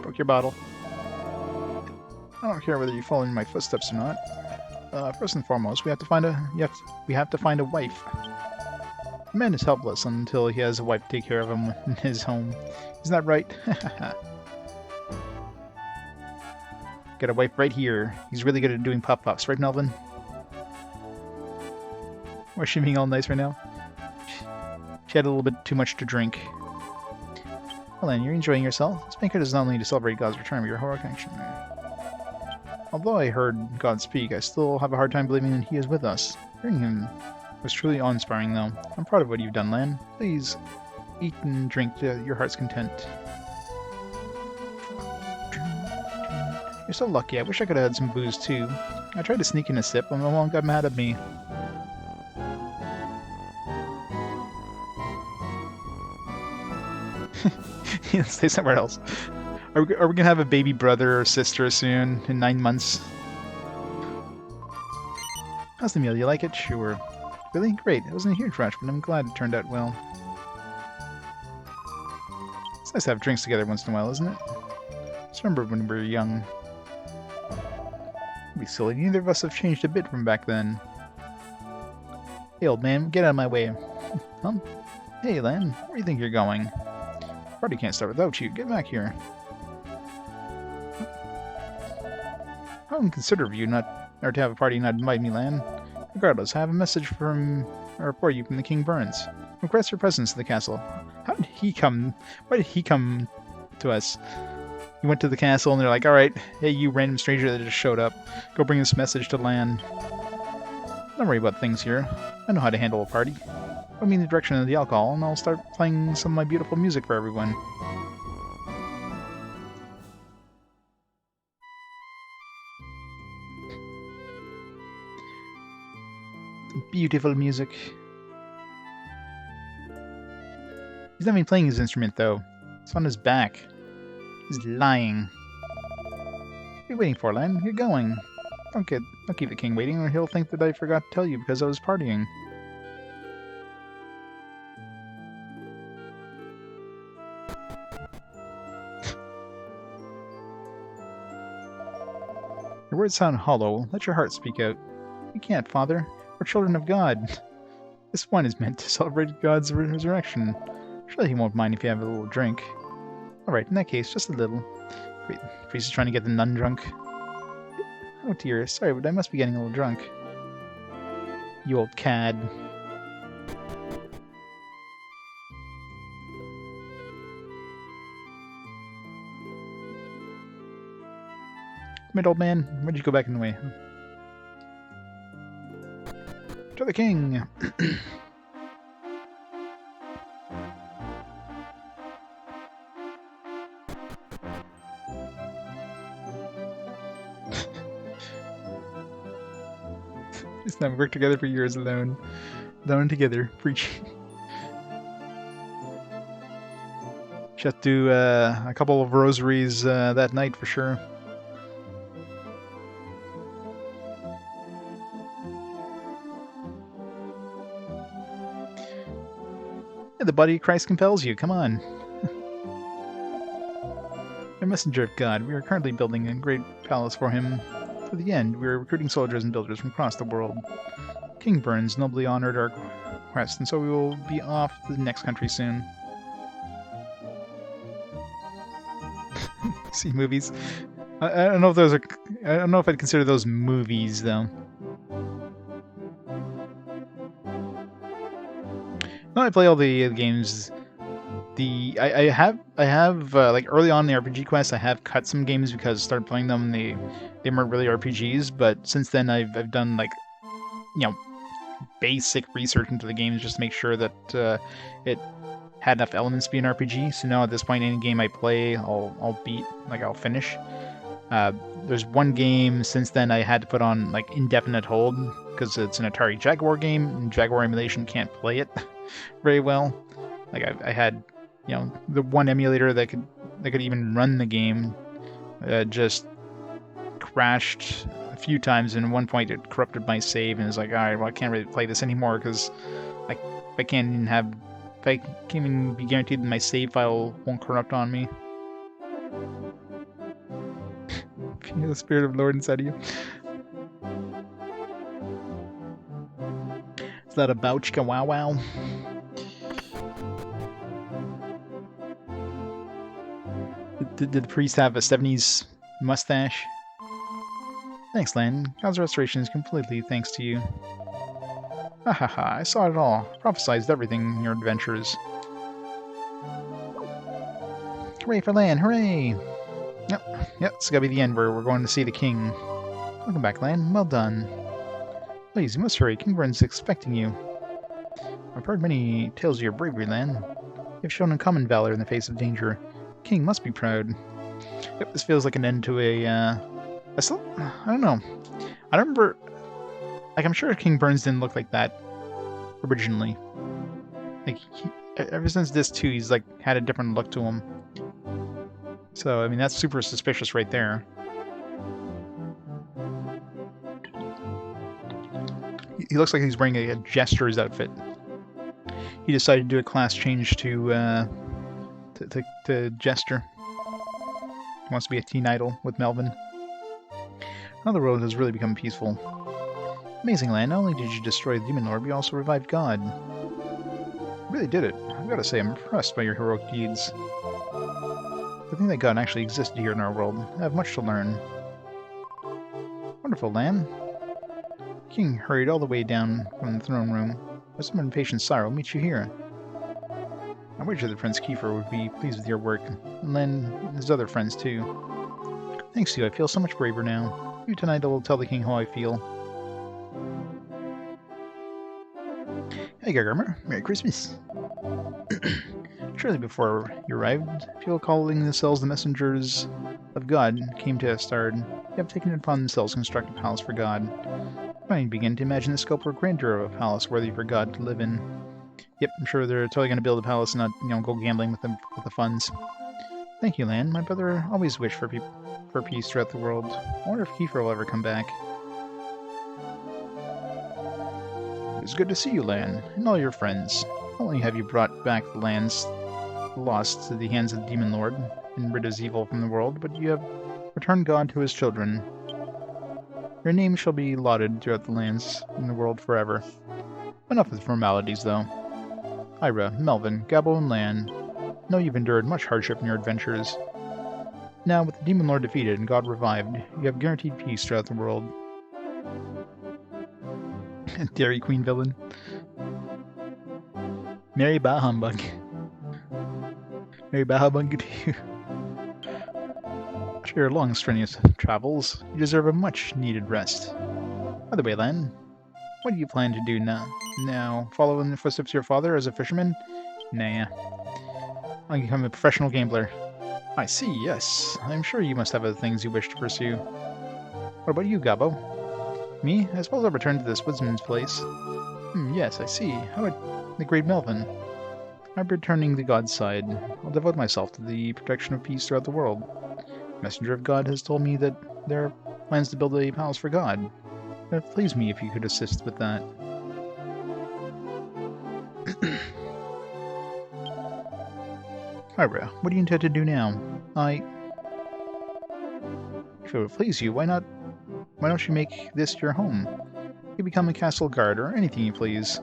Broke your bottle. I don't care whether you follow in my footsteps or not. First and foremost, we have to find a wife. A man is helpless until he has a wife to take care of him in his home. Isn't that right? Got a wife right here. He's really good at doing pop-ups, right, Melvin? Why is she being all nice right now? She had a little bit too much to drink. Well then, you're enjoying yourself. This banquet is not only to celebrate God's return, but your heroic action. Although I heard God speak, I still have a hard time believing that He is with us. Hearing Him was truly awe-inspiring, though. I'm proud of what you've done, Lan. Please, eat and drink to your heart's content. You're so lucky. I wish I could have had some booze, too. I tried to sneak in a sip, but my mom got mad at me. Stay somewhere else. Are we gonna have a baby brother or sister soon, in 9 months? How's the meal? You like it? Sure. Really? Great. It wasn't a huge rush, but I'm glad it turned out well. It's nice to have drinks together once in a while, isn't it? Just remember when we were young. It'd be silly. Neither of us have changed a bit from back then. Hey, old man, get out of my way. Huh? Hey, Lan, where do you think you're going? Party can't start without you. Get back here. How inconsiderate of you to have a party and not invite me, Lan. Regardless, I have a message for you from the King Burns. Request your presence to the castle. How did he come? Why did he come to us? He went to the castle and they're like, alright, hey you random stranger that just showed up, go bring this message to Lan. Don't worry about things here. I know how to handle a party. Put me in the direction of the alcohol and I'll start playing some of my beautiful music for everyone. Beautiful music. He's not even playing his instrument though. It's on his back. He's lying. What are you waiting for, Lan? You're going. Don't keep the king waiting or he'll think that I forgot to tell you because I was partying. Your words sound hollow. Let your heart speak out. You can't, Father. We're children of God. This wine is meant to celebrate God's resurrection. Surely he won't mind if you have a little drink. Alright, in that case, just a little. Great. The priest is trying to get the nun drunk. Oh dear, sorry, but I must be getting a little drunk. You old cad. Come here, old man. Why'd you go back in the way? To the king! It's not worked together for years alone. Alone together, preaching. Should have to do a couple of rosaries that night for sure. Yeah, the body of Christ compels you. Come on. A messenger of God. We are currently building a great palace for him. To the end, we are recruiting soldiers and builders from across the world. King Burns nobly honored our quest, and so we will be off to the next country soon. See movies? I don't know if those are. I don't know if I'd consider those movies though. No, I play all the games. I have like early on in the RPG quest, I have cut some games because I started playing them. They weren't really RPGs, but since then I've done like, you know, basic research into the games just to make sure that it had enough elements to be an RPG. So now at this point, any game I play, I'll beat, like I'll finish. there's one game since then I had to put on like indefinite hold because it's an Atari Jaguar game and Jaguar emulation can't play it very well. Like I had, you know, the one emulator that could even run the game just crashed a few times, and at one point it corrupted my save, and it's like, all right, well I can't really play this anymore because I can't even be guaranteed that my save file won't corrupt on me. Feel the spirit of the Lord inside of you. Is that a Bouchka Wow Wow? Did the priest have a 70s mustache? Thanks, Lan. God's restoration is completely thanks to you. Ha ha ha, I saw it all. Prophesized everything in your adventures. Hooray for Lan, hooray! Yep, it's gotta be the end where we're going to see the king. Welcome back, Lan. Well done. Please, you must hurry. King Vern's expecting you. I've heard many tales of your bravery, Lan. You've shown uncommon valor in the face of danger. The king must be proud. Yep, this feels like an end to I don't know. I don't remember... Like, I'm sure King Burns didn't look like that originally. Like, ever since this 2, he's, like, had a different look to him. So, I mean, that's super suspicious right there. He looks like he's wearing a jester's outfit. He decided to do a class change to jester. He wants to be a teen idol with Melvin. Now the world has really become peaceful. Amazing, Lan. Not only did you destroy the Demon Lord, but you also revived God. You really did it. I've got to say, I'm impressed by your heroic deeds. To think that God actually existed here in our world, I have much to learn. Wonderful, Lan. King hurried all the way down from the throne room. With some impatient sorrow, I'll meet you here. I wager that Prince Kiefer would be pleased with your work, and Len and his other friends too. Thanks to you, I feel so much braver now. You tonight I will tell the king how I feel. Hey, Gargamer. Merry Christmas. Shortly before you arrived, people calling themselves the messengers of God came to Estard. They have taken it upon themselves to construct a palace for God. I begin to imagine the scope or grandeur of a palace worthy for God to live in. Yep, I'm sure they're totally going to build a palace and not, you know, go gambling with the funds. Thank you, Lan. My brother always wished for peace throughout the world. I wonder if Kiefer will ever come back. It's good to see you, Lan, and all your friends. Not only have you brought back the lands lost to the hands of the Demon Lord and rid his evil from the world, but you have returned God to his children. Your name shall be lauded throughout the lands in the world forever. Enough with formalities, though. Ira, Melvin, Gabbo, and Lan, I know you've endured much hardship in your adventures. Now, with the Demon Lord defeated and God revived, you have guaranteed peace throughout the world. Dairy Queen villain. Merry Bah Humbug. Merry Bah Humbug to you. After your long, strenuous travels, you deserve a much-needed rest. By the way, Lan, what do you plan to do now? Follow in the footsteps of your father as a fisherman? Nah. I'll become a professional gambler. I see, yes. I'm sure you must have other things you wish to pursue. What about you, Gabbo? Me? I suppose I'll return to this woodsman's place. Yes, I see. How about the great Melvin? I'm returning to God's side. I'll devote myself to the protection of peace throughout the world. The messenger of God has told me that there are plans to build a palace for God. It would please me if you could assist with that. Ira, what do you intend to do now? If it would please you, why don't you make this your home? You can become a castle guard or anything you please.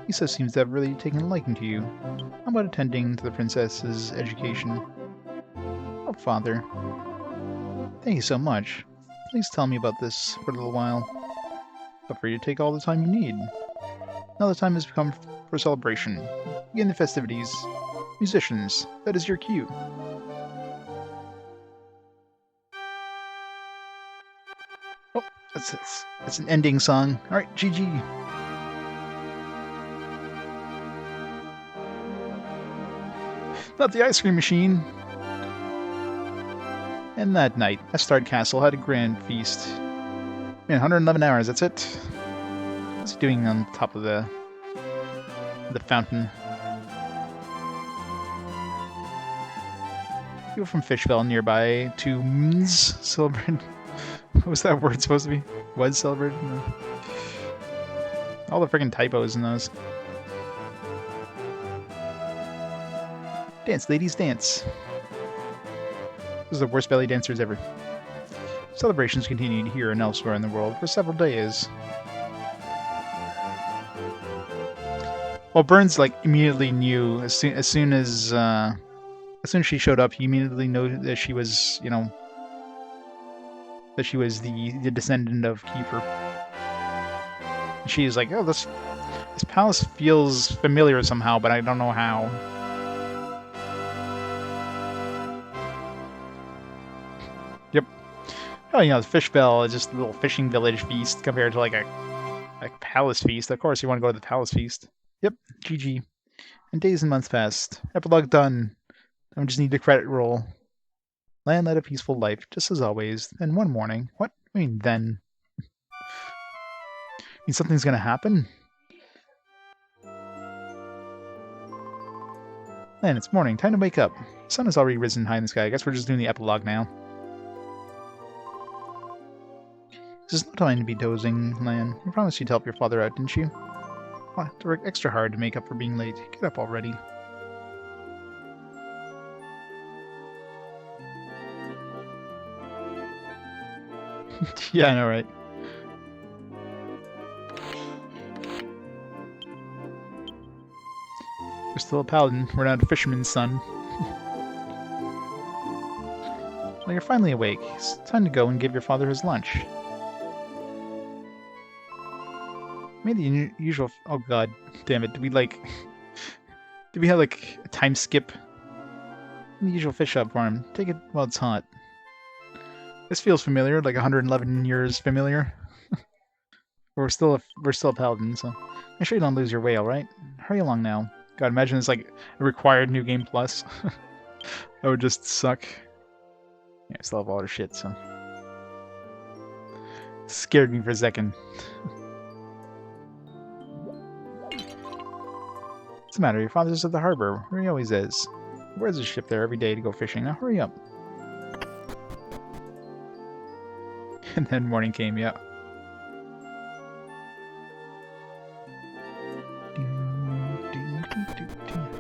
Lisa seems to have really taken a liking to you. How about attending to the princess's education? Oh, Father. Thank you so much. Please tell me about this for a little while. Feel free to take all the time you need. Now the time has come for celebration. Begin the festivities. Musicians, that is your cue. Oh, that's an ending song. Alright, GG. Not the ice cream machine. And that night, Estard Castle had a grand feast. Man, 111 hours, that's it. What's he doing on top of the fountain? People from Fishbel nearby to celebrate. What was that word supposed to be? Was celebrated? No. All the freaking typos in those. Dance, ladies, dance. This is the worst belly dancers ever. Celebrations continued here and elsewhere in the world for several days. Well, Burns like immediately knew as soon as she showed up, he immediately knew that she was, you know, that she was the descendant of Kiefer. And she was like, "Oh, this palace feels familiar somehow, but I don't know how." Yep. Oh, you know, the Fishbel is just a little fishing village feast compared to like a palace feast. Of course, you want to go to the palace feast. Yep. GG. And days and months passed. Epilogue done. I just need the credit roll. Lan led a peaceful life, just as always. Then one morning... What? I mean, then... I mean, something's gonna happen? Lan, it's morning. Time to wake up. The sun has already risen high in the sky. I guess we're just doing the epilogue now. This is no time to be dozing, Lan. You promised you'd help your father out, didn't you? I have to work extra hard to make up for being late. Get up already. Yeah, I know, right? We're still a paladin. We're not a fisherman's son. Well, you're finally awake. It's time to go and give your father his lunch. Made the usual... Oh god, damn it. Did we have like a time skip? The usual fish up for him. Take it while it's hot. This feels familiar, like 111 years familiar. we're still a paladin, so make sure you don't lose your way, alright? Hurry along now. God, imagine it's like a required new game plus. That would just suck. Yeah, I still have a lot of shit, so... It scared me for a second. What's the matter? Your father's at the harbor, where he always is. Where's his ship there every day to go fishing? Now hurry up. And then morning came, yeah.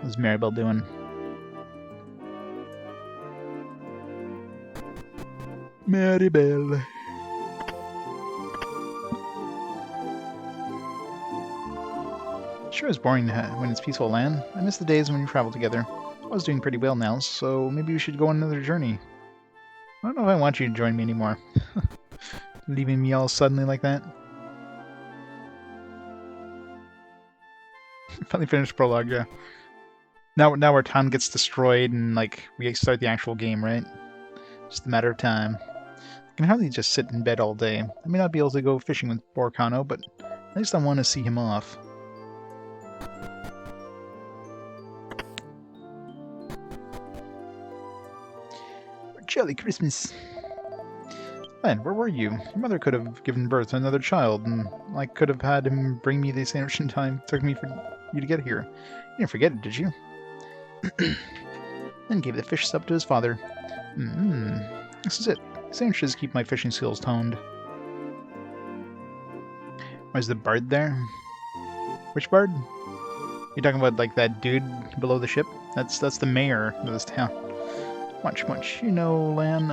What's Maribel doing? Maribel. Sure is boring when it's peaceful land. I miss the days when we traveled together. I was doing pretty well now, so maybe we should go on another journey. I don't know if I want you to join me anymore. Leaving me all suddenly like that. Finally finished prologue, yeah. Now our town gets destroyed and like we start the actual game, right? Just a matter of time. I can hardly just sit in bed all day. I may not be able to go fishing with Borcano, but at least I want to see him off. Jolly Christmas. Man, where were you? Your mother could have given birth to another child, and I could have had him bring me the sandwich in time. It took me for you to get here. You didn't forget it, did you? Then gave the fish sub to his father. This is it. Sandwiches keep my fishing skills toned. Where's the bard there? Which bard? You talking about like that dude below the ship? That's the mayor of this town. Much. You know, Lan,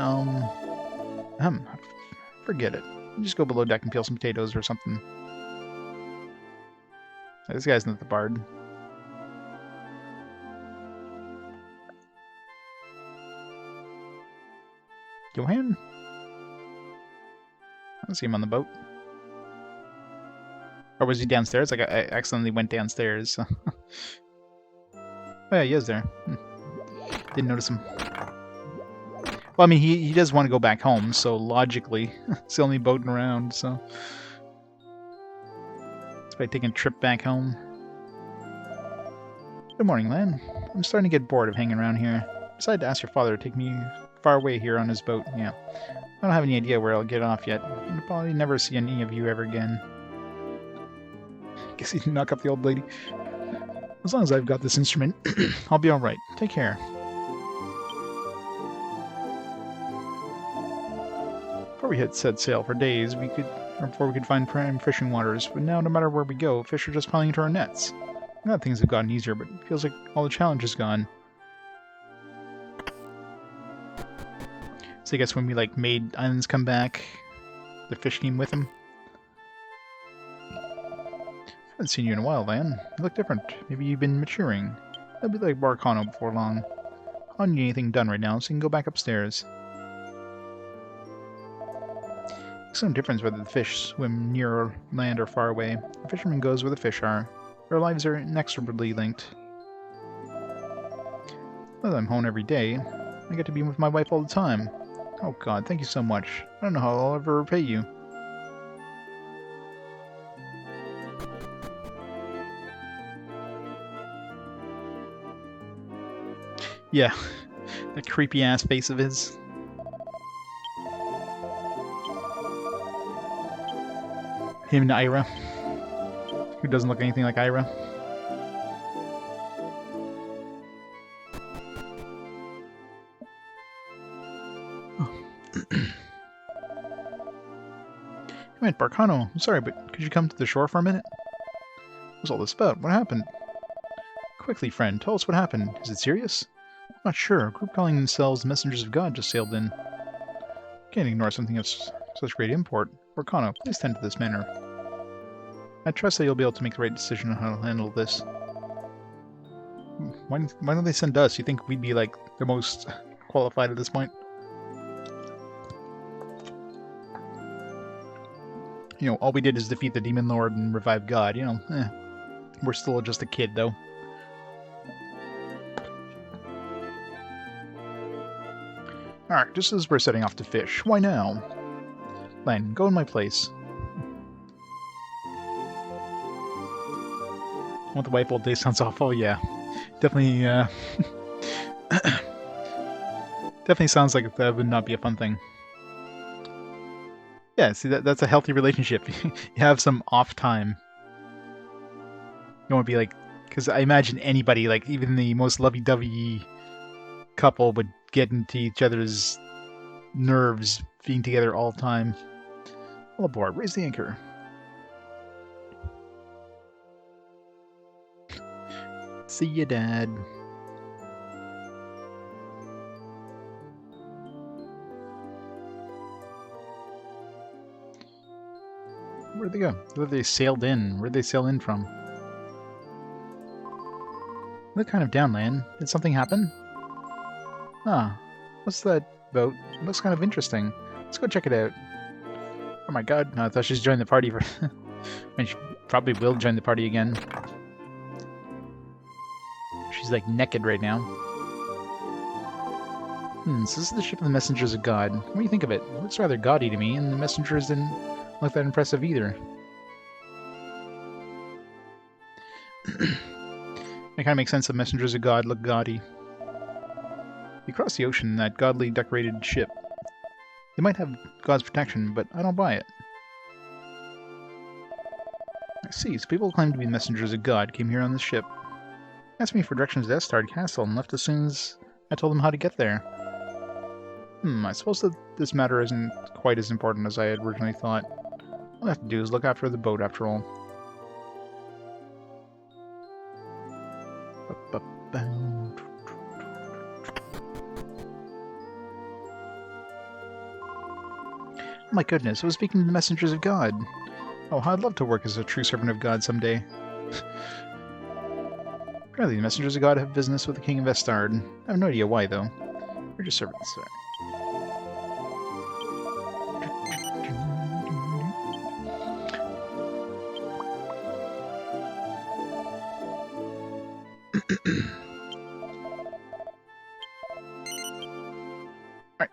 forget it. Just go below deck and peel some potatoes or something. This guy's not the bard. Johan? I don't see him on the boat. Or was he downstairs? Like, I accidentally went downstairs. So. Oh yeah, he is there. Didn't notice him. Well, I mean, he does want to go back home, so logically, it's the only boating around, so... It's by taking a trip back home. Good morning, Lan. I'm starting to get bored of hanging around here. I decided to ask your father to take me far away here on his boat. Yeah. I don't have any idea where I'll get off yet. I'll probably never see any of you ever again. Guess he can knock up the old lady. As long as I've got this instrument, I'll be alright. Take care. Before we had set sail for days, before we could find prime fishing waters, but now no matter where we go, fish are just piling into our nets. Not things have gotten easier, but it feels like all the challenge is gone. So I guess when we made islands come back, the fish came with them. I haven't seen you in a while, Lan. You look different. Maybe you've been maturing. I'll be like Barcano before long. I don't need anything done right now, so you can go back upstairs. Makes no difference whether the fish swim near land or far away. The fisherman goes where the fish are. Their lives are inexorably linked. Now that I'm home every day, I get to be with my wife all the time. Oh god, thank you so much. I don't know how I'll ever repay you. Yeah, that creepy ass face of his. Him and Ira. Who doesn't look anything like Ira. I meant Barcano. I'm sorry, but could you come to the shore for a minute? What's all this about? What happened? Quickly, friend, tell us what happened. Is it serious? I'm not sure. A group calling themselves the Messengers of God just sailed in. Can't ignore something of such great import. Barcano, please tend to this matter. I trust that you'll be able to make the right decision on how to handle this. Why don't they send us? You think we'd be, the most qualified at this point? You know, all we did is defeat the Demon Lord and revive God, We're still just a kid, though. Alright, just as we're setting off to fish, why now? Lan, go in my place. I want the wife all day sounds awful, yeah. Definitely, definitely sounds like that would not be a fun thing. Yeah, see, that's a healthy relationship. You have some off time. You don't want to be because I imagine anybody, even the most lovey-dovey couple would get into each other's nerves being together all the time. All aboard, raise the anchor. See ya, Dad. Where'd they go? Where they sailed in? Where'd they sail in from? They look kind of down, Lan. Did something happen? Ah, what's that boat? It looks kind of interesting. Let's go check it out. Oh my god, no, I thought she's joined the party for... I mean, she probably will join the party again. She's naked right now. So this is the ship of the Messengers of God. What do you think of it? It looks rather gaudy to me, and the messengers didn't look that impressive either. It kind of makes sense that Messengers of God look gaudy. You cross the ocean in that godly decorated ship. They might have God's protection, but I don't buy it. I see, so people claim to be messengers of God came here on this ship. Asked me for directions to Estard Castle and left as soon as I told them how to get there. I suppose that this matter isn't quite as important as I had originally thought. All I have to do is look after the boat after all. Oh my goodness, I was speaking to the messengers of God. Oh, I'd love to work as a true servant of God someday. Apparently the messengers of God have business with the king of Estard. I have no idea why, though. We're just servants. Alright.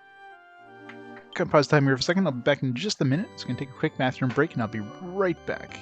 Gonna pause time here for a second. I'll be back in just a minute. It's gonna take a quick bathroom break, and I'll be right back.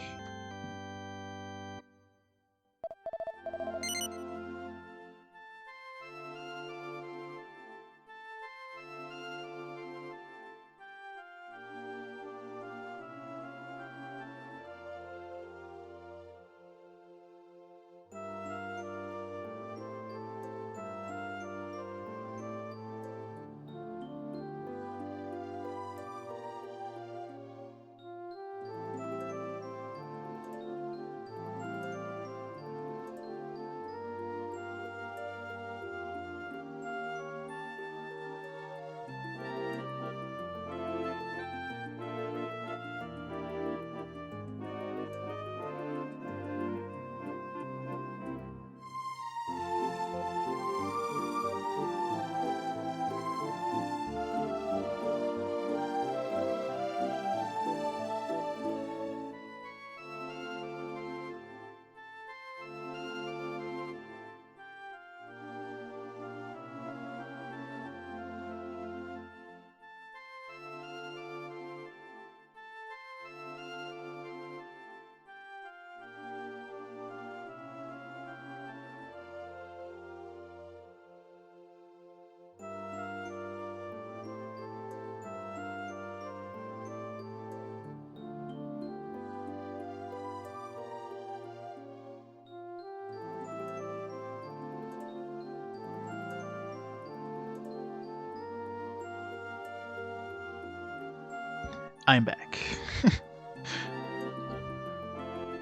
I'm back.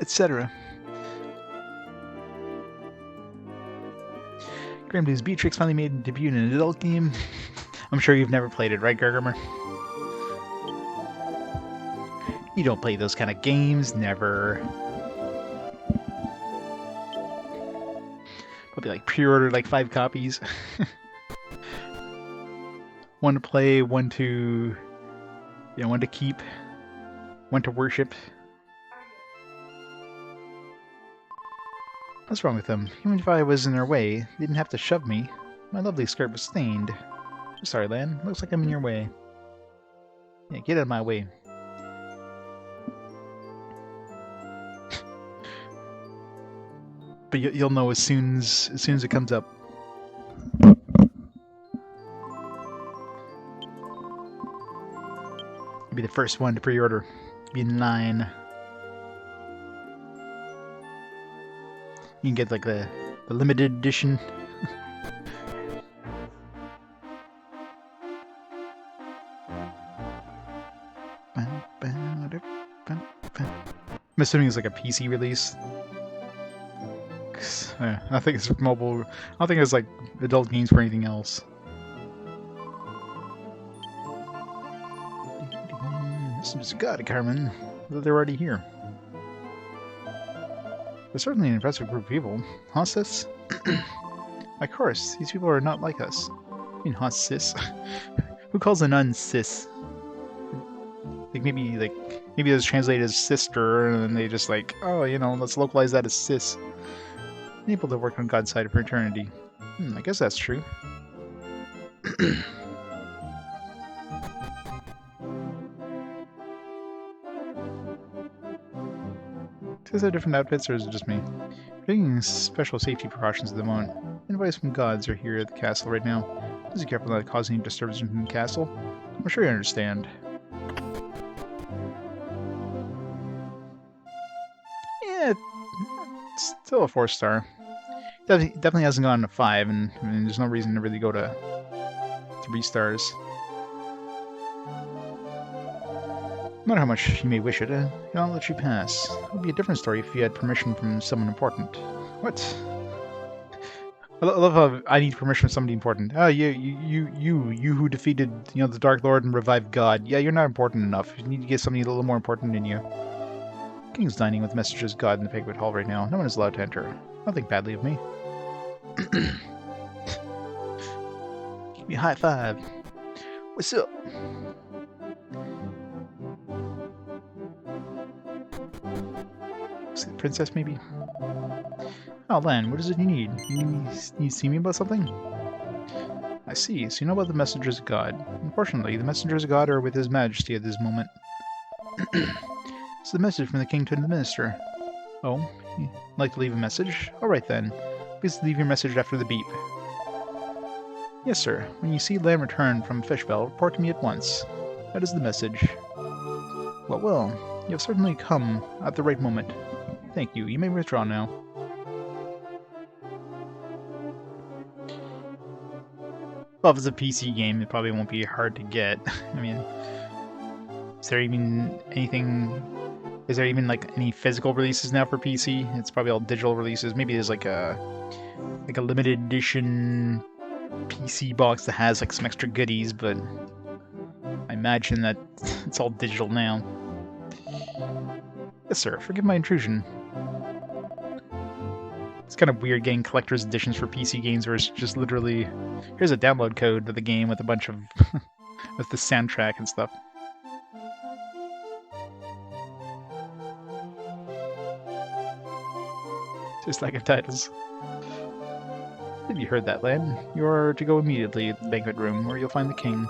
Etc. Grimdu's Beatrix finally made a debut in an adult game. I'm sure you've never played it, right, Gargamer? You don't play those kind of games, never. Probably like pre-ordered like 5 copies. One to play, one to keep, one to worship. What's wrong with them? Even if I was in their way, they didn't have to shove me. My lovely skirt was stained. I'm sorry, Lan. Looks like I'm in your way. Yeah, get out of my way. But you'll know as soon as it comes up. You'll be the first one to pre-order. Be in line. You can get like the limited edition. I'm assuming it's like a PC release. I don't think it's mobile. I don't think it's like adult games for anything else. This God, Carmen. They're already here. They're certainly an impressive group of people. Huh, sis? Of course, these people are not like us. I mean, huh, sis? Who calls a nun sis? Like maybe it's translated as sister, and then they just like, oh, let's localize that as sis. People that work on God's side of eternity. I guess that's true. Does have different outfits, or is it just me? Taking special safety precautions at the moment. Advice from gods are here at the castle right now. Just be careful not to cause any disturbance in the castle. I'm sure you understand. Yeah, it's still a 4-star. Definitely hasn't gone to 5, and I mean, there's no reason to really go to 3 stars. No matter how much you may wish it, I'll let you pass. It would be a different story if you had permission from someone important. What? I love how I need permission from somebody important. Oh, you who defeated, the Dark Lord and revived God. Yeah, you're not important enough. You need to get somebody a little more important than you. King's dining with messengers of God in the banquet hall right now. No one is allowed to enter. Don't think badly of me. Give me a high five. What's up? Princess, maybe? Oh, Lan, what is it you need? You see me about something? I see. So you know about the messengers of God. Unfortunately, the messengers of God are with His Majesty at this moment. It's the message from the king to the minister. Oh, you'd like to leave a message? Alright then. Please leave your message after the beep. Yes, sir. When you see Lan return from Fishbel, report to me at once. That is the message. Well, you have certainly come at the right moment. Thank you. You may withdraw now. Well, if it's a PC game, it probably won't be hard to get. I mean, is there even like any physical releases now for PC? It's probably all digital releases. Maybe there's like a limited edition PC box that has like some extra goodies, but I imagine that it's all digital now. Yes, sir. Forgive my intrusion. It's kind of weird getting collector's editions for PC games where it's just literally, here's a download code to the game with a bunch of with the soundtrack and stuff. Just like titles. Have you heard that, Lan? You are to go immediately to the banquet room, where you'll find the king.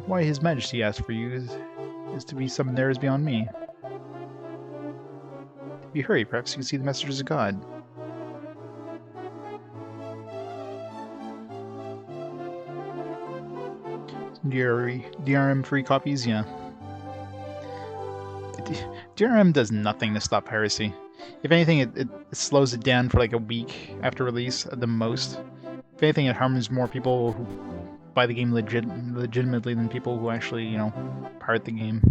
Why His Majesty asked for you is to be summoned there is beyond me. If you hurry, perhaps you can see the messengers of God. DRM free copies, yeah. DRM does nothing to stop piracy. If anything, it slows it down for like a week after release at the most. If anything, it harms more people buy the game legitimately than people who actually, you know, pirate the game.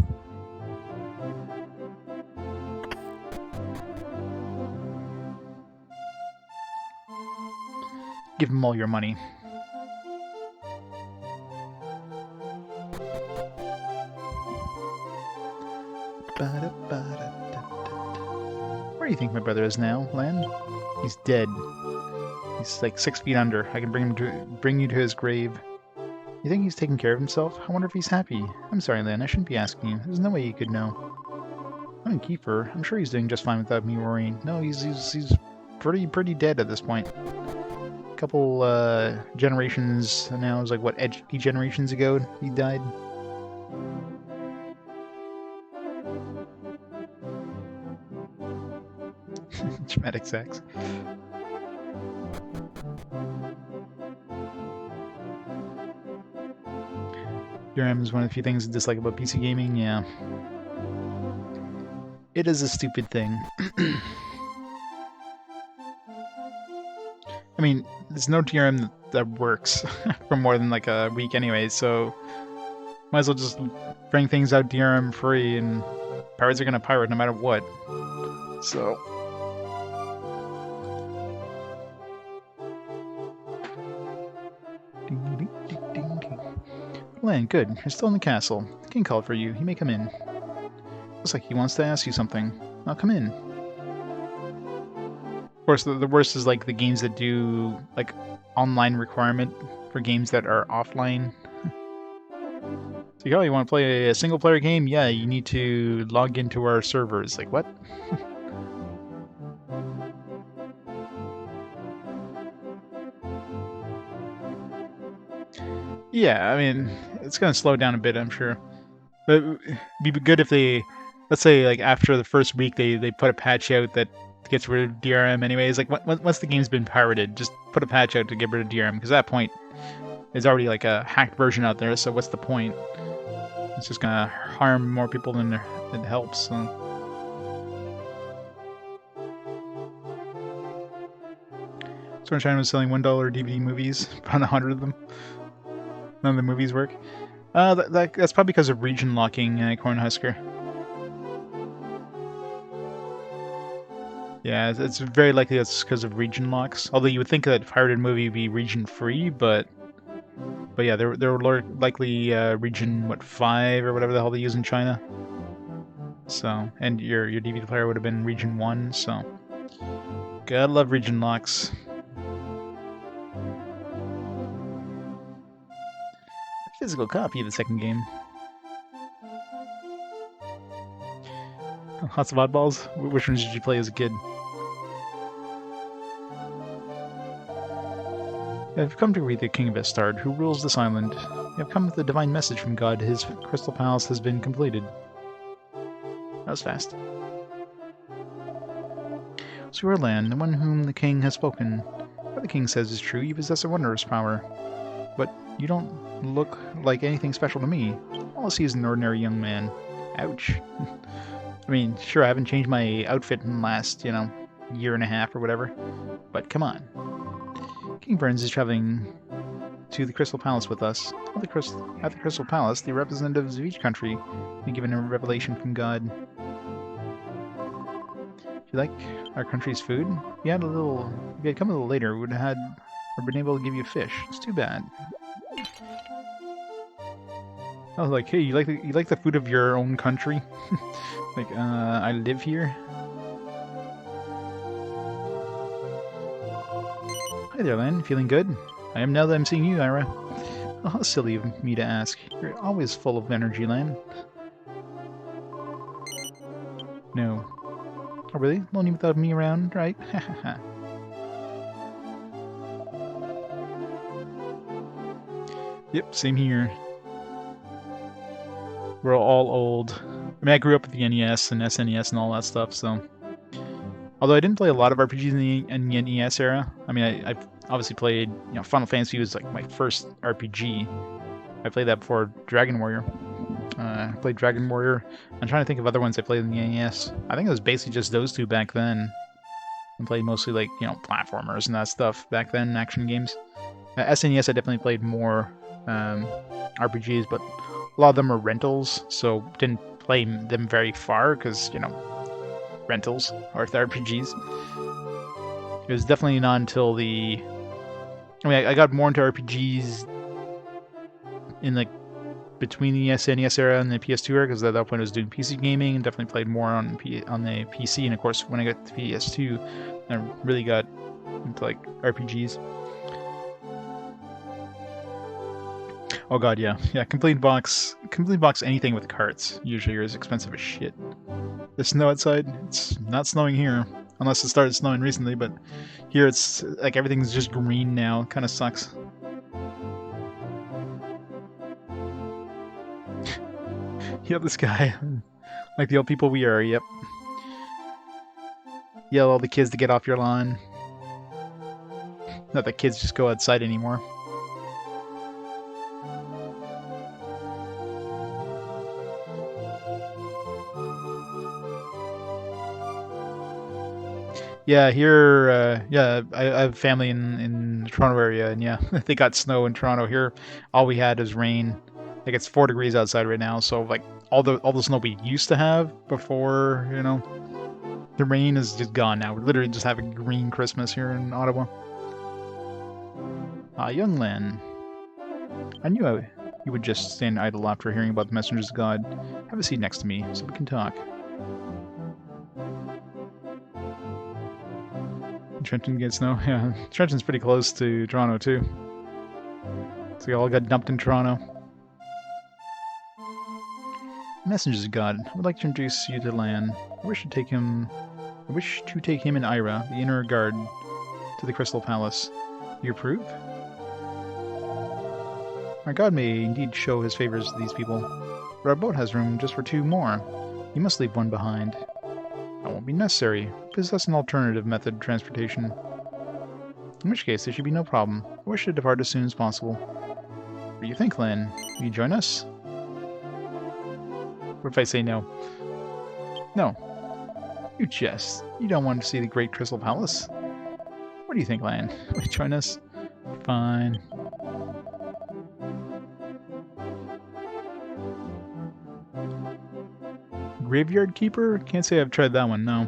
Give them all your money. Where do you think my brother is now, Lan? He's dead. He's like 6 feet under. I can bring you to his grave. You think he's taking care of himself? I wonder if he's happy. I'm sorry, Lan. I shouldn't be asking you. There's no way you could know. I'm in Kiefer. I'm sure he's doing just fine without me worrying. No, he's pretty dead at this point. A couple generations now. It was like what, 8 generations ago he died. Dramatic sex. DRM is one of the few things I dislike about PC gaming, yeah. It is a stupid thing. I mean, there's no DRM that works for more than like a week anyway, so might as well just bring things out DRM free, and pirates are gonna pirate no matter what. So... Lan, good. You're still in the castle. The king called for you. You may come in. Looks like he wants to ask you something. Now come in. Of course, the worst is like the games that do like online requirement for games that are offline. So, oh, you want to play a single player game? Yeah, you need to log into our servers. Like, what? Yeah, I mean, it's going to slow down a bit, I'm sure. But it'd be good if they, let's say, like, after the first week, they put a patch out that gets rid of DRM anyways. Like, once the game's been pirated, just put a patch out to get rid of DRM, because at that point, there's already, like, a hacked version out there, so what's the point? It's just going to harm more people than it helps, so... So China was selling $1 DVD movies, about 100 of them. None of the movies work. That's probably because of region locking, Cornhusker. Yeah, it's very likely that's because of region locks. Although you would think that pirated movie would be region free, but yeah, they're likely region 5 or whatever the hell they use in China. So, and your DVD player would have been region 1. So, gotta love region locks. Physical copy of the second game. Lots of oddballs. Which ones did you play as a kid? You have come to greet the King of Estard, who rules this island. You have come with a divine message from God. His crystal palace has been completed. That was fast. So your land, the one whom the king has spoken. What the king says is true. You possess a wondrous power. But you don't look like anything special to me. All I see is an ordinary young man. Ouch. I mean, sure, I haven't changed my outfit in the last, year and a half or whatever. But come on. King Burns is traveling to the Crystal Palace with us. At the Crystal Palace, the representatives of each country be given a revelation from God. Do you like our country's food? If you had come a little later, we would have been able to give you fish. It's too bad. I was like, hey, you like the food of your own country? Like, I live here. Hi there, Lan. Feeling good? I am now that I'm seeing you, Ira. Oh, how silly of me to ask. You're always full of energy, Lan. No. Oh, really? Lonely without me around, right? Yep, same here. We're all old. I mean, I grew up with the NES and SNES and all that stuff, so... Although I didn't play a lot of RPGs in the NES era. I mean, I obviously played, Final Fantasy was like my first RPG. I played that before Dragon Warrior. I played Dragon Warrior. I'm trying to think of other ones I played in the NES. I think it was basically just those two back then. I played mostly like, platformers and that stuff back then, action games. SNES I definitely played more RPGs, but a lot of them are rentals, so didn't play them very far because, you know, rentals are RPGs. It was definitely not until the... I mean, I got more into RPGs in, like, between the SNES era and the PS2 era, because at that point I was doing PC gaming and definitely played more on the PC, and of course when I got to PS2, I really got into, like, RPGs. Oh god, yeah. Yeah, complete box anything with carts usually is expensive as shit. The snow outside, it's not snowing here. Unless it started snowing recently, but here it's like everything's just green now. Kinda sucks. Yep, this guy. Like the old people we are, yep. Yell all the kids to get off your lawn. Not that kids just go outside anymore. Yeah, here, yeah, I have family in the Toronto area, and yeah, they got snow in Toronto. Here, all we had is rain. Like, it's 4 degrees outside right now, so, like, all the snow we used to have before, you know, the rain is just gone now. We're literally just having green Christmas here in Ottawa. Young Len. I knew you would just stand idle after hearing about the messengers of God. Have a seat next to me, so we can talk. Trenton gets snow? Yeah, Trenton's pretty close to Toronto, too. So we all got dumped in Toronto. Messengers of God, I would like to introduce you to Lan. I wish to take him and Ira, the inner guard, to the Crystal Palace. You approve? Our God may indeed show his favors to these people, but our boat has room just for 2 more. You must leave one behind. That won't be necessary. Possess an alternative method of transportation. In which case, there should be no problem. I wish to depart as soon as possible. What do you think, Lan? Will you join us? What if I say no? No. You jest. You don't want to see the Great Crystal Palace? What do you think, Lan? Will you join us? Fine. Graveyard Keeper? Can't say I've tried that one, no.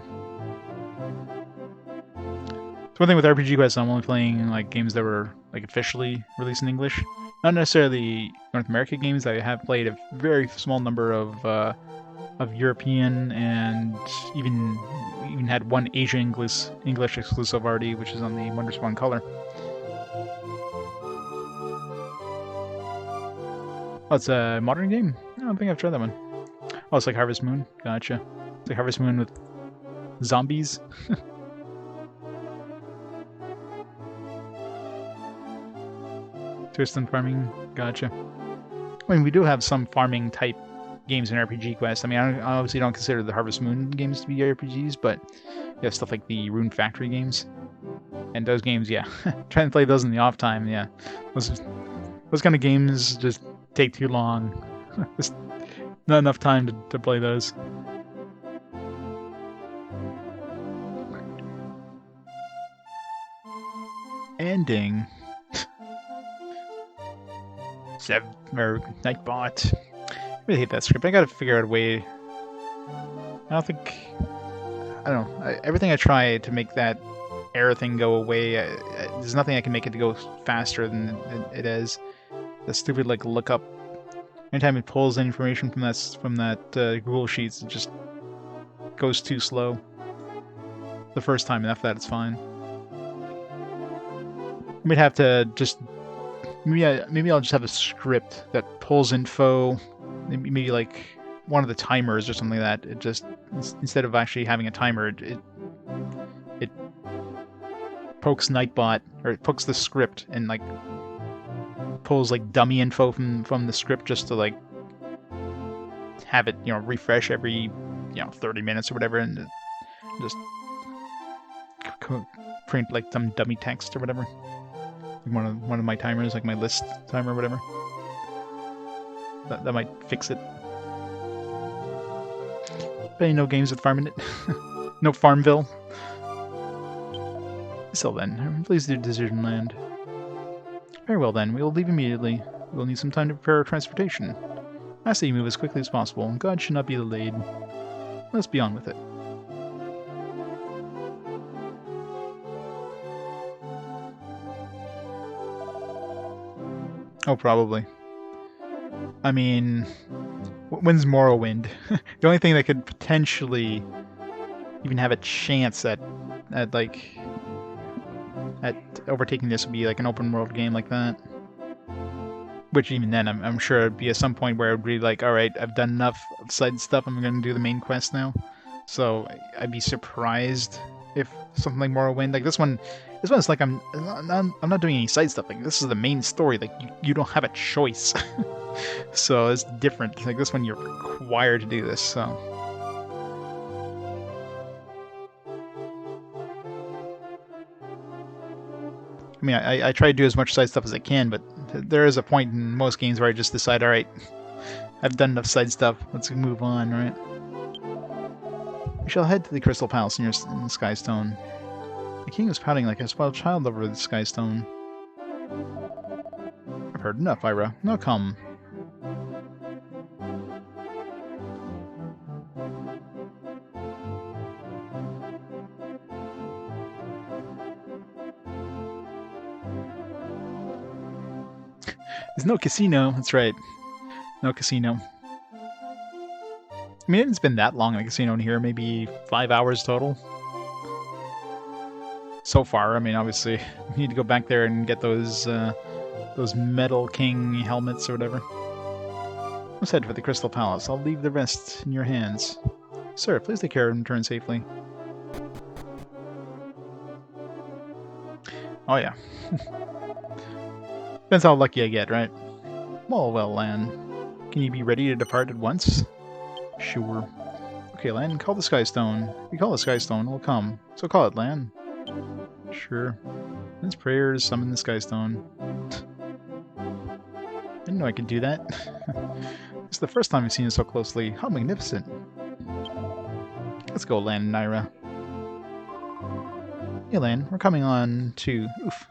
So one thing with RPG Quest, I'm only playing like games that were like officially released in English. Not necessarily North American games. I have played a very small number of European, and even had one Asian English exclusive already, which is on the WonderSwan Color. Oh, it's a modern game? I don't think I've tried that one. Oh, it's like Harvest Moon? Gotcha. It's like Harvest Moon with zombies? Twist and farming? Gotcha. I mean, we do have some farming type games in RPG Quest. I mean, I obviously don't consider the Harvest Moon games to be RPGs, but you have stuff like the Rune Factory games. And those games, yeah. Trying to play those in the off time, yeah. Those kind of games just take too long. Just not enough time to play those. Ending. Nightbot. I really hate that script. I gotta figure out a way. I don't know. Everything I try to make that error thing go away, there's nothing I can make it to go faster than it is. The stupid like lookup. Anytime it pulls information from that Google Sheets, it just goes too slow. The first time, and after that, it's fine. I might have to just maybe I'll just have a script that pulls info. Maybe like one of the timers or something like that. It just instead of actually having a timer, it pokes Nightbot, or it pokes the script and like pulls like dummy info from the script just to like have it, you know, refresh every 30 minutes or whatever, and just print like some dummy text or whatever. Like one of my timers, like my list timer or whatever. That might fix it. But no games with farm in it. No Farmville. So then, please do decision land. Very well then, we will leave immediately. We'll need some time to prepare our transportation. I say you move as quickly as possible. God should not be delayed. Let's be on with it. Oh, probably. I mean, when's Morrowind? The only thing that could potentially even have a chance at overtaking this would be like an open world game like that. Which even then, I'm sure it'd be at some point where it would be like, all right, I've done enough side stuff. I'm going to do the main quest now. So I'd be surprised if something like Morrowind, like this one is like I'm not doing any side stuff. Like this is the main story. Like you don't have a choice. So it's different. Like this one, you're required to do this. So. I mean, I try to do as much side stuff as I can, but there is a point in most games where I just decide, all right, I've done enough side stuff. Let's move on, right? We shall head to the Crystal Palace in the Skystone. The king was pouting like a spoiled child over the Skystone. I've heard enough, Ira. Now come. There's no casino. That's right. No casino. I mean, it's been that long in the casino in here. Maybe 5 hours total. So far. I mean, obviously, we need to go back there and get those Metal King helmets or whatever. Let's head for the Crystal Palace. I'll leave the rest in your hands. Sir, please take care and return safely. Oh, yeah. Depends how lucky I get, right? Well, Lan. Can you be ready to depart at once? Sure. Okay, Lan, call the Skystone. If you call the Skystone, it will come. So call it, Lan. Sure. His prayers summon the Skystone. I didn't know I could do that. It's the first time I've seen it so closely. How magnificent. Let's go, Lan and Naira. Hey, Lan, we're coming on to... Oof.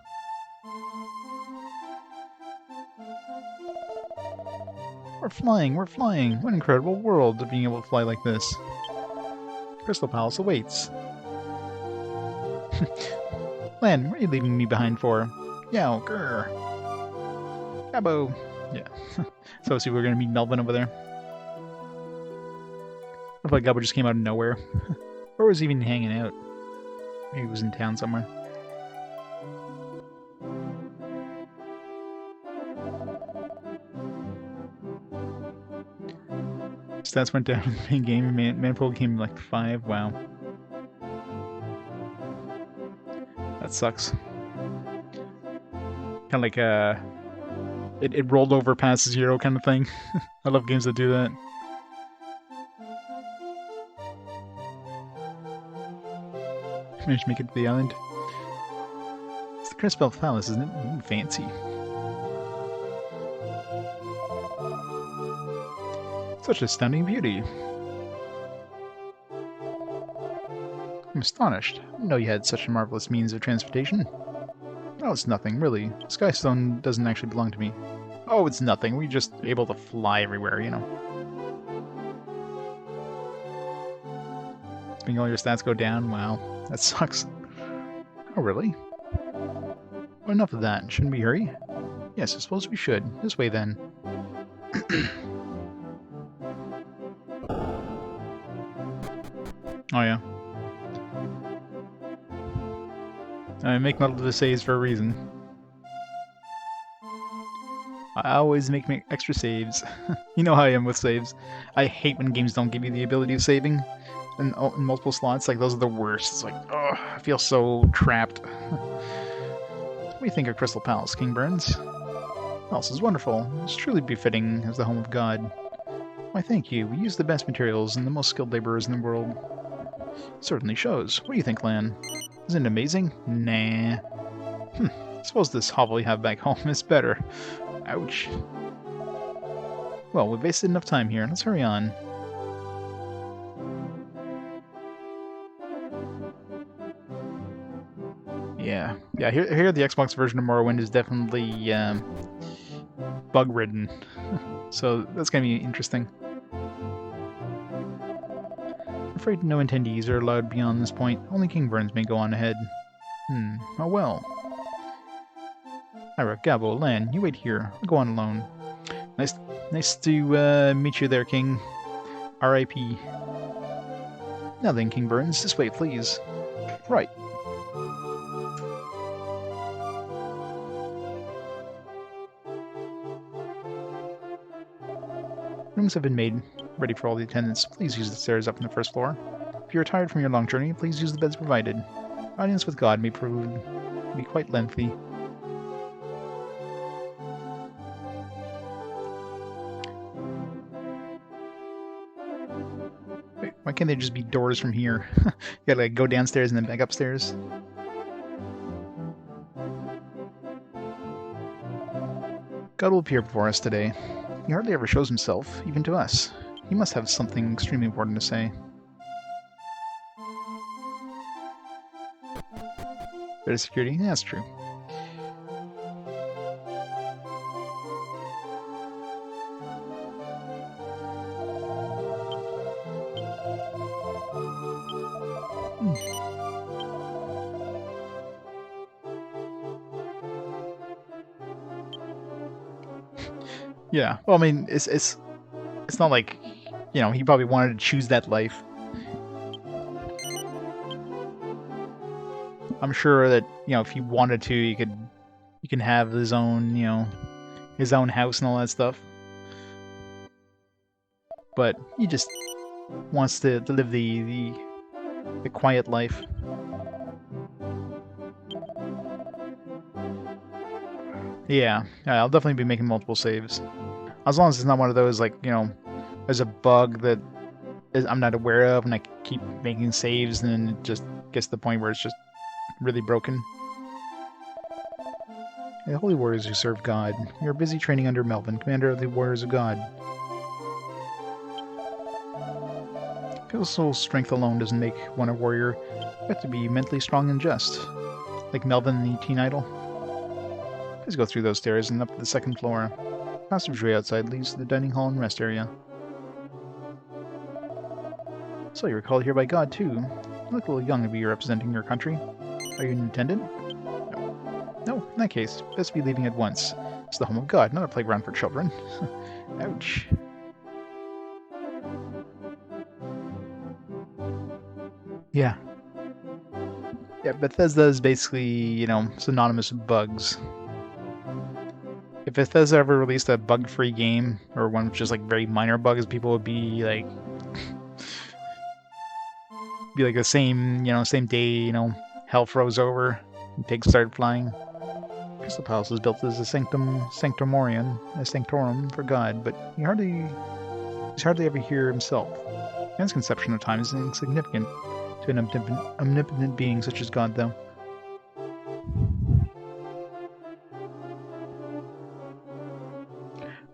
We're flying! What an incredible world of being able to fly like this. Crystal Palace awaits. Lan, what are you leaving me behind for? Yow, grr. Gabo. Yeah. So see, we're gonna meet Melvin over there. I feel like Gabo just came out of nowhere. Or was he even hanging out? Maybe he was in town somewhere. Stats went down in the main game. Manpool came like 5. Wow. That sucks. Kind of like it rolled over past 0 kind of thing. I love games that do that. Managed to make it to the island. It's the Fishbel Palace, isn't it? Ooh, fancy. Such a stunning beauty. I'm astonished. I didn't know you had such a marvelous means of transportation. Oh, it's nothing, really. Skystone doesn't actually belong to me. Oh, it's nothing. We're just able to fly everywhere, you know. Making all your stats go down? Wow, that sucks. Oh, really? Well, enough of that. Shouldn't we hurry? Yes, I suppose we should. This way, then. Oh, yeah. I make multiple saves for a reason. I always make extra saves. You know how I am with saves. I hate when games don't give you the ability of saving in multiple slots. Like, those are the worst. It's like, oh, I feel so trapped. What do you think of Crystal Palace, King Burns? Palace is wonderful. It's truly befitting as the home of God. Why, thank you. We use the best materials and the most skilled laborers in the world. It certainly shows. What do you think, Lan? Isn't it amazing? Nah. I suppose this hovel we have back home is better. Ouch. Well, we've wasted enough time here. Let's hurry on. Yeah. Yeah, here the Xbox version of Morrowind is definitely bug-ridden. So that's going to be interesting. I'm afraid no attendees are allowed beyond this point. Only King Burns may go on ahead. Oh well. Ira, Gabo, Lan, you wait here. I'll go on alone. Nice to meet you there, King. R.I.P. Now then, King Burns, this way, please. Right. Rooms have been made ready for all the attendants. Please use the stairs up on the first floor. If you are tired from your long journey, please use the beds provided. Audience with God may prove to be quite lengthy. Wait, why can't they just be doors from here? You gotta like, go downstairs and then back upstairs. God will appear before us today. He hardly ever shows himself, even to us. He must have something extremely important to say. Better security? Yeah, that's true. Yeah, well, I mean, it's not like, you know, he probably wanted to choose that life. I'm sure that, you know, if he wanted to, he can have his own, you know, his own house and all that stuff. But he just wants to live the quiet life. Yeah, I'll definitely be making multiple saves. As long as it's not one of those, like, you know, there's a bug that I'm not aware of and I keep making saves and then it just gets to the point where it's just really broken. The holy warriors who serve God. We are busy training under Melvin, commander of the warriors of God. Physical strength alone doesn't make one a warrior. You have to be mentally strong and just. Like Melvin the teen idol. Please go through those stairs and up to the second floor. Passageway outside leads to the dining hall and rest area. So you were called here by God, too. You look a little young to be representing your country. Are you an attendant? No. No, in that case, best be leaving at once. It's the home of God, not a playground for children. Ouch. Yeah. Yeah, Bethesda is basically, you know, synonymous with bugs. If Bethesda ever released a bug-free game, or one with just like very minor bugs, people would be like the same, you know, same day, you know, hell froze over, and pigs started flying. Crystal Palace was built as a sanctorum for God, but he's hardly ever here himself. Man's conception of time is insignificant to an omnipotent being such as God, though.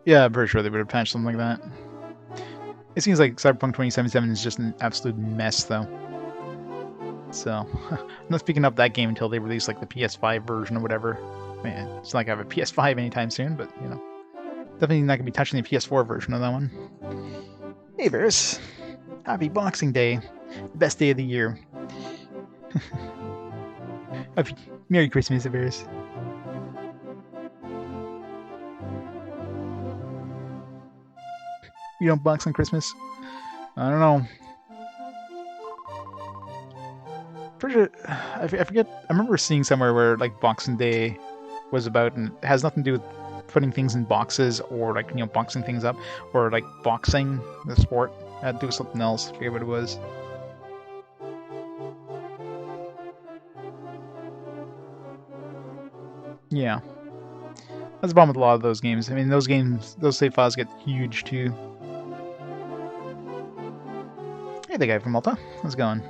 Yeah, I'm pretty sure they would have patched something like that. It seems like Cyberpunk 2077 is just an absolute mess, though. So, I'm not picking up that game until they release like the PS5 version or whatever. Man, it's not like I have a PS5 anytime soon, but you know, definitely not gonna be touching the PS4 version of that one. Hey, Varys, happy Boxing Day, the best day of the year. Merry Christmas, Varys. You don't box on Christmas? I don't know. Pretty sure, I forget. I remember seeing somewhere where like Boxing Day was about, and it has nothing to do with putting things in boxes or like, you know, boxing things up, or like boxing the sport. It had to do with something else. I forget what it was. Yeah, that's the problem with a lot of those games. I mean, those save files get huge too. Hey, the guy from Malta. How's it going?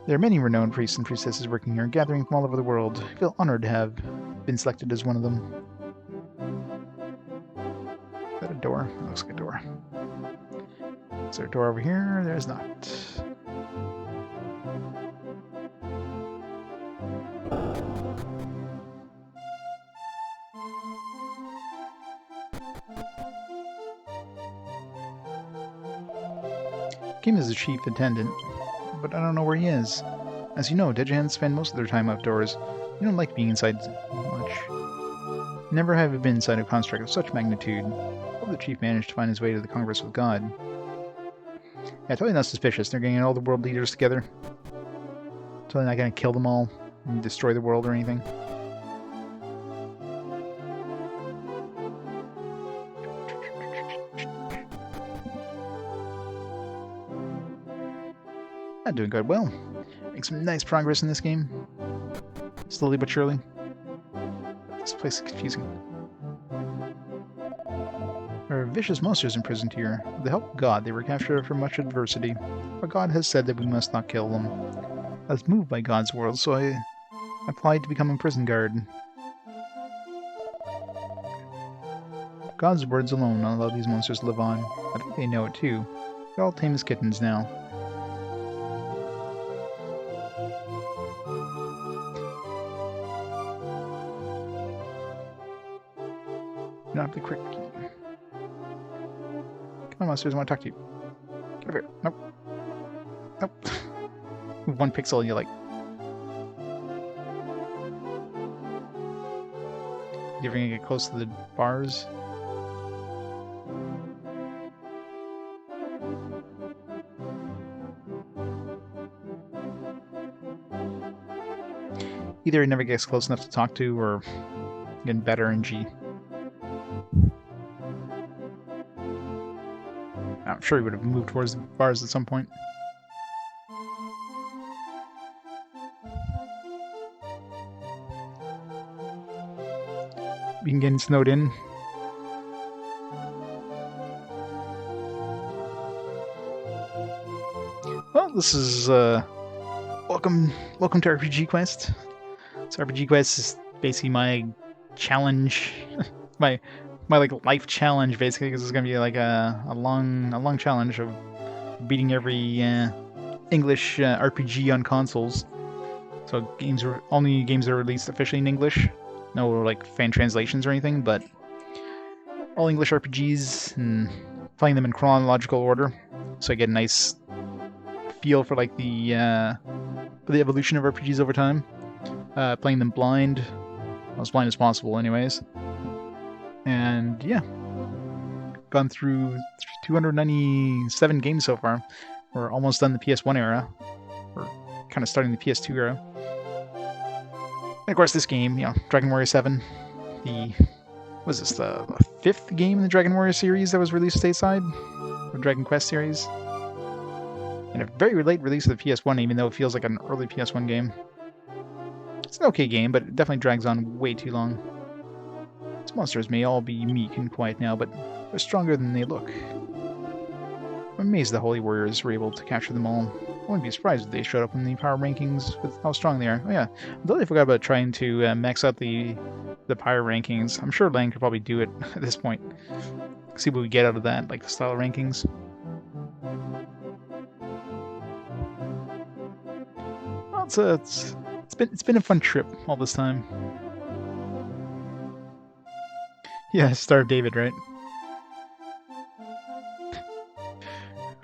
There are many renowned priests and priestesses working here, gathering from all over the world. I feel honored to have been selected as one of them. Is that a door? That looks like a door. Is there a door over here? There's not. Came as a chief attendant, but I don't know where he is. As you know, Deadhands spend most of their time outdoors. You don't like being inside much. Never have I been inside a construct of such magnitude. Hope the chief managed to find his way to the Congress with God. Yeah, totally not suspicious. They're getting all the world leaders together. Totally not gonna kill them all and destroy the world or anything. I'm doing quite well. Make some nice progress in this game. Slowly but surely. This place is confusing. There are vicious monsters imprisoned here. With the help of God, they were captured after much adversity. But God has said that we must not kill them. I was moved by God's words, so I applied to become a prison guard. God's words alone allow these monsters to live on. I think they know it too. They're all tame as kittens now. Not have the quick key. Come on, monsters, I want to talk to you. Get over here. Nope. Nope. 1 pixel and you're like... You ever gonna get close to the bars? Either it never gets close enough to talk to, or getting better in G. I'm sure he would have moved towards the bars at some point. We can get snowed in. Well, this is welcome to RPG Quest. So RPG Quest is basically my challenge, my like life challenge basically, because it's gonna be like a long challenge of beating every English RPG on consoles. So only games are released officially in English. No like fan translations or anything, but all English RPGs and playing them in chronological order, so I get a nice feel for like the evolution of RPGs over time. Playing them blind, as blind as possible, anyways. And yeah, gone through 297 games so far. We're almost done the PS1 era. We're kind of starting the PS2 era. And of course, this game, Dragon Warrior 7, the 5th game in the Dragon Warrior series that was released stateside, the Dragon Quest series, and a very late release of the PS1, even though it feels like an early PS1 game. It's an okay game, but it definitely drags on way too long. These monsters may all be meek and quiet now, but they're stronger than they look. I'm amazed the Holy Warriors were able to capture them all. I wouldn't be surprised if they showed up in the power rankings with how strong they are. Oh yeah, I totally forgot about trying to max out the power rankings. I'm sure Lang could probably do it at this point. See what we get out of that, like the style rankings. Well, it's been a fun trip all this time. Yeah, Star of David, right?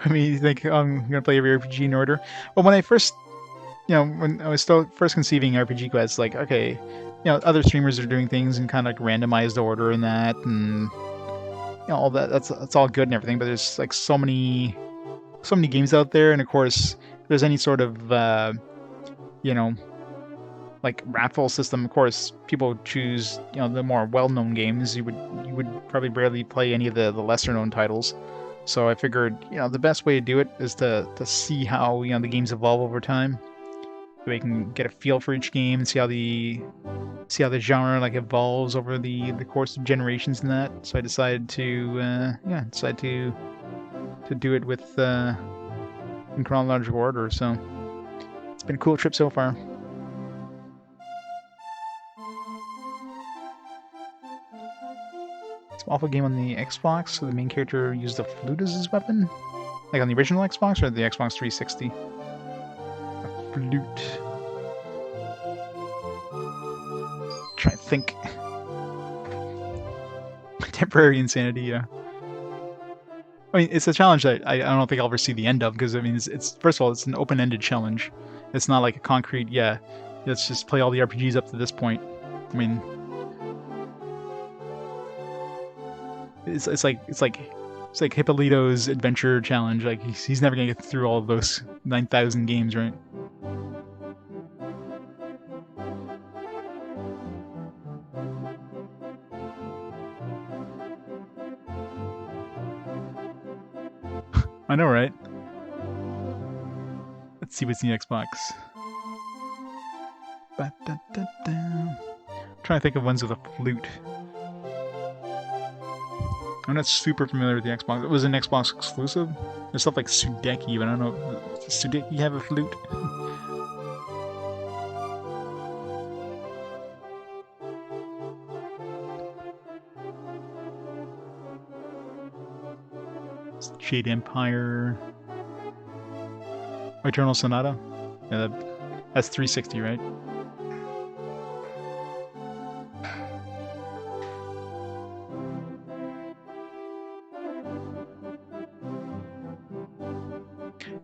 I mean, you think I'm gonna play every RPG in order? Well, when I first, when I was still first conceiving RPG Quest, like, okay, other streamers are doing things in kind of like randomized order and that, and all that. That's all good and everything, but there's like so many games out there, and of course, if there's any sort of like raffle system, of course, people choose the more well-known games. You would probably barely play any of the lesser-known titles. So I figured, the best way to do it is to see how the games evolve over time. So we can get a feel for each game and see how the genre like evolves over the course of generations and that. So I decided to do it with in chronological order. So it's been a cool trip so far. Awful game on the Xbox, so the main character used the flute as his weapon? Like on the original Xbox or the Xbox 360? A flute. Try to think. Temporary insanity, yeah. I mean, it's a challenge that I don't think I'll ever see the end of, because I mean, it's first of all, it's an open-ended challenge. It's not like a concrete, yeah, let's just play all the RPGs up to this point. I mean, it's like Hippolyto's adventure challenge. Like he's never gonna get through all of those 9,000 games, right? I know, right? Let's see what's in the Xbox. I'm trying to think of ones with a flute. I'm not super familiar with the Xbox. It was an Xbox exclusive. There's stuff like Sudeki, but I don't know. Does Sudeki have a flute? Jade Empire. Eternal Sonata? Yeah, that's 360, right?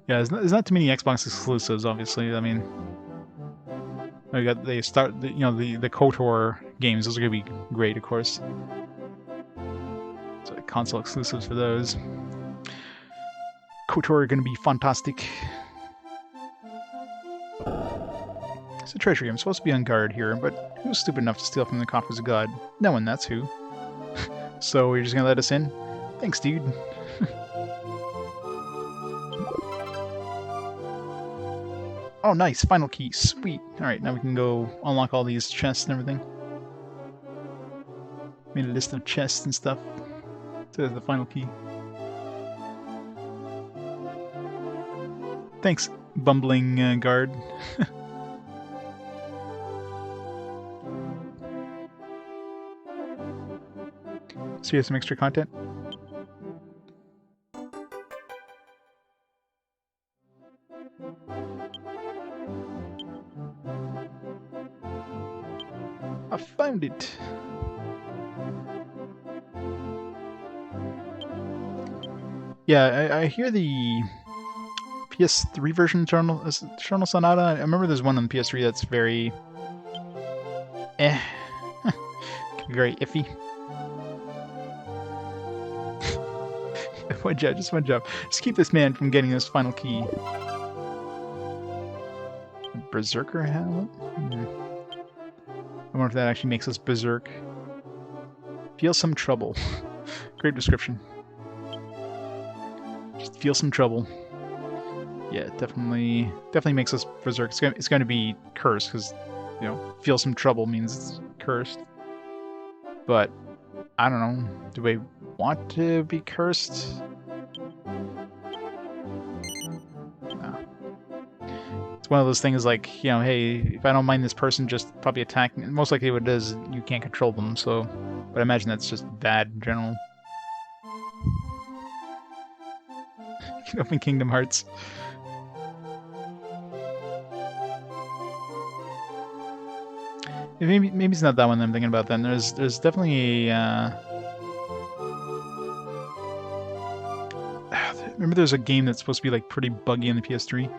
Yeah, there's not too many Xbox exclusives, obviously. I mean, they start, you know, the KOTOR games. Those are gonna be great, of course. So console exclusives for those. KOTOR are gonna be fantastic. It's a treasure game. I'm supposed to be on guard here, but who's stupid enough to steal from the coffers of God? No one, that's who. So you're just gonna let us in? Thanks, dude. Oh, nice. Final key. Sweet. Alright, now we can go unlock all these chests and everything. Made a list of chests and stuff. To the final key. Thanks, bumbling guard. So you have some extra content? I found it! Yeah, I hear the PS3 version Eternal Sonata. I remember there's one on the PS3 that's very... very iffy. One job, just one job. Just keep this man from getting this final key. Berserker helmet? I wonder if that actually makes us berserk. Feel some trouble. Great description. Just feel some trouble. Yeah, definitely makes us berserk. It's going to be cursed, because, you know, feel some trouble means it's cursed. But, I don't know. Do we want to be cursed? No. It's one of those things like, you know, hey, if I don't mind this person just probably attacking, most likely what it is, you can't control them, so... But I imagine that's just bad in general. You can open Kingdom Hearts. Maybe it's not that one I'm thinking about then. There's definitely a... remember there's a game that's supposed to be like pretty buggy on the PS3?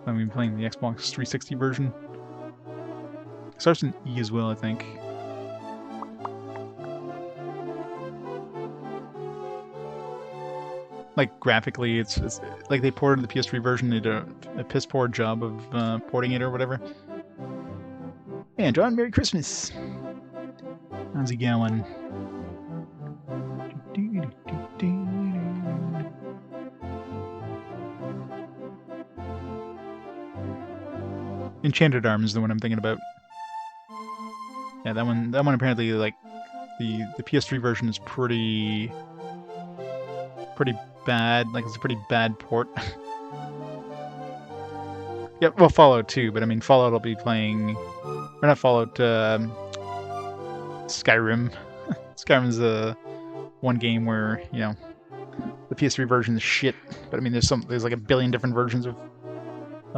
I've been playing the Xbox 360 version. It starts in E as well, I think. Like, graphically, it's like they ported the PS3 version. They did a piss poor job of porting it or whatever. Hey, John, Merry Christmas! How's it going? Enchanted Arms is the one I'm thinking about. Yeah, that one apparently, like, the PS3 version is pretty bad. Like, it's a pretty bad port. Yeah, well, Fallout too, but I mean, Fallout will be playing... Or not Fallout, Skyrim. Skyrim's one game where, you know, the PS3 version is shit. But I mean, there's like a billion different versions of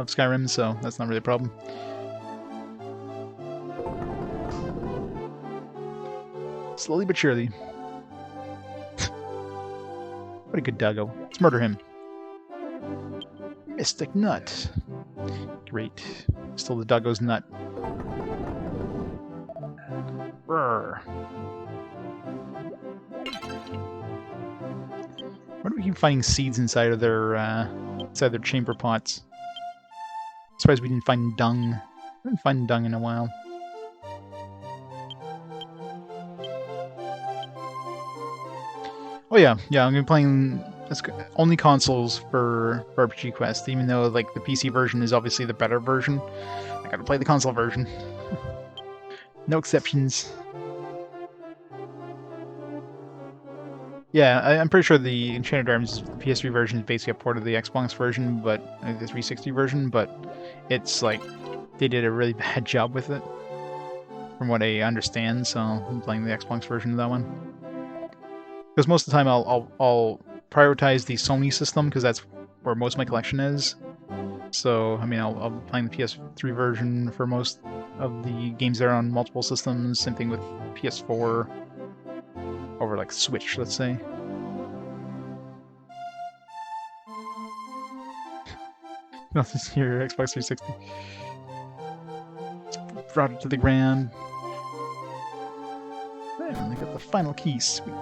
Skyrim, so that's not really a problem. Slowly but surely. What a good doggo. Let's murder him. Mystic nut. Great. Still the doggo's nut. Brr. Why do we keep finding seeds inside of their chamber pots? Surprised we didn't find dung. I didn't find dung in a while. Oh yeah, I'm gonna be playing only consoles for RPG Quest, even though like the PC version is obviously the better version. I gotta play the console version. No exceptions. Yeah, I'm pretty sure the Enchanted Arms PS3 version is basically a port of the Xbox version, but the 360 version, but it's like they did a really bad job with it, from what I understand. So I'm playing the Xbox version of that one. Because most of the time I'll prioritize the Sony system because that's where most of my collection is. So I mean I'll be playing the PS3 version for most of the games that are on multiple systems. Same thing with PS4 over like Switch, let's say. Nothing's here. Xbox 360. Brought it to the ground. And I got the final key. Sweet.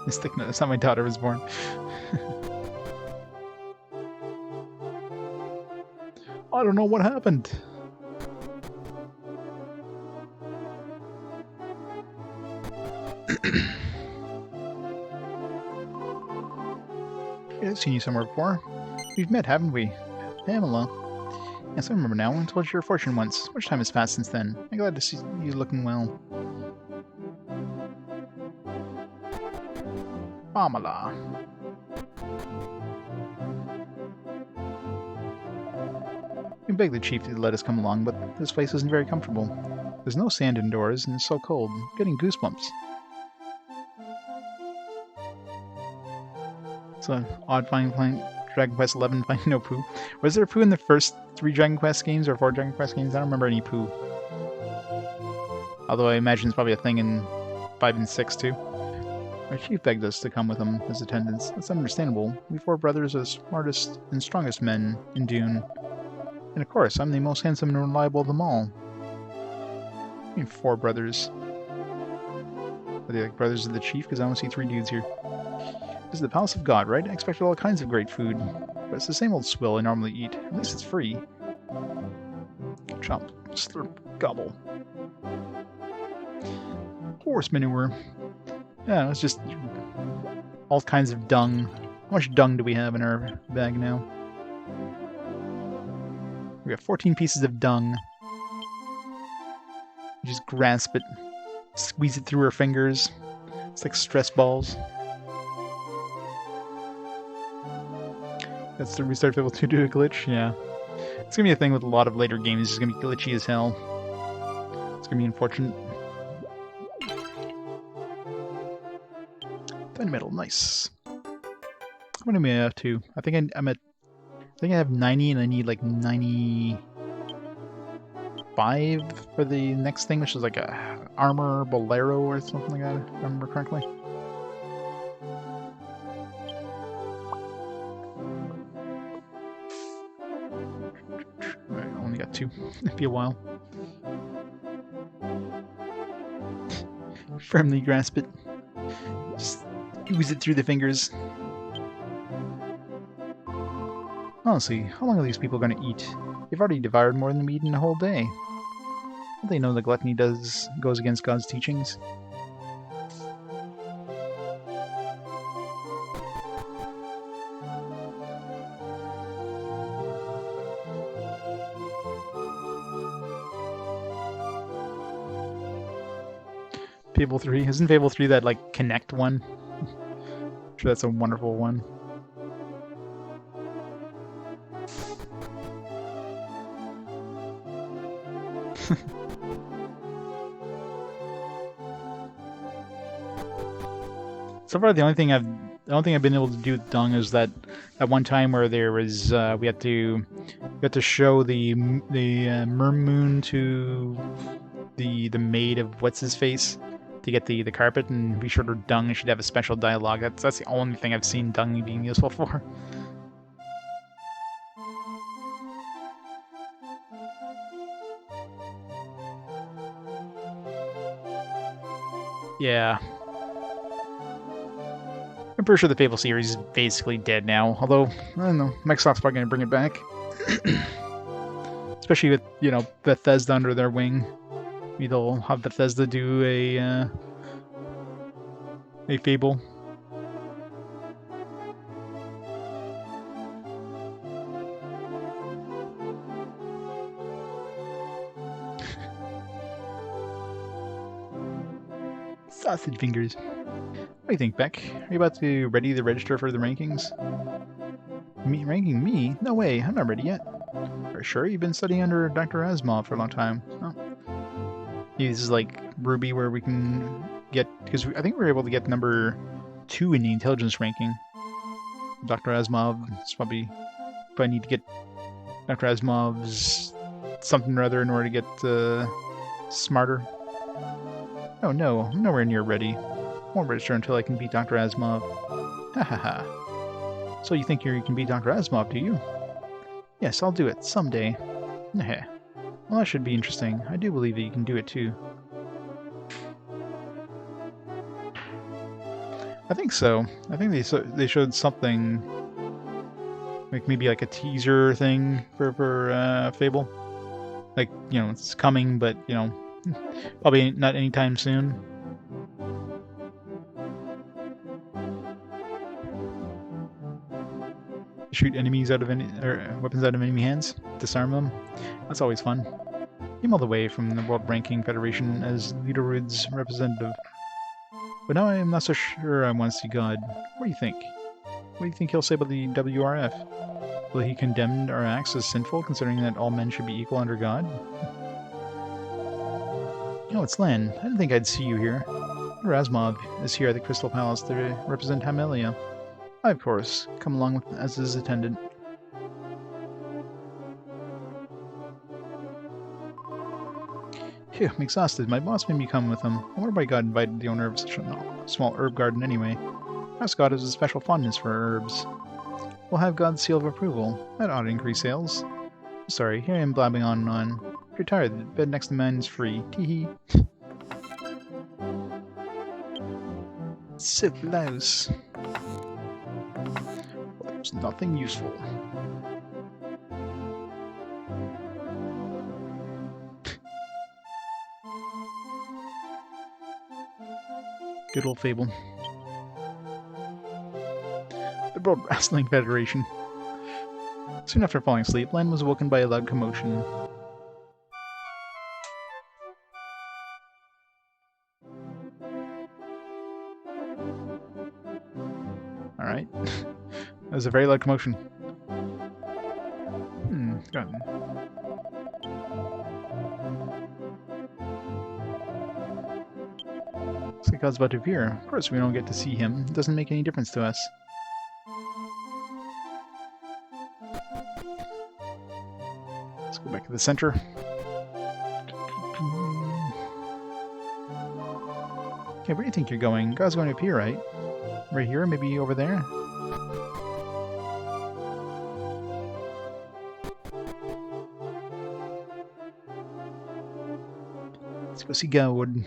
Mystic Nut. That's how my daughter was born. I don't know what happened. I've seen you somewhere before. We've met, haven't we? Pamela. Yes, I remember now. I told you your fortune once. Much time has passed since then. I'm glad to see you looking well. Pamela. We begged the chief to let us come along, but this place isn't very comfortable. There's no sand indoors, and it's so cold. I'm getting goosebumps. It's odd playing Dragon Quest 11 finding no poo. Was there poo in the first 3 Dragon Quest games or 4 Dragon Quest games? I don't remember any poo. Although I imagine it's probably a thing in 5 and 6 too. Our chief begged us to come with him as attendants. That's understandable. We 4 brothers are the smartest and strongest men in Dune. And of course, I'm the most handsome and reliable of them all. I mean 4 brothers. Are they like brothers of the chief? Because I only see 3 dudes here. This is the Palace of God, right? I expected all kinds of great food. But it's the same old swill I normally eat. At least it's free. Chomp, slurp, gobble. Horse manure. Yeah, it's just all kinds of dung. How much dung do we have in our bag now? We have 14 pieces of dung. We just grasp it, squeeze it through our fingers. It's like stress balls. That's the restart able to do a glitch? Yeah. It's gonna be a thing with a lot of later games. It's gonna be glitchy as hell. It's gonna be unfortunate. Metal, nice. What am I up to? I think I have 90 and I need like 95 for the next thing, which is like a armor bolero or something like that, if I remember correctly. Alright, I only got 2. It'll be a while. Firmly grasp it. Just ooze it through the fingers. Honestly, how long are these people going to eat? They've already devoured more than we eat in a whole day. Don't they know that gluttony goes against God's teachings? Fable 3. Isn't Fable 3 that, like, Connect one? I'm sure that's a wonderful one. So far, the only thing I've been able to do with dung is that at one time where there was we had to show the mermoon to the maid of what's his face. to get the carpet, and be sure to dung. It should have a special dialogue. That's the only thing I've seen dung being useful for. Yeah. I'm pretty sure the Fable series is basically dead now, although, I don't know, Microsoft's probably going to bring it back. Especially with, you know, Bethesda under their wing. Maybe they'll have Bethesda do a Fable. Sausage fingers. What do you think, Beck? Are you about to ready to register for the rankings? Me ranking me? No way, I'm not ready yet. For sure, you've been studying under Dr. Asimov for a long time. Oh. This is like Ruby, where we can get, because I think we were able to get number 2 in the intelligence ranking. Dr. Asimov is probably need to get Dr. Asimov's something or other in order to get smarter. Oh no, I'm nowhere near ready. I won't register until I can beat Dr. Asimov. Ha ha ha. So you think you can beat Dr. Asimov, do you? Yes, I'll do it, someday. Heh. Well, that should be interesting. I do believe that you can do it too. I think so. I think they showed something, like maybe like a teaser thing for Fable. Like, you know, it's coming, but, you know, probably not anytime soon. Shoot enemies out of weapons out of enemy hands, disarm them. That's always fun. Came all the way from the World Ranking Federation as Liederwood's representative. But now I am not so sure I want to see God. What do you think? What do you think he'll say about the WRF? Will he condemn our acts as sinful, considering that all men should be equal under God? Oh, it's Len. I didn't think I'd see you here. Asimov is here at the Crystal Palace to represent Hamelia. I, of course, come along with as his attendant. Phew, I'm exhausted. My boss made me come with him. I wonder why God invited the owner of such a small herb garden anyway. Perhaps God has a special fondness for herbs. We'll have God's seal of approval. That ought to increase sales. Sorry, here I am blabbing on and on. If you're tired, the bed next to mine is free. Tee-hee. So close. There's nothing useful. Good old Fable. The World Wrestling Federation. Soon after falling asleep, Len was awoken by a loud commotion. Alright. That was a very loud commotion. Got it. Looks like God's about to appear. Of course we don't get to see him. It doesn't make any difference to us. Let's go back to the center. Okay, where do you think you're going? God's going to appear, right? Right here? Maybe over there? Let's go see God.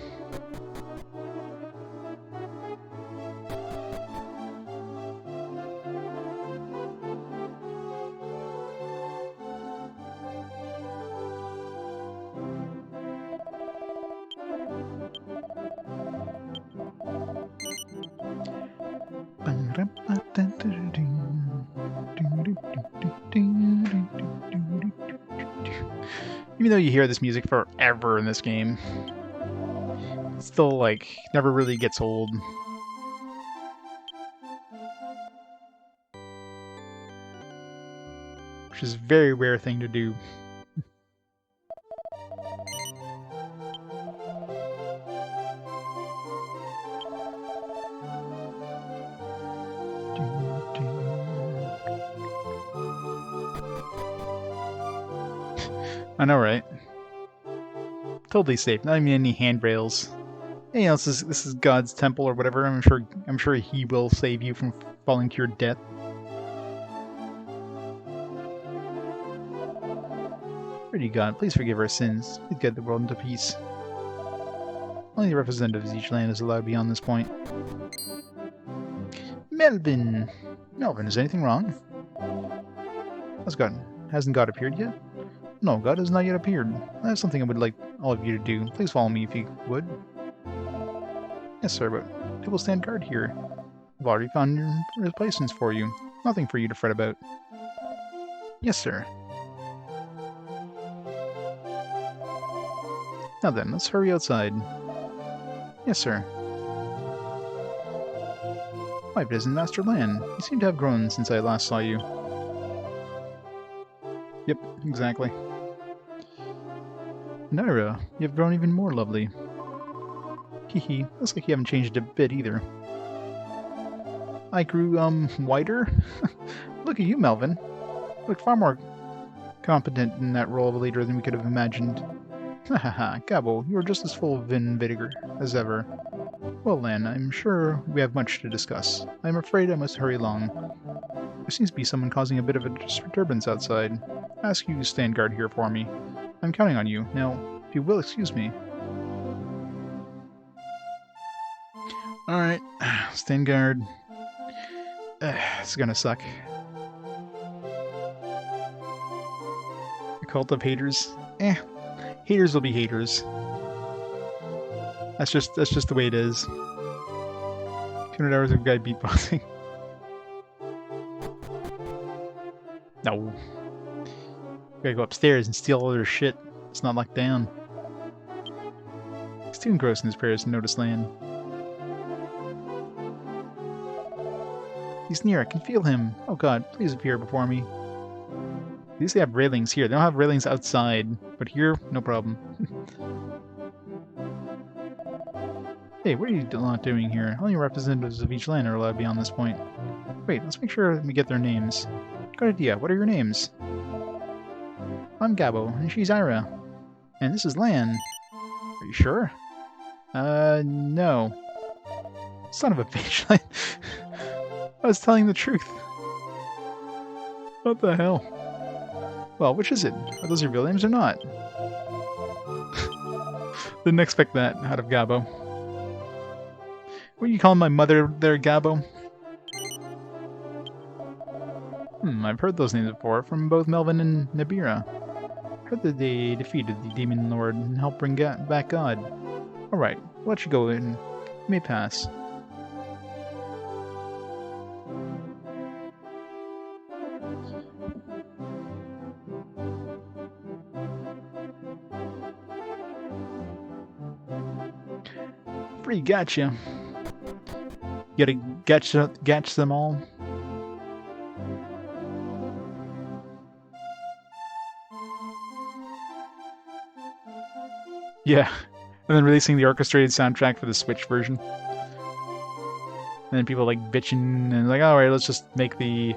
Even though you hear this music forever in this game, it still, like, never really gets old. Which is a very rare thing to do. I know, right? Totally safe. Not even any handrails. Hey, this is God's temple or whatever. I'm sure he will save you from falling to your death. Pretty God, please forgive our sins. Please get the world into peace. Only the representatives of each land is allowed beyond this point. Melvin! Melvin, is anything wrong? Hasn't God appeared yet? No, God has not yet appeared. I have something I would like all of you to do. Please follow me if you would. Yes, sir, but who will stand guard here? I've already found your replacements for you. Nothing for you to fret about. Yes, sir. Now then, let's hurry outside. Yes, sir. Why, it isn't Master Land. You seem to have grown since I last saw you. Yep, exactly. Naira, you have grown even more lovely. Hehe, looks like you haven't changed a bit either. I grew, whiter? Look at you, Melvin. You look far more competent in that role of a leader than we could have imagined. Hahaha, Gabo, you are just as full of vigor as ever. Well then, I'm sure we have much to discuss. I'm afraid I must hurry along. There seems to be someone causing a bit of a disturbance outside. I ask you to stand guard here for me. I'm counting on you. Now, if you will excuse me. Alright, stand guard. It's gonna suck. A cult of haters? Haters will be haters. That's just the way it is. 200 hours of guy beatboxing. No. Gotta go upstairs and steal all their shit. It's not locked down. He's too engrossed in his prayers to notice land. He's near, I can feel him. Oh god, please appear before me. At least they have railings here. They don't have railings outside, but here, no problem. Hey, what are you not doing here? Only representatives of each land are allowed beyond this point. Wait, let's make sure we get their names. Good idea. What are your names? I'm Gabo, and she's Ira. And this is Lan. Are you sure? No. Son of a bitch. I was telling the truth. What the hell? Well, which is it? Are those your real names or not? Didn't expect that out of Gabo. What are you calling my mother there, Gabo? I've heard those names before from both Melvin and Nabira. Heard that they defeated the Demon Lord and helped bring back God. Alright, I'll let you go in. You may pass. Free gotcha. You gotta gotcha them all. Yeah, and then releasing the orchestrated soundtrack for the Switch version. And then people like bitching and like, alright, let's just make the...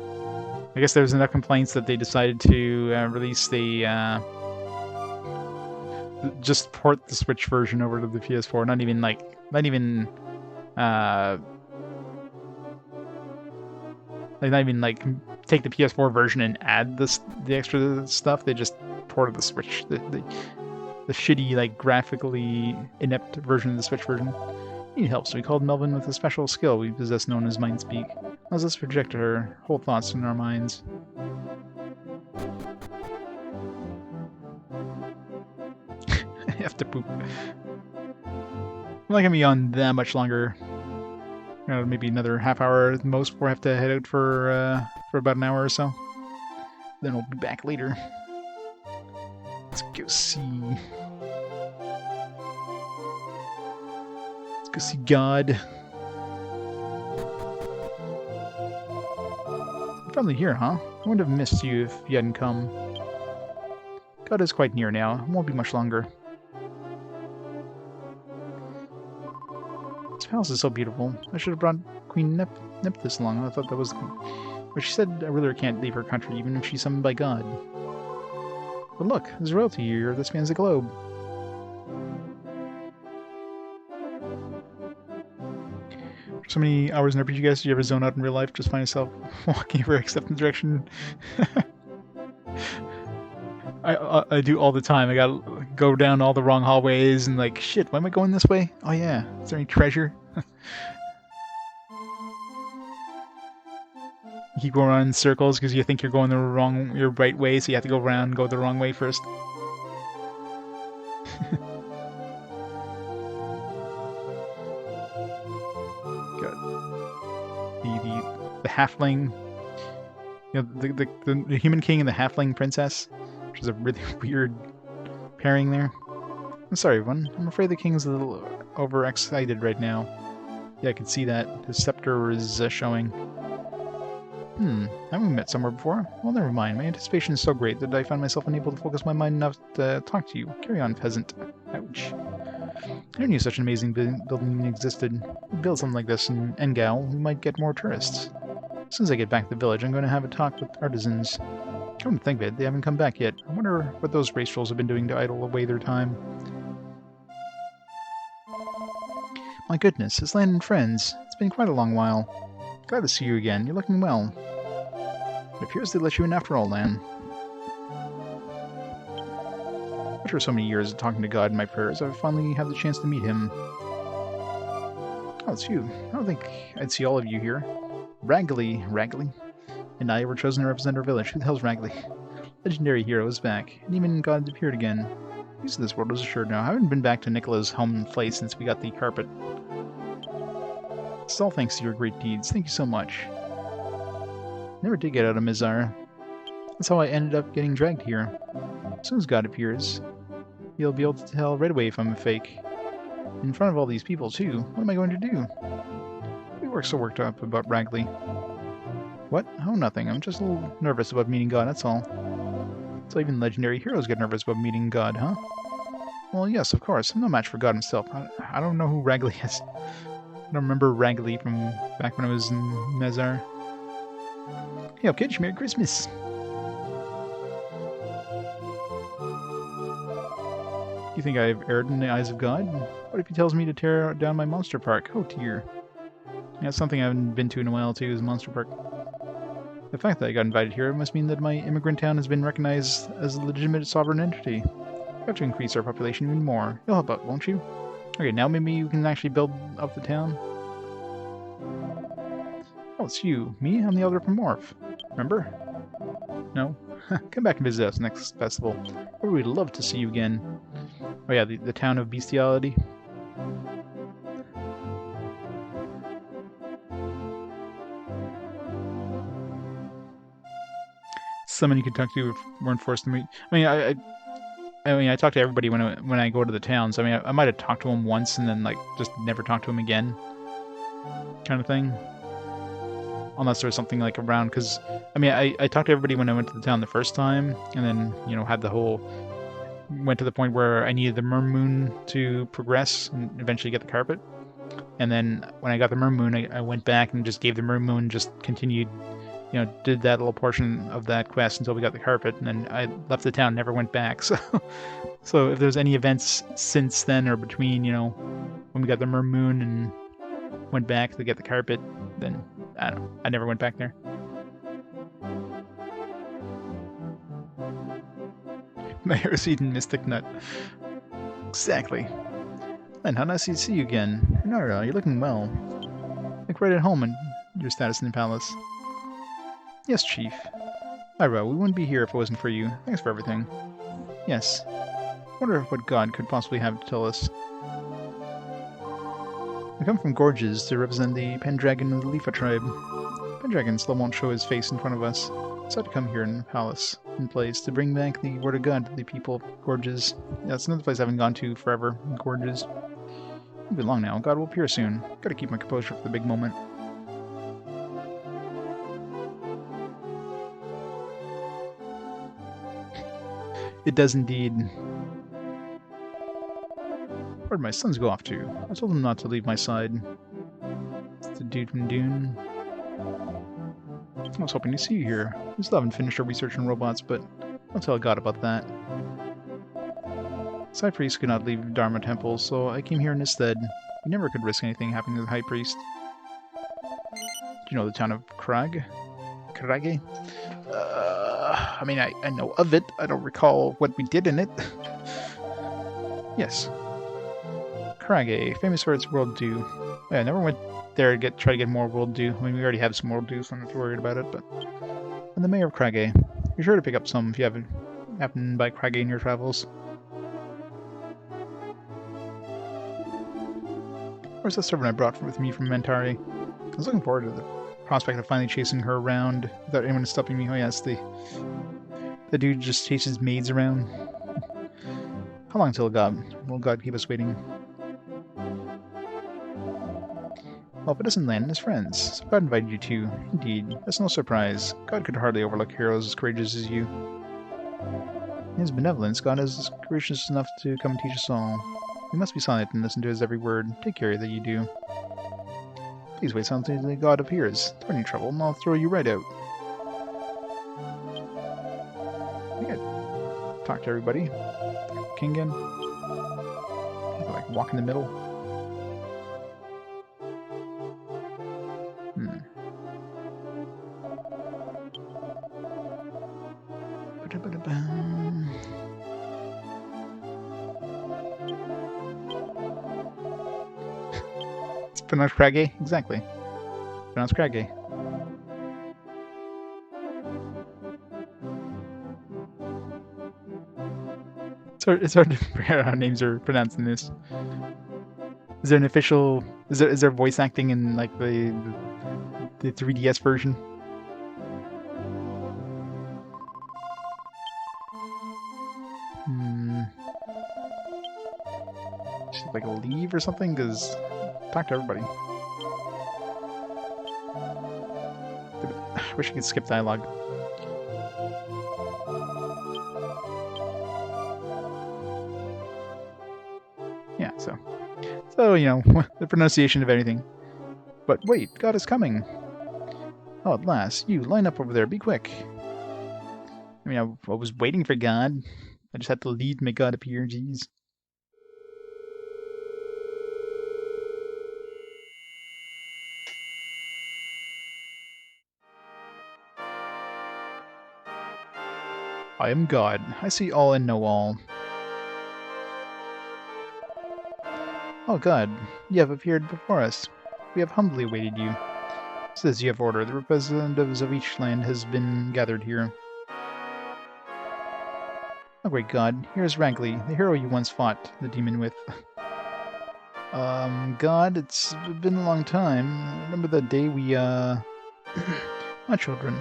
I guess there was enough complaints that they decided to release the... just port the Switch version over to the PS4, not even take the PS4 version and add the extra stuff. They just ported the Switch, the shitty, like, graphically inept version of the Switch version. He need help, so we called Melvin with a special skill we possess known as Mind Speak. Allows us to project our whole thoughts in our minds. I have to poop. I'm not gonna be on that much longer. Maybe another half hour at the most before I have to head out for about an hour or so. Then we'll be back later. Let's go see. Let's go see God. You're probably here, huh? I wouldn't have missed you if you hadn't come. God is quite near now. It won't be much longer. This palace is so beautiful. I should have brought Queen Nep this along. I thought that was... But she said a ruler can't leave her country even if she's summoned by God. But look, there's royalty here that spans the globe. So many hours in RPG, guys. Do you ever zone out in real life? Just find yourself walking everywhere except in the direction. I do all the time. I gotta go down all the wrong hallways and like, shit, why am I going this way? Oh yeah, is there any treasure? You keep going around in circles because you think you're going your right way, so you have to go around and go the wrong way first. The halfling, you know, the human king and the halfling princess, which is a really weird pairing there. I'm sorry, everyone. I'm afraid the king's a little overexcited right now. Yeah, I can see that. His scepter is showing. Haven't we met somewhere before? Well, never mind. My anticipation is so great that I find myself unable to focus my mind enough to talk to you. Carry on, peasant. Ouch. I never knew such an amazing building existed. If we build something like this in Engao, we might get more tourists. As soon as I get back to the village, I'm going to have a talk with artisans. Come to think of it, they haven't come back yet. I wonder what those race trolls have been doing to idle away their time. My goodness, it's land and friends. It's been quite a long while. Glad to see you again. You're looking well. It appears they let you in after all, Lan. After so many years of talking to God in my prayers, I finally have the chance to meet him. Oh, it's you. I don't think I'd see all of you here. Raggly, and I were chosen to represent our village. Who the hell's Raggly? Legendary hero is back, and even God appeared again. Use of this world is assured now. I haven't been back to Nicola's home place since we got the carpet. It's all thanks to your great deeds. Thank you so much. Never did get out of Mizar. That's how I ended up getting dragged here. As soon as God appears, you'll be able to tell right away if I'm a fake. In front of all these people, too. What am I going to do? We were so worked up about Raggly. What? Oh, nothing. I'm just a little nervous about meeting God, that's all. So even legendary heroes get nervous about meeting God, huh? Well, yes, of course. I'm no match for God himself. I don't know who Raggly is. I don't remember Raggly from back when I was in Mezar. Hey, okay, Merry Christmas! You think I've erred in the eyes of God? What if he tells me to tear down my monster park? Oh dear. Yeah, something I haven't been to in a while too is Monster Park. The fact that I got invited here must mean that my immigrant town has been recognized as a legitimate sovereign entity. We have to increase our population even more. You'll help out, won't you? Okay, now maybe you can actually build up the town. Oh, it's you. Me? I'm the elder from Morph. Remember? No? Come back and visit us next festival. We'd love to see you again. Oh yeah, the town of bestiality. Someone you could talk to if weren't forced to meet. I mean, I talk to everybody when I go to the towns. I mean, I might have talked to him once and then like just never talked to him again, kind of thing. Unless there was something like around, because I mean, I talked to everybody when I went to the town the first time, and then had the whole went to the point where I needed the Mermoon to progress and eventually get the carpet. And then when I got the Mermoon, I went back and just gave the Mermoon, just continued. Did that little portion of that quest until we got the carpet, and then I left the town, never went back. So if there's any events since then or between, when we got the Mermoon and went back to get the carpet, then I don't know. I never went back there. My Heroseed Mystic Nut. Exactly. And how nice to see you again. No, you're looking well. Like right at home in your status in the palace. Yes, Chief. Ira, we wouldn't be here if it wasn't for you. Thanks for everything. Yes. Wonder what God could possibly have to tell us. I come from Gorges to represent the Pendragon of the Leafa tribe. Pendragon still won't show his face in front of us, so I had to come here in the palace, in place, to bring back the word of God to the people of Gorges. Yeah, it's another place I haven't gone to forever, Gorges. It won't be long now. God will appear soon. Gotta keep my composure for the big moment. It does indeed. Where'd my sons go off to? I told them not to leave my side. It's the dude from Dune. I was hoping to see you here. We still haven't finished our research on robots, but I'll tell God about that. The High Priest could not leave Dharma Temple, so I came here in his stead. We never could risk anything happening to the High Priest. you know the town of Krage? I mean, I know of it. I don't recall what we did in it. Yes. Krage, famous for its world dew. Yeah, I never went there to try to get more world dew. I mean, we already have some world dew, so I'm not too worried about it, but... And the mayor of Krage. Be sure to pick up some if you haven't happened by Krage in your travels. Where's the servant I brought with me from Mentari? I was looking forward to the prospect of finally chasing her around without anyone stopping me. Oh yes, the dude just chases maids around. How long till God? Will God keep us waiting? Well, if it doesn't land in his friends, so God invited you too. Indeed, that's no surprise. God could hardly overlook heroes as courageous as you. In his benevolence, God is gracious enough to come and teach us all. You must be silent and listen to his every word. Take care that you do. Please wait silently until God appears. If you're in trouble, and I'll throw you right out. I gotta talk to everybody. Kingen. Like walk in the middle. It's pronounced Krage? Exactly. Pronounced Krage. It's hard to figure out how names are pronounced in this. Is there an official... Is there voice acting in, like, the 3DS version? Should like leave or something? Because... Talk to everybody. I wish I could skip dialogue. Yeah, so, you know, the pronunciation of anything. But wait, God is coming! Oh, at last. You, line up over there, be quick! I mean, I was waiting for God. I just had to lead my God appear, jeez. I am God. I see all and know all. Oh God, you have appeared before us. We have humbly awaited you. Says you have order. The representatives of each land has been gathered here. Oh great God, here is Ragley, the hero you once fought the demon with. God, it's been a long time. Remember the day we, My children.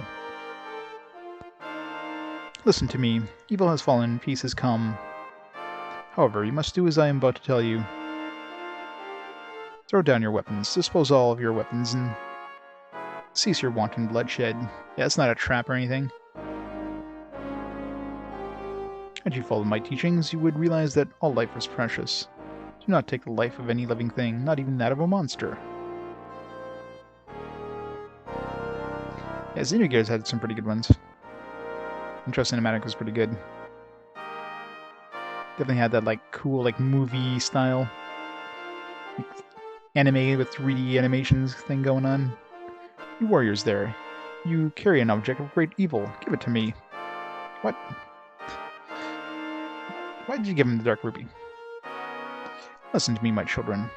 Listen to me. Evil has fallen, peace has come. However, you must do as I am about to tell you. Throw down your weapons, dispose all of your weapons, and cease your wanton bloodshed. Yeah, it's not a trap or anything. Had you followed my teachings, you would realize that all life is precious. Do not take the life of any living thing, not even that of a monster. Yeah, Xenogears had some pretty good ones. Intro cinematic was pretty good. Definitely had that like cool like movie style, like, anime with 3D animations thing going on. You warriors there, you carry an object of great evil. Give it to me. What? Why did you give him the Dark Ruby? Listen to me, my children,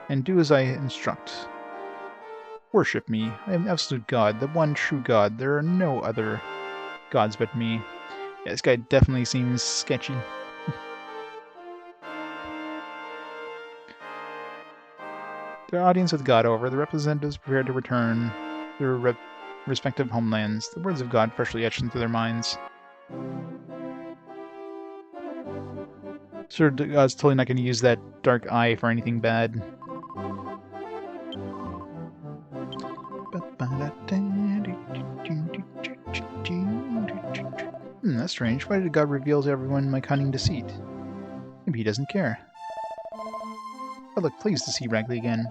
and do as I instruct. Worship me. I am absolute God, the one true God. There are no other gods but me. Yeah, this guy definitely seems sketchy. The audience with God over, the representatives prepared to return to their respective homelands, the words of God freshly etched into their minds. Sure, God's totally not going to use that dark eye for anything bad. That's strange. Why did God reveal to everyone my cunning deceit? Maybe he doesn't care. I look pleased to see Ragley again.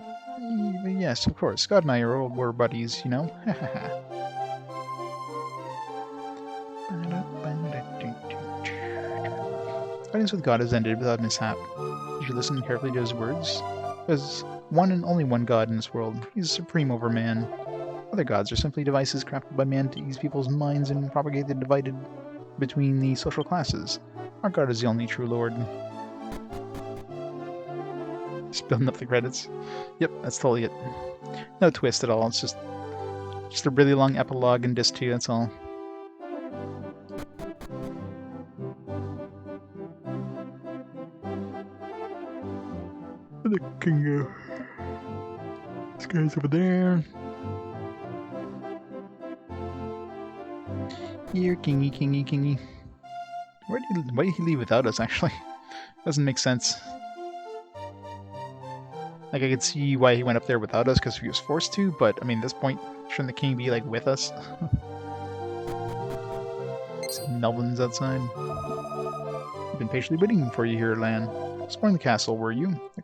Yes, of course. God and I are old war buddies, you know. Fighting with God has ended without mishap. You should listen carefully to his words. There's one and only one God in this world. He's supreme over man. Other gods are simply devices crafted by man to ease people's minds and propagate the divided between the social classes. Our god is the only true lord. Just building up the credits. Yep, that's totally it. No twist at all. It's just a really long epilogue in disc 2, that's all. The king, this guy's over there. Here, kingy, kingy, kingy. Why did he leave without us, actually? Doesn't make sense. Like, I could see why he went up there without us, because he was forced to, but, I mean, at this point, shouldn't the king be, like, with us? Melvin's outside. I've been patiently waiting for you here, Lan. Exploring the castle, were you? The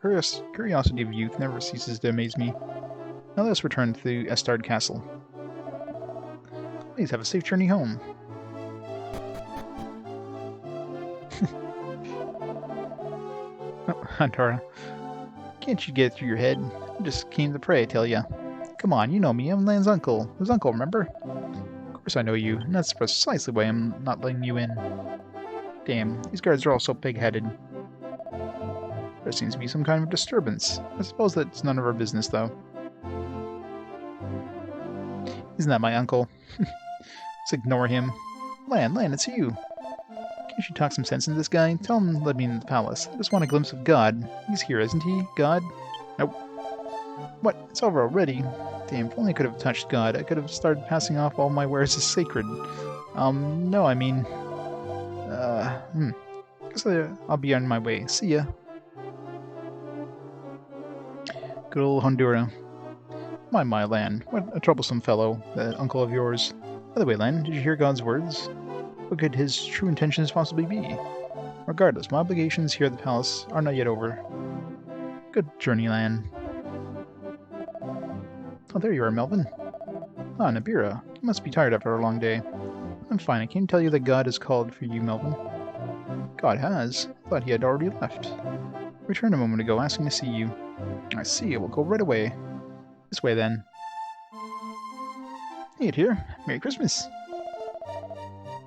curiosity of youth never ceases to amaze me. Now let us return to Estard Castle. Please have a safe journey home. Oh, Antara. Can't you get it through your head? I just came to pray, I tell ya. Come on, you know me, I'm Lan's uncle. His uncle, remember? Of course I know you, and that's precisely why I'm not letting you in. Damn, these guards are all so pig-headed. There seems to be some kind of disturbance. I suppose that's none of our business, though. Isn't that my uncle? Let's ignore him. Lan, it's you. Can't you talk some sense into this guy? Tell him to let me in the palace. I just want a glimpse of God. He's here, isn't he? God? Nope. What? It's over already? Damn, if only I could have touched God. I could have started passing off all my wares as sacred. No, I mean... Guess I'll be on my way. See ya. Good old Hondura. My, Lan. What a troublesome fellow, that uncle of yours. By the way, Lan, did you hear God's words? What could his true intentions possibly be? Regardless, my obligations here at the palace are not yet over. Good journey, Lan. Oh, there you are, Melvin. Ah, Nabira. You must be tired after a long day. I'm fine. I came to tell you that God has called for you, Melvin. God has? I thought he had already left. Returned a moment ago, asking to see you. I see. We'll go right away. This way, then. Hey, it here. Merry Christmas.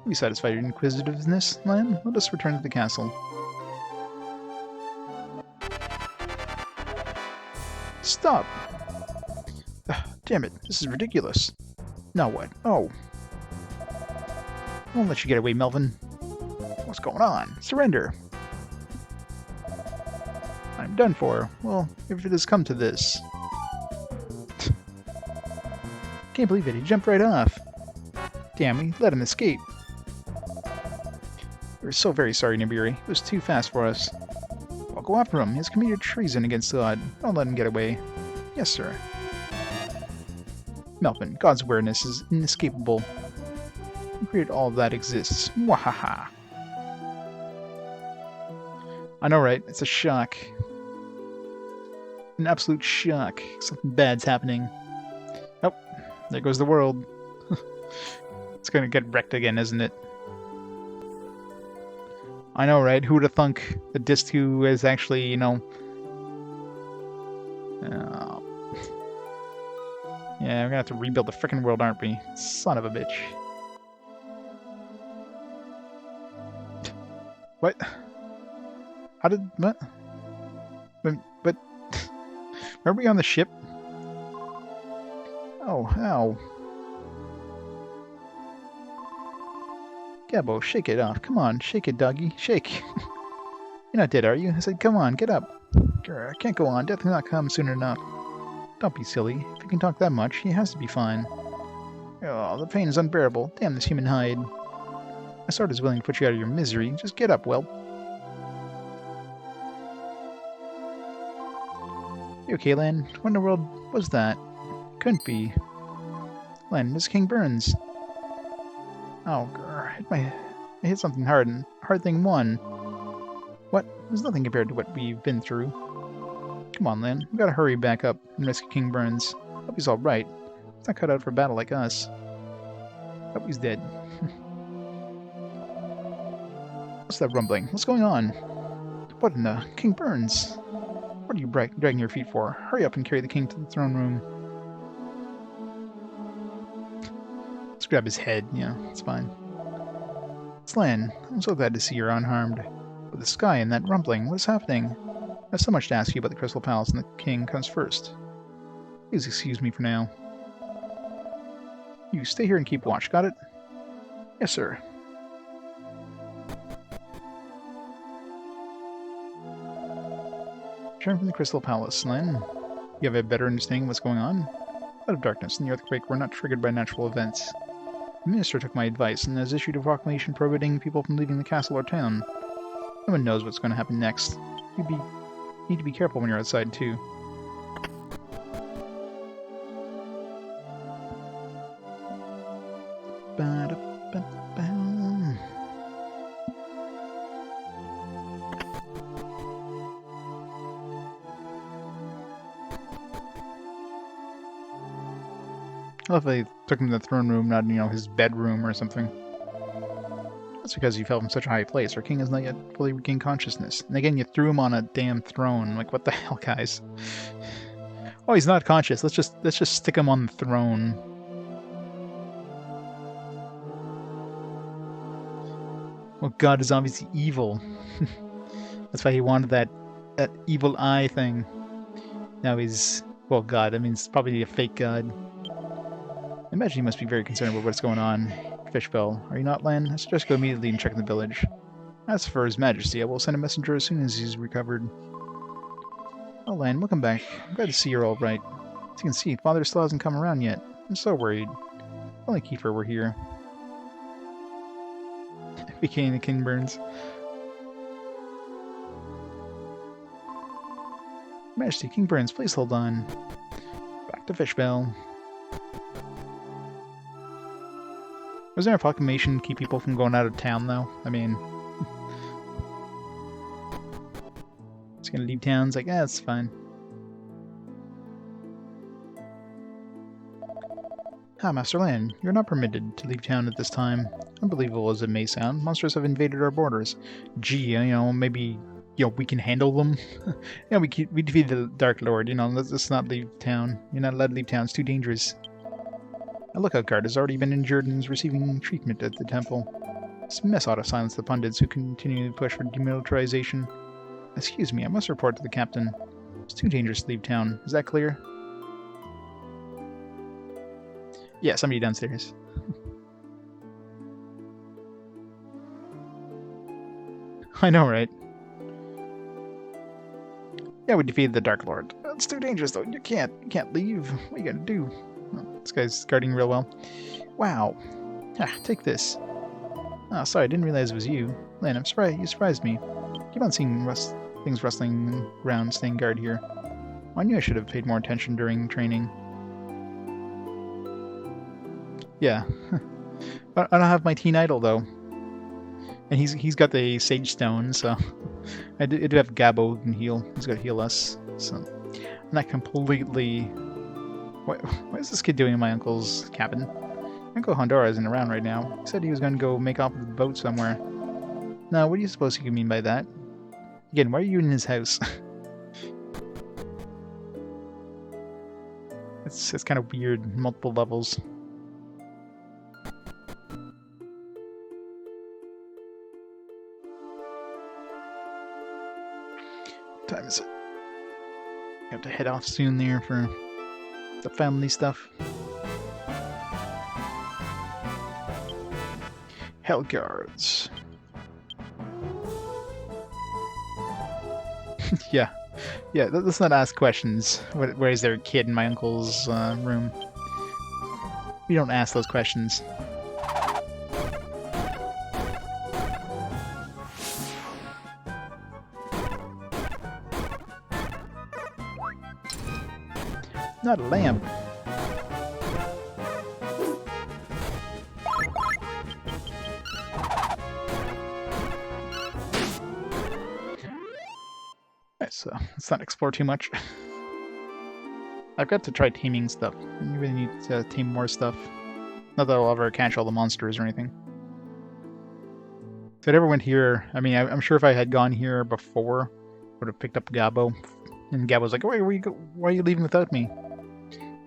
Are you satisfied with your inquisitiveness, Lan? Let us return to the castle. Stop! Ugh, damn it, this is ridiculous. Now what? Oh. I won't let you get away, Melvin. What's going on? Surrender! I'm done for. Well, if it has come to this. Can't believe it, he jumped right off. Damn, we let him escape. We're so very sorry, Nibiri. It was too fast for us. I'll go after him. He has committed treason against God. Don't let him get away. Yes, sir. Melvin, God's awareness is inescapable. He created all that exists. Mwahaha. I know, right? It's a shock. An absolute shock. Something bad's happening. Oh, there goes the world. It's gonna get wrecked again, isn't it? I know, right? Who would have thunk that Disc 2 is actually, you know... Yeah, we're gonna have to rebuild the frickin' world, aren't we? Son of a bitch. What? How did... What? But... Are we on the ship? Oh, ow. Gabbo, shake it off. Come on, shake it, doggy. Shake. You're not dead, are you? I said, come on, get up. Grr, I can't go on. Death will not come soon enough. Don't be silly. If he can talk that much, he has to be fine. Oh, the pain is unbearable. Damn this human hide. My sword is willing to put you out of your misery. Just get up, whelp. You okay, Lan? What in the world was that? Couldn't be. Lan, this King Burns. Oh, grr. I hit something hard, and hard thing won. What? There's nothing compared to what we've been through. Come on, Lan. We gotta hurry back up and rescue King Burns. Hope he's alright. He's not cut out for a battle like us. Hope he's dead. What's that rumbling? What's going on? What in the... King Burns? What are you dragging your feet for? Hurry up and carry the king to the throne room. grab his head. Yeah, it's fine. Slan, I'm so glad to see you're unharmed. But the sky and that rumbling, what is happening? I have so much to ask you about the Crystal Palace, and the king comes first. Please excuse me for now. You stay here and keep watch, got it? Yes, sir. Return from the Crystal Palace, Slan. You have a better understanding of what's going on? Out of darkness and the earthquake were not triggered by natural events. The minister took my advice and has issued a proclamation prohibiting people from leaving the castle or town. No one knows what's going to happen next. You need to be careful when you're outside, too. I love they took him to the throne room, not, his bedroom or something. That's because he fell from such a high place. Our king has not yet fully regained consciousness. And again, you threw him on a damn throne. Like, what the hell, guys? Oh, he's not conscious. Let's just stick him on the throne. Well, God is obviously evil. That's why he wanted that evil eye thing. Now he's, well, God. I mean, it's probably a fake God. I imagine he must be very concerned about what's going on. Fishbel, are you not, Lan? I suggest go immediately and check in the village. As for His Majesty, I will send a messenger as soon as he's recovered. Oh, Lan, welcome back. I'm glad to see you're all right. As you can see, Father still hasn't come around yet. I'm so worried. If only Kiefer were here. Became the King Burns. Majesty, King Burns, please hold on. Back to Fishbel. Was there a proclamation to keep people from going out of town, though? I mean... It's gonna leave town. It's like, it's fine. Master Lan, you're not permitted to leave town at this time. Unbelievable as it may sound, monsters have invaded our borders. Gee, maybe, we can handle them. We defeated the Dark Lord, let's not leave town. You're not allowed to leave town, it's too dangerous. A lookout guard has already been injured and is receiving treatment at the temple. This mess ought to silence the pundits who continue to push for demilitarization. Excuse me, I must report to the captain. It's too dangerous to leave town. Is that clear? Yeah, somebody downstairs. I know, right? Yeah, we defeated the Dark Lord. It's too dangerous, though. You can't leave. What are you gonna do? Oh, this guy's guarding real well. Wow. Take this. Oh, sorry, I didn't realize it was you. Lan, I'm surprised. You surprised me. Keep on seeing things rustling around, staying guard here. I knew I should have paid more attention during training. Yeah. I don't have my teen idol, though. And he's got the Sage Stone, so... I do have Gabo who can heal. He's got to heal us, so... I'm not completely... What is this kid doing in my uncle's cabin? Uncle Honduras isn't around right now. He said he was going to go make off with the boat somewhere. Now, what do you suppose he could mean by that? Again, why are you in his house? It's kind of weird, multiple levels. What time is it? I have to head off soon there for the family stuff. Hell guards. Yeah, let's not ask questions. Where is there a kid in my uncle's room? We don't ask those questions. Not a lamp. So let's not explore too much. I've got to try taming stuff. I really need to tame more stuff. Not that I'll ever catch all the monsters or anything. If I ever went here, I mean, I'm sure if I had gone here before, I would have picked up Gabo. And Gabo's like, why are you leaving without me?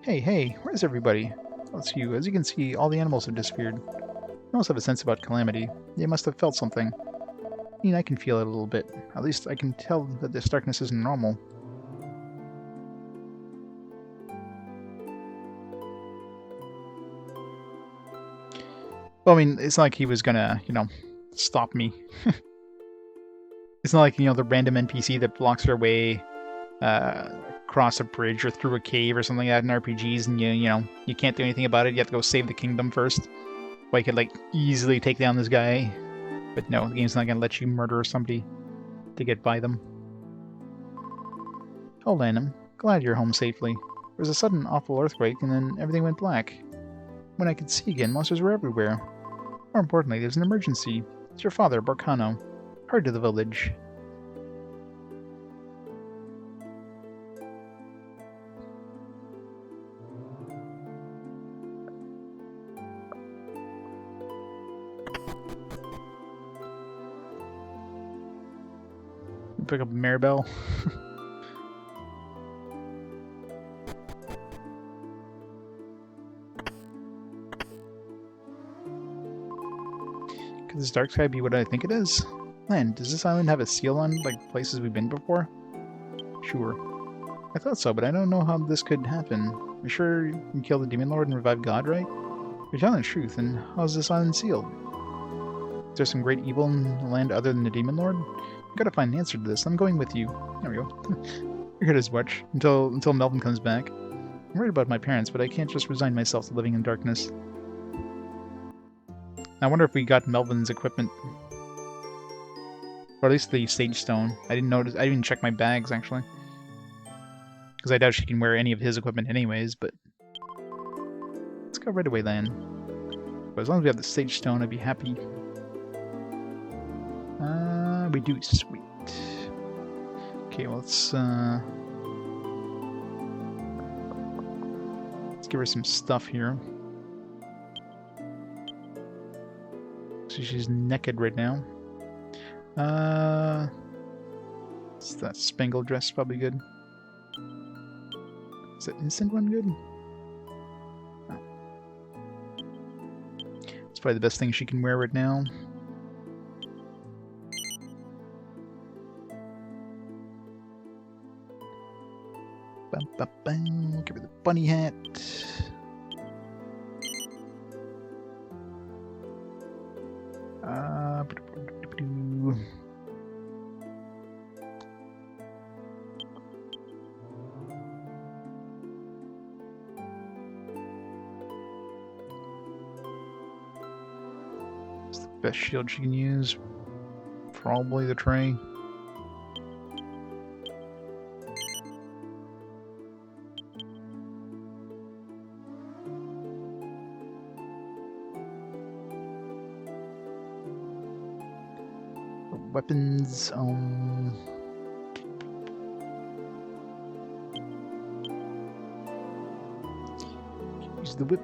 Hey, where's everybody? It's you. As you can see, all the animals have disappeared. They must have a sense about calamity. They must have felt something. I mean, I can feel it a little bit. At least I can tell that this darkness isn't normal. Well, I mean, it's not like he was gonna, stop me. It's not like, the random NPC that blocks their way across a bridge or through a cave or something like that in RPGs, and you can't do anything about it. You have to go save the kingdom first. Well, you could, like, easily take down this guy. But no, the game's not gonna let you murder somebody to get by them. Oh, Lan, I'm glad you're home safely. There was a sudden awful earthquake, and then everything went black. When I could see again, monsters were everywhere. More importantly, there's an emergency. It's your father, Barcano. Hurry to the village. Pick up Maribel. Could this dark sky be what I think it is? Lan, does this island have a seal on, like places we've been before? Sure. I thought so, but I don't know how this could happen. You're sure you can kill the Demon Lord and revive God, right? You're telling the truth, and how's this island sealed? Is there some great evil in the land other than the Demon Lord? I've got to find an answer to this. I'm going with you. There we go. You're good as much until Melvin comes back. I'm worried about my parents, but I can't just resign myself to living in darkness. I wonder if we got Melvin's equipment. Or at least the Sage Stone. I didn't notice. I didn't even check my bags, actually. Because I doubt she can wear any of his equipment anyways, but... Let's go right away, then. But as long as we have the Sage Stone, I'd be happy. We do. Sweet. Okay, well, let's give her some stuff here. So she's naked right now. That spangled dress probably good. Is that instant one good? Oh. It's probably the best thing she can wear right now. Bum, bum, bum. Give her the bunny hat. It's the best shield she can use. Probably the tray. Weapons, use the whip.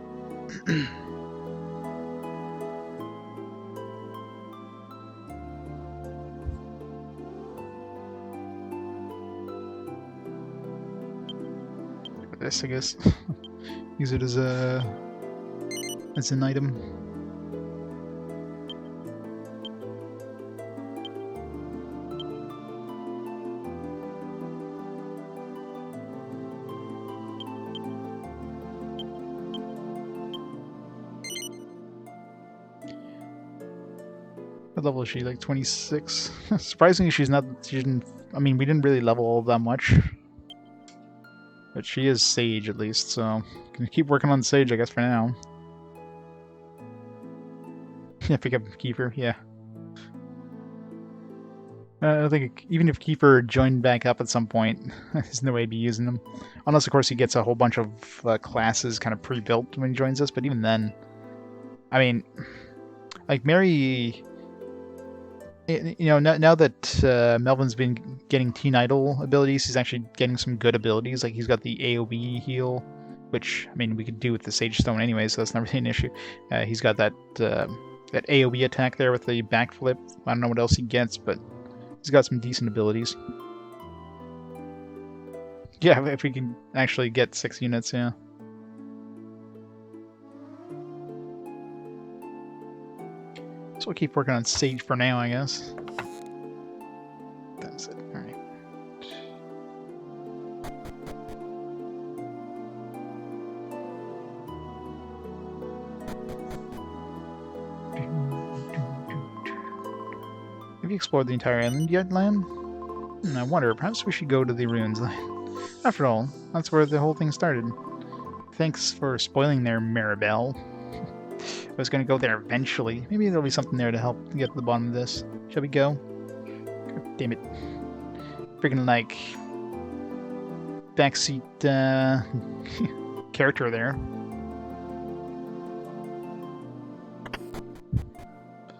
This, I guess. Use it as an item. What level is she? Like 26? Surprisingly, she's not. She didn't. I mean, we didn't really level all that much. But she is Sage, at least, so... Can keep working on Sage, I guess, for now. Yeah, pick up Kiefer, yeah. I think even if Kiefer joined back up at some point, there's no way to be using him. Unless, of course, he gets a whole bunch of classes kind of pre-built when he joins us, but even then... I mean... Like, Mary... now that Melvin's been getting Teen Idol abilities, he's actually getting some good abilities. Like, he's got the AoE heal, which, I mean, we could do with the Sage Stone anyway, so that's not really an issue. He's got that AoE attack there with the backflip. I don't know what else he gets, but he's got some decent abilities. Yeah, if we can actually get 6 units, yeah. So we'll keep working on Sage for now, I guess. That's it. Alright. Have you explored the entire island yet, Lamb? I wonder, perhaps we should go to the ruins. After all, that's where the whole thing started. Thanks for spoiling there, Maribel. I was going to go there eventually. Maybe there'll be something there to help get to the bottom of this. Shall we go? God damn it. Freaking, like, backseat character there.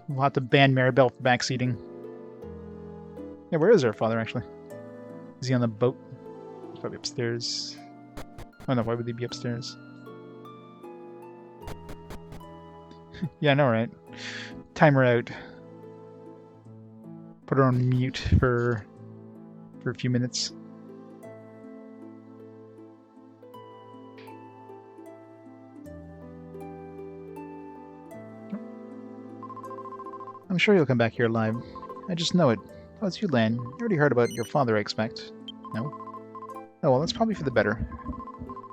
We'll have to ban Maribel for backseating. Yeah, where is her father, actually? Is he on the boat? He's probably upstairs. Oh no, why would he be upstairs? Yeah, I know, right? Time her out. Put her on mute for a few minutes. I'm sure you'll come back here alive. I just know it. Oh, it's you, Lan. You already heard about your father, I expect. No? Oh, well, that's probably for the better.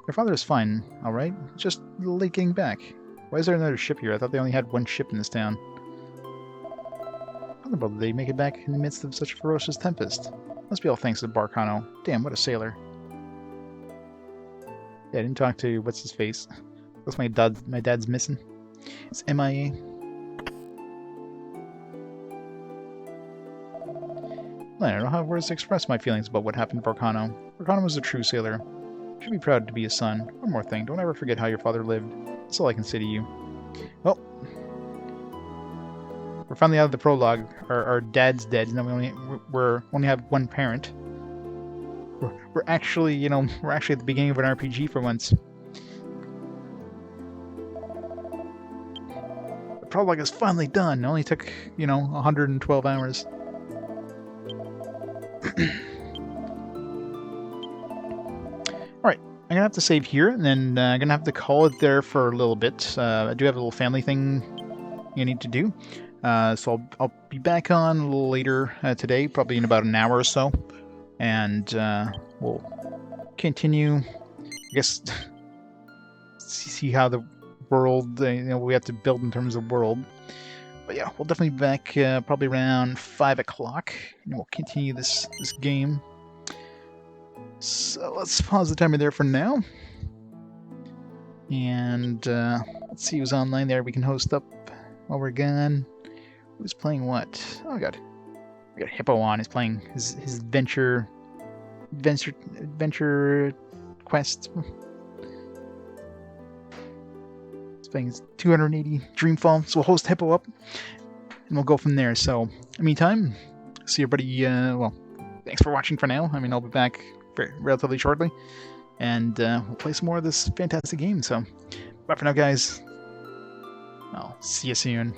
Your father is fine, alright? Just late getting back. Why is there another ship here? I thought they only had one ship in this town. How about they make it back in the midst of such a ferocious tempest? Must be all thanks to Barcano. Damn, what a sailor. Yeah, I didn't talk to what's-his-face. Looks like my dad's missing. It's MIA. I don't know how words to express my feelings about what happened to Barcano. Barcano was a true sailor. You should be proud to be his son. One more thing, don't ever forget how your father lived. That's all I can say to you. Well, we're finally out of the prologue. Our dad's dead, and then we only have one parent. We're actually, you know, we're actually at the beginning of an RPG for once. The prologue is finally done. It only took, you know, 112 hours. Alright, I'm gonna have to save here, and then I'm gonna have to call it there for a little bit. I do have a little family thing you need to do. So I'll be back on a little later today, probably in about an hour or so. And we'll continue, I guess, see how the world, you know, we have to build in terms of world. But yeah, we'll definitely be back probably around 5 o'clock, and we'll continue this game. So let's pause the timer there for now. And let's see who's online there we can host up while we're gone. Who's playing what? Oh god. We got Hippo on. He's playing his adventure quest. He's playing his 280 Dreamfall. So we'll host Hippo up, and we'll go from there. So, in the meantime, see everybody. Well, thanks for watching for now. I mean, I'll be back relatively shortly, and we'll play some more of this fantastic game. So, bye for now, guys. I'll see you soon.